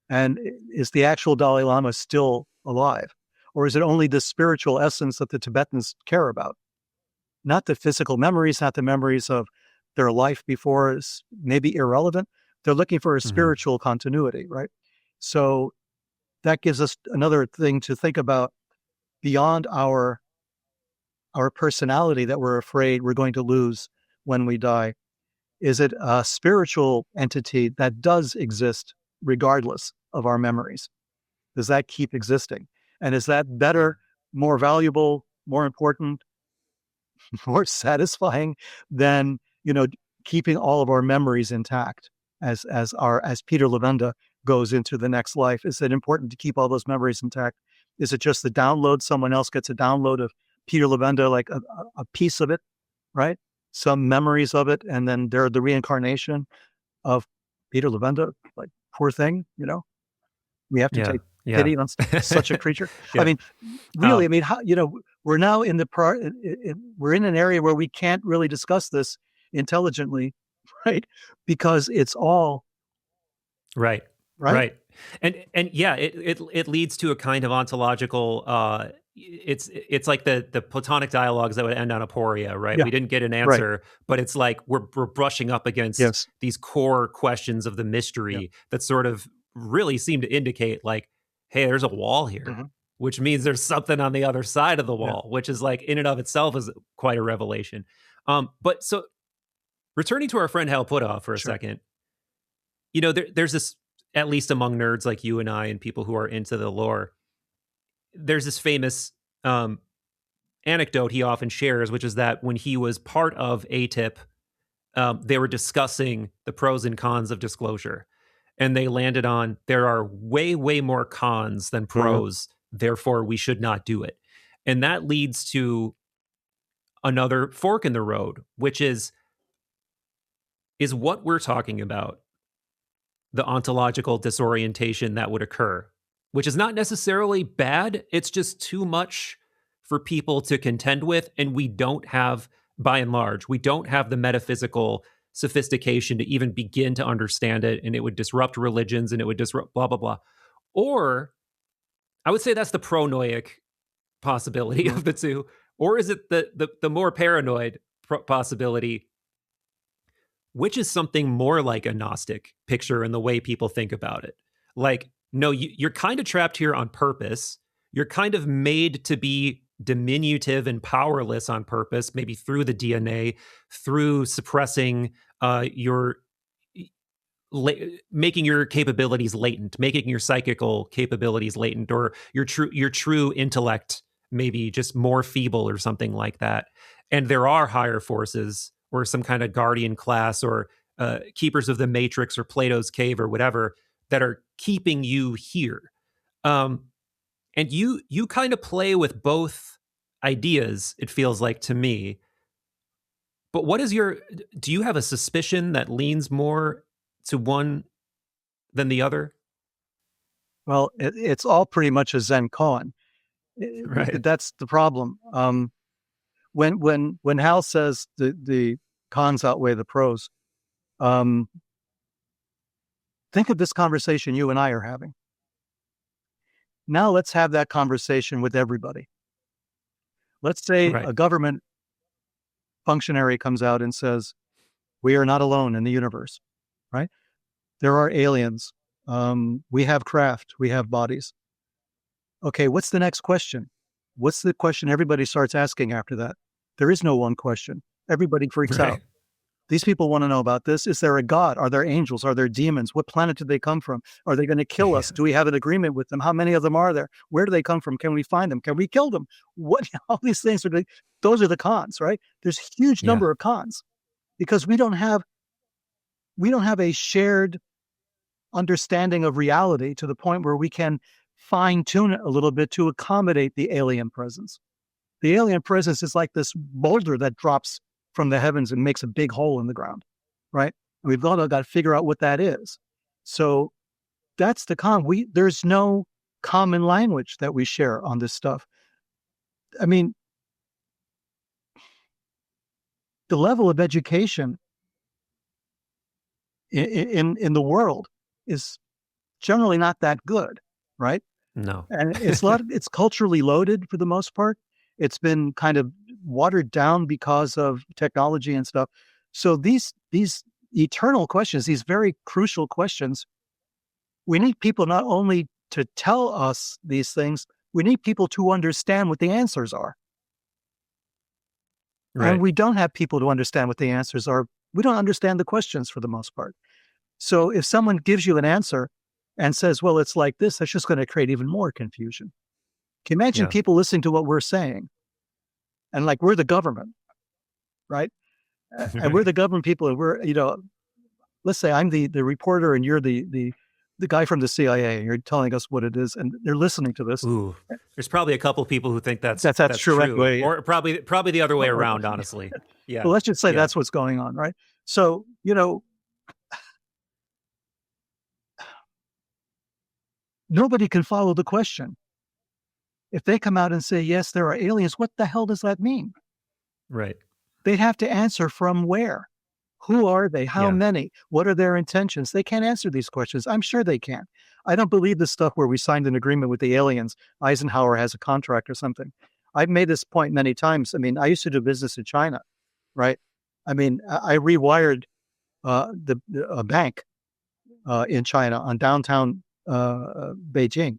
And is the actual Dalai Lama still alive? Or is it only the spiritual essence that the Tibetans care about? Not the physical memories, not the memories of their life before is maybe irrelevant. They're looking for a spiritual continuity, right? So that gives us another thing to think about beyond our personality that we're afraid we're going to lose when we die. Is it a spiritual entity that does exist regardless of our memories? Does that keep existing? And is that better, more valuable, more important, more satisfying than, keeping all of our memories intact as Peter Levenda goes into the next life? Is it important to keep all those memories intact? Is it just the download? Someone else gets a download of Peter Levenda, like a piece of it, right? Some memories of it, and then they're the reincarnation of Peter Levenda. Like, poor thing, we have to Yeah. take Yeah. pity on such a creature. Yeah. I mean, really, how, we're now in we're in an area where we can't really discuss this intelligently, right? Because it's all Right. right. And yeah, it leads to a kind of ontological it's like the Platonic dialogues that would end on aporia, right? Yeah. We didn't get an Right. answer, but it's like we're brushing up against Yes. these core questions of the mystery that sort of really seem to indicate like, hey, there's a wall here, Mhm. which means there's something on the other side of the wall, which is like in and of itself is quite a revelation. But so returning to our friend Hal Puthoff for a Sure. second, there's this, at least among nerds like you and I and people who are into the lore, there's this famous anecdote he often shares, which is that when he was part of ATIP, they were discussing the pros and cons of disclosure. And they landed on there are way, way more cons than pros. Therefore, we should not do it. And that leads to another fork in the road, which is what we're talking about the ontological disorientation that would occur, which is not necessarily bad. It's just too much for people to contend with. And we don't have, by and large, we don't have the metaphysical sophistication to even begin to understand it. And it would disrupt religions and it would disrupt blah, blah, blah. Or I would say that's the pronoic possibility of the two. Or is it the more paranoid possibility, which is something more like a Gnostic picture in the way people think about it? Like, no, you're kind of trapped here on purpose. You're kind of made to be diminutive and powerless on purpose, maybe through the DNA, through suppressing making your capabilities latent, making your psychical capabilities latent, or your true intellect maybe just more feeble or something like that. And there are higher forces or some kind of guardian class or keepers of the matrix or Plato's cave or whatever that are keeping you here. And you kind of play with both ideas, it feels like to me. But do you have a suspicion that leans more to one than the other? Well, it's all pretty much a Zen koan. Right. That's the problem. When Hal says the cons outweigh the pros, think of this conversation you and I are having. Now let's have that conversation with everybody. Let's say a government functionary comes out and says, we are not alone in the universe, right? There are aliens. We have craft. We have bodies. Okay, what's the next question? What's the question everybody starts asking after that? There is no one question. Everybody freaks out. These people want to know about this. Is there a God? Are there angels? Are there demons? What planet did they come from? Are they going to kill us? Do we have an agreement with them? How many of them are there? Where do they come from? Can we find them? Can we kill them? What? All these things those are the cons, right? There's a huge number of cons because we don't have a shared understanding of reality to the point where we can fine tune it a little bit to accommodate the alien presence. The alien presence is like this boulder that drops from the heavens and makes a big hole in the ground, right? And we've got to figure out what that is. So that's the con. There's no common language that we share on this stuff. I mean, the level of education in the world is generally not that good, right? No. And it's culturally loaded for the most part. It's been kind of watered down because of technology and stuff. So these eternal questions, these very crucial questions, we need people not only to tell us these things, we need people to understand what the answers are. Right. And we don't have people to understand what the answers are. We don't understand the questions for the most part. So if someone gives you an answer and says, well, it's like this, that's just going to create even more confusion. Can you imagine people listening to what we're saying? And like, we're the government, right? And we're the government people, and we're, let's say I'm the reporter and you're the guy from the CIA, and you're telling us what it is, and they're listening to this. Ooh, there's probably a couple people who think that's true anyway. or probably the other way around, honestly. Yeah. Well, let's just say that's what's going on, right? So, nobody can follow the question. If they come out and say, yes, there are aliens, what the hell does that mean? Right. They'd have to answer from where? Who are they? How many? What are their intentions? They can't answer these questions. I'm sure they can. I don't believe the stuff where we signed an agreement with the aliens. Eisenhower has a contract or something. I've made this point many times. I mean, I used to do business in China, right? I mean, I rewired a bank in China on downtown Beijing,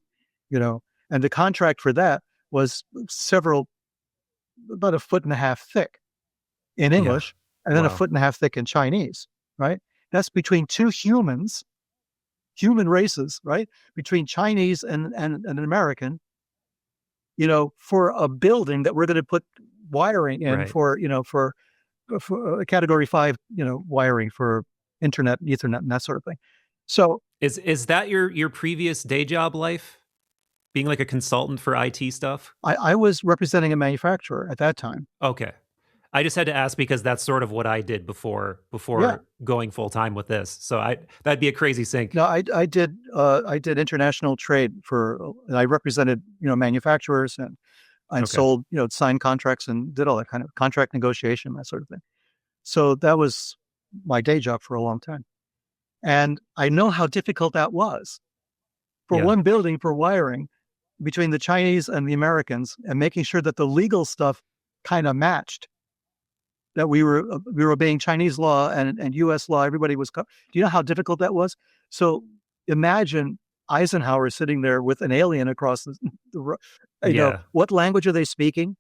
and the contract for that was about a foot and a half thick in English, and then a foot and a half thick in Chinese, right? That's between two human races, right? Between Chinese and an American, for a building that we're going to put wiring in for a category 5, wiring for internet, Ethernet, and that sort of thing. So is that your previous day job life? Being like a consultant for IT stuff? I was representing a manufacturer at that time. Okay. I just had to ask because that's sort of what I did before going full time with this. So that'd be a crazy sync. No, I did international trade and I represented, manufacturers and sold, signed contracts and did all that kind of contract negotiation, that sort of thing. So that was my day job for a long time. And I know how difficult that was for one building, for wiring between the Chinese and the Americans, and making sure that the legal stuff kind of matched, that we were obeying Chinese law and U.S. law. Everybody was. Do you know how difficult that was? So imagine Eisenhower sitting there with an alien across the road. What language are they speaking?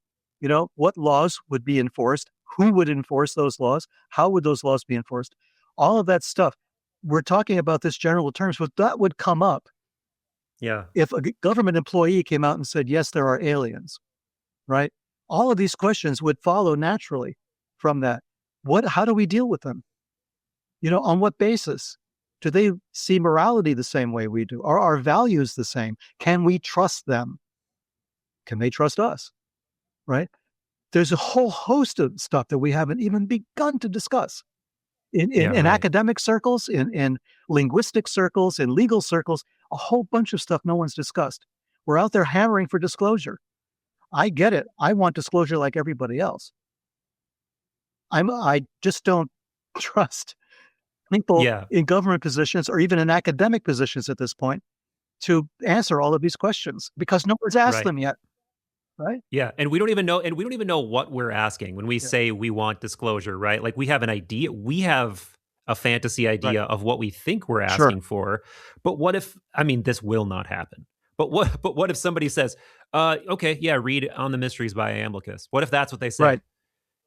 What laws would be enforced? Who would enforce those laws? How would those laws be enforced? All of that stuff. We're talking about this general terms, but that would come up. Yeah. If a government employee came out and said, yes, there are aliens, right? All of these questions would follow naturally from that. How do we deal with them? On what basis? Do they see morality the same way we do? Are our values the same? Can we trust them? Can they trust us? Right? There's a whole host of stuff that we haven't even begun to discuss. In academic circles, in linguistic circles, in legal circles, a whole bunch of stuff no one's discussed. We're out there hammering for disclosure. I get it. I want disclosure like everybody else. I just don't trust people in government positions or even in academic positions at this point to answer all of these questions because no one's asked them yet. Right. Yeah. And we don't even know what we're asking when we say we want disclosure, right? Like we have an idea. We have a fantasy idea of what we think we're asking for. But what if, this will not happen. But what if somebody says, read On the Mysteries by Iamblichus. What if that's what they say? Right.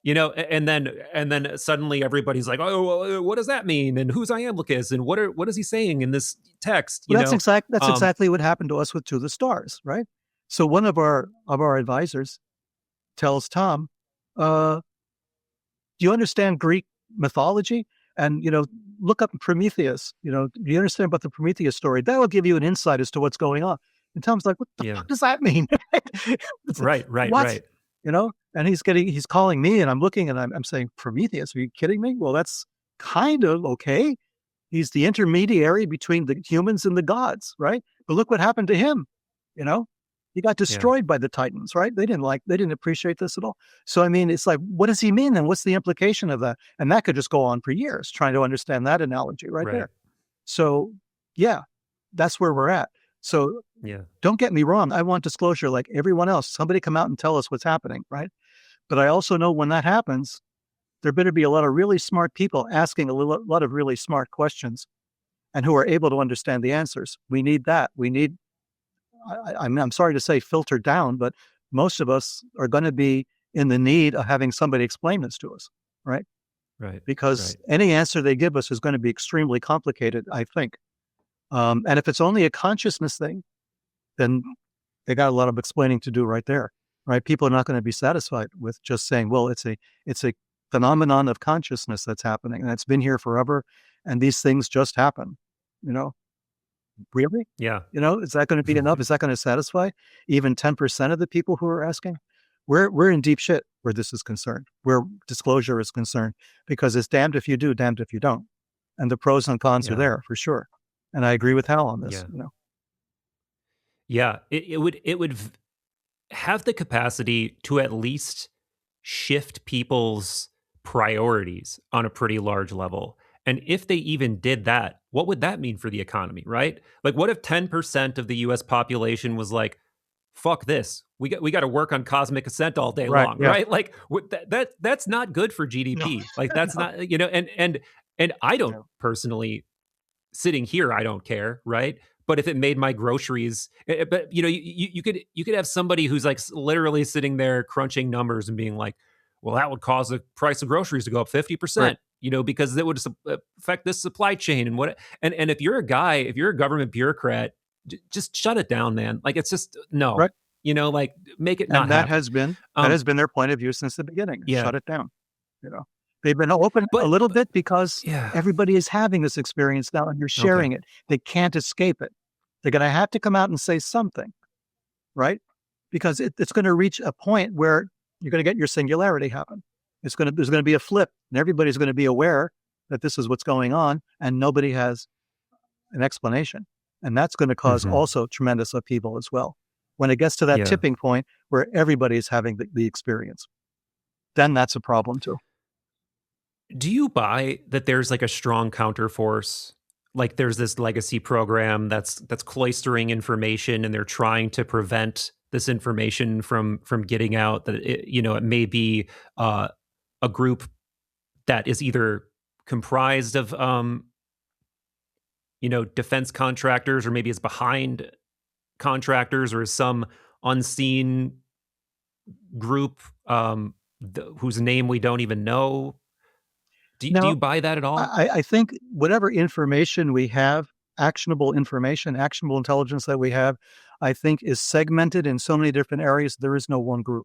And then suddenly everybody's like, oh, well, what does that mean? And who's Iamblichus? And what is he saying in this text? That's exactly what happened to us with To the Stars, right? So one of our advisors tells Tom, do you understand Greek mythology? And, look up Prometheus. Do you understand about the Prometheus story? That will give you an insight as to what's going on. And Tom's like, what the fuck does that mean? Right. And he's calling me and I'm looking and I'm saying, Prometheus, are you kidding me? Well, that's kind of okay. He's the intermediary between the humans and the gods, right? But look what happened to him, He got destroyed by the Titans, right? They didn't appreciate this at all. So, it's like, what does he mean? And what's the implication of that? And that could just go on for years trying to understand that analogy right there. So, that's where we're at. So don't get me wrong. I want disclosure like everyone else. Somebody come out and tell us what's happening, right? But I also know when that happens, there better be a lot of really smart people asking a lot of really smart questions and who are able to understand the answers. We need that. We need, I'm sorry to say filtered down, but most of us are going to be in the need of having somebody explain this to us, right? Right. Because any answer they give us is going to be extremely complicated, I think. And if it's only a consciousness thing, then they got a lot of explaining to do right there, right? People are not going to be satisfied with just saying, well, it's a phenomenon of consciousness that's happening, and it's been here forever, and these things just happen. Really? Yeah. Is that going to be enough? Is that going to satisfy even 10% of the people who are asking? We're in deep shit where this is concerned, where disclosure is concerned, because it's damned if you do, damned if you don't. And the pros and cons are there for sure. And I agree with Hal on this. Yeah. It would have the capacity to at least shift people's priorities on a pretty large level. And if they even did that, what would that mean for the economy, right? Like, what if 10% of the US population was like, fuck this, we got to work on cosmic ascent all day long, right? Like, that's not good for GDP. Like, that's not, and I don't personally, sitting here, I don't care, right? But if it made my groceries, but you could have somebody who's like literally sitting there crunching numbers and being like, well, that would cause the price of groceries to go up 50%, because it would affect this supply chain and if you're a government bureaucrat, just shut it down, man. Like, it's just no, right. Like, make it not and that happen. has been their point of view since the beginning. Yeah. Shut it down. They've been open a little bit because everybody is having this experience now, and you're sharing it. They can't escape it. They're going to have to come out and say something, right? Because it's going to reach a point where you're going to get your singularity happen. There's going to be a flip, and everybody's going to be aware that this is what's going on, and nobody has an explanation. And that's going to cause also tremendous upheaval as well. When it gets to that tipping point where everybody's having the experience, then that's a problem too. Do you buy that there's like a strong counterforce? Like, there's this legacy program that's cloistering information, and they're trying to prevent this information from getting out. That it may be a group that is either comprised of defense contractors, or maybe is behind contractors, or is some unseen group whose name we don't even know. Do you buy that at all? I think whatever information we have, actionable intelligence that we have, I think is segmented in so many different areas. There is no one group.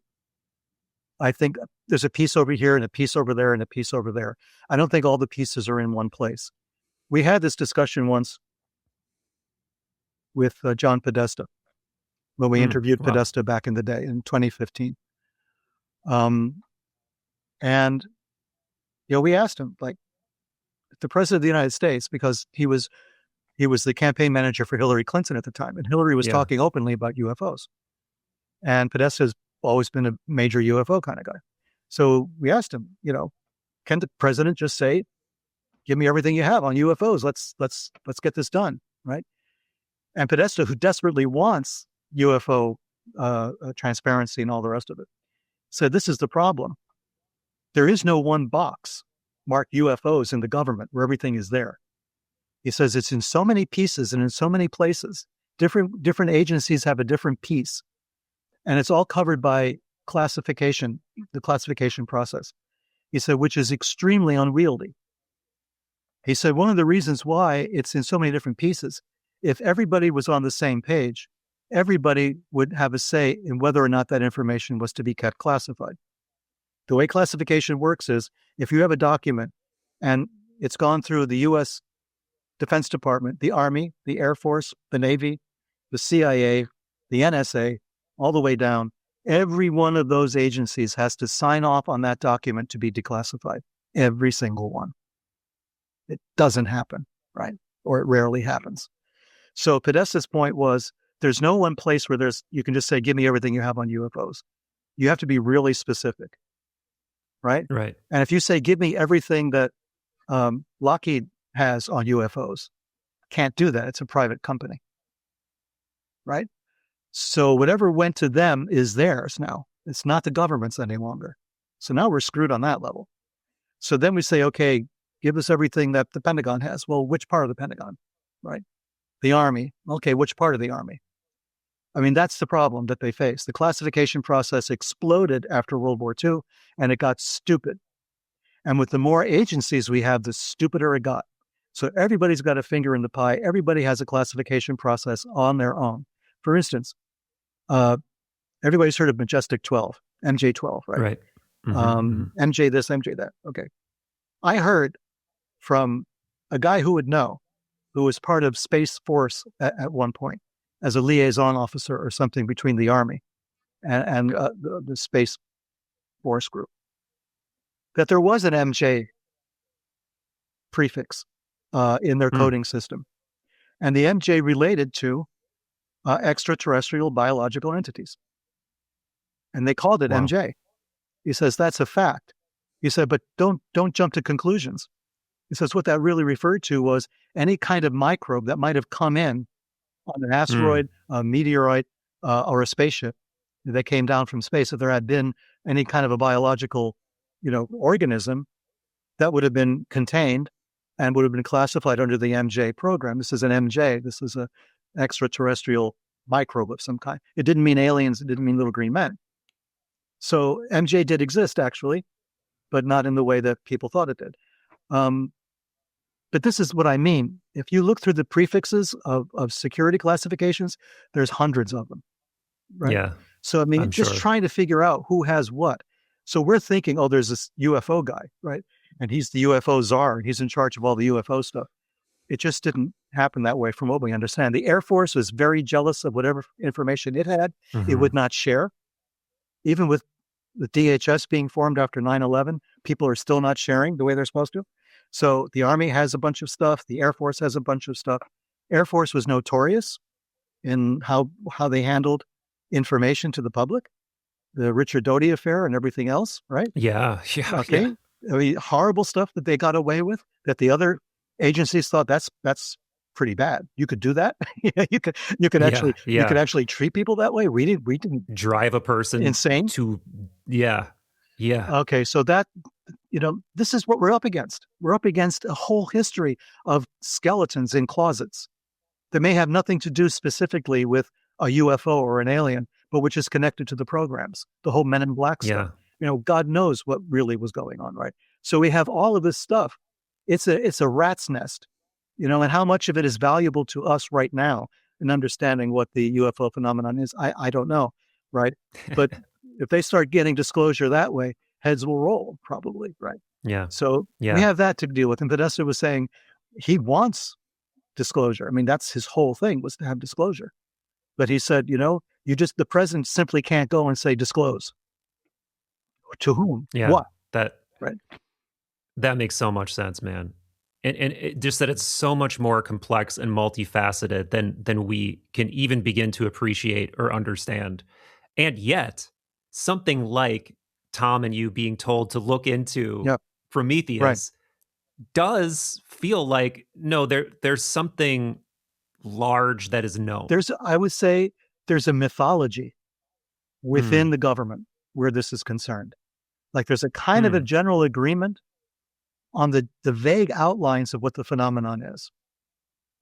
I think there's a piece over here and a piece over there and a piece over there. I don't think all the pieces are in one place. We had this discussion once with John Podesta when we interviewed Podesta back in the day in 2015. And we asked him, like, the president of the United States, because he was the campaign manager for Hillary Clinton at the time, and Hillary was talking openly about UFOs. And Podesta has always been a major UFO kind of guy. So we asked him, can the president just say, give me everything you have on UFOs. Let's get this done, right? And Podesta, who desperately wants UFO transparency and all the rest of it, said, this is the problem. There is no one box marked UFOs in the government where everything is there. He says it's in so many pieces and in so many places. Different agencies have a different piece. And it's all covered by classification, the classification process. He said, which is extremely unwieldy. He said, one of the reasons why it's in so many different pieces, if everybody was on the same page, everybody would have a say in whether or not that information was to be kept classified. The way classification works is, if you have a document and it's gone through the U.S. Defense Department, the Army, the Air Force, the Navy, the CIA, the NSA, all the way down, every one of those agencies has to sign off on that document to be declassified. Every single one. It doesn't happen, right? Or it rarely happens. So Podesta's point was, there's no one place where you can just say, give me everything you have on UFOs. You have to be really specific, right? Right. And if you say, give me everything that Lockheed has on UFOs, can't do that. It's a private company, right? So whatever went to them is theirs now. It's not the government's any longer. So now we're screwed on that level. So then we say, okay, give us everything that the Pentagon has. Well, which part of the Pentagon, right? The Army. Okay, which part of the Army? I mean, that's the problem that they face. The classification process exploded after World War II, and it got stupid. And with the more agencies we have, the stupider it got. So everybody's got a finger in the pie. Everybody has a classification process on their own. For instance, everybody's heard of Majestic 12, MJ 12, right? Right. MJ this, MJ that. Okay. I heard from a guy who would know, who was part of Space Force at one point as a liaison officer or something between the Army and the Space Force group, that there was an MJ prefix in their coding system. And the MJ related to extraterrestrial biological entities. And they called it MJ. He says, that's a fact. He said, but don't jump to conclusions. He says, what that really referred to was any kind of microbe that might have come in on an asteroid, a meteoroid, or a spaceship that came down from space. If there had been any kind of a biological, organism that would have been contained and would have been classified under the MJ program. This is an MJ. This is an extraterrestrial microbe of some kind. It didn't mean aliens. It didn't mean little green men. So MJ did exist, actually, but not in the way that people thought it did. But this is what I mean. If you look through the prefixes of security classifications, there's hundreds of them, right? Yeah. So, I mean, just trying to figure out who has what. So we're thinking, oh, there's this UFO guy, right? And he's the UFO czar, and he's in charge of all the UFO stuff. It just didn't happen that way from what we understand. The Air Force was very jealous of whatever information it had. It would not share. Even with the DHS being formed after 9/11, people are still not sharing the way they're supposed to. So the Army has a bunch of stuff. The Air Force has a bunch of stuff. Air Force was notorious in how they handled information to the public, the Richard Doty affair and everything else, right? Yeah. Okay. Yeah. I mean, horrible stuff that they got away with that the other agencies thought that's pretty bad. You could do that. you could actually treat people that way. We didn't drive a person insane to. Yeah. Okay. So that, this is what we're up against. We're up against a whole history of skeletons in closets that may have nothing to do specifically with a UFO or an alien, but which is connected to the programs, the whole Men in Black stuff. God knows what really was going on, right? So we have all of this stuff. It's a rat's nest, and how much of it is valuable to us right now in understanding what the UFO phenomenon is, I don't know, right? But if they start getting disclosure that way, heads will roll probably, right? Yeah. So we have that to deal with. And Vanessa was saying he wants disclosure. I mean, that's his whole thing, was to have disclosure. But he said, the president simply can't go and say disclose. To whom? Yeah. What? Right. That makes so much sense, man. And it, just that it's so much more complex and multifaceted than we can even begin to appreciate or understand. And yet, something like Tom and you being told to look into Prometheus does feel like, no, there's something large that is known. I would say there's a mythology within the government where this is concerned. Like there's a kind of a general agreement on the vague outlines of what the phenomenon is.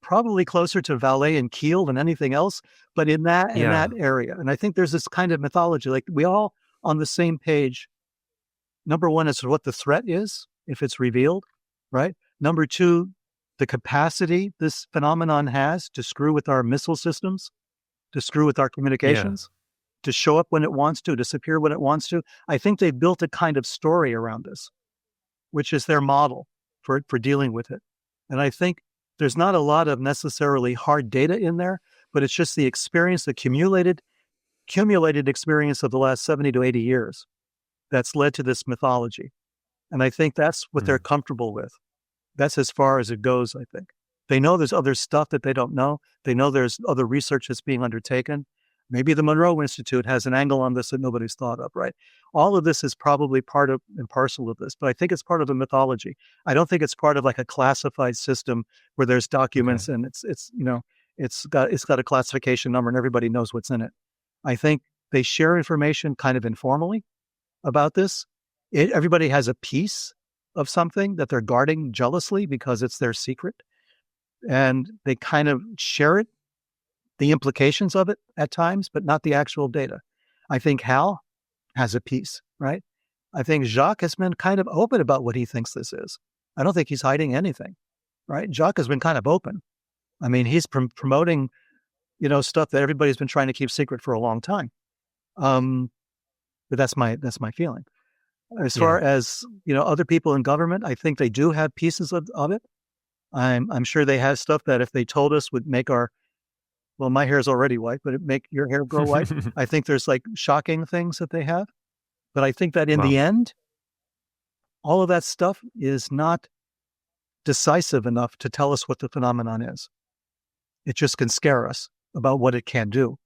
Probably closer to Vallee and Keel than anything else, but in that area. And I think there's this kind of mythology, like we all on the same page. Number one is what the threat is, if it's revealed, right? Number two, the capacity this phenomenon has to screw with our missile systems, to screw with our communications, to show up when it wants to disappear when it wants to. I think they've built a kind of story around this, which is their model for dealing with it. And I think there's not a lot of necessarily hard data in there, but it's just the experience, the accumulated experience of the last 70 to 80 years that's led to this mythology. And I think that's what they're comfortable with. That's as far as it goes, I think. They know there's other stuff that they don't know. They know there's other research that's being undertaken. Maybe the Monroe Institute has an angle on this that nobody's thought of, right? All of this is probably part of and parcel of this, but I think it's part of a mythology. I don't think it's part of like a classified system where there's documents and it's got a classification number and everybody knows what's in it. I think they share information kind of informally about this. Everybody has a piece of something that they're guarding jealously because it's their secret, and they kind of share it, the implications of it at times, but not the actual data. I think Hal has a piece, right? I think Jacques has been kind of open about what he thinks this is. I don't think he's hiding anything, right? Jacques has been kind of open. I mean, he's promoting, stuff that everybody's been trying to keep secret for a long time. But that's my feeling. As Yeah. far as, other people in government, I think they do have pieces of it. I'm sure they have stuff that if they told us would make my hair is already white, but it make your hair grow white. I think there's like shocking things that they have. But I think that in Wow. the end, all of that stuff is not decisive enough to tell us what the phenomenon is. It just can scare us about what it can do.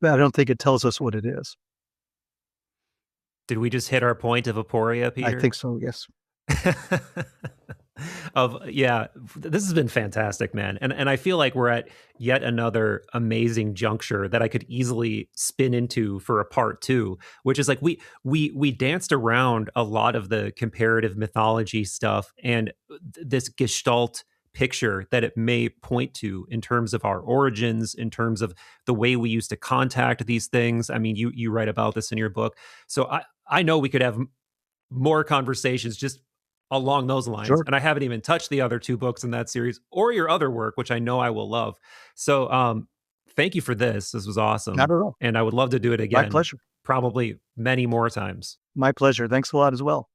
But I don't think it tells us what it is. Did we just hit our point of aporia, I Peter? think so, yes. This has been fantastic, man. And I feel like we're at yet another amazing juncture that I could easily spin into for a part two, which is like we danced around a lot of the comparative mythology stuff and this gestalt picture that it may point to in terms of our origins, in terms of the way we used to contact these things. I mean, you write about this in your book. So I know we could have more conversations just along those lines. Sure. And I haven't even touched the other two books in that series or your other work, which I know I will love. So thank you for this. This was Not awesome. at all. And I would love to do it My again, pleasure. probably many more times. My pleasure. Thanks a lot as well.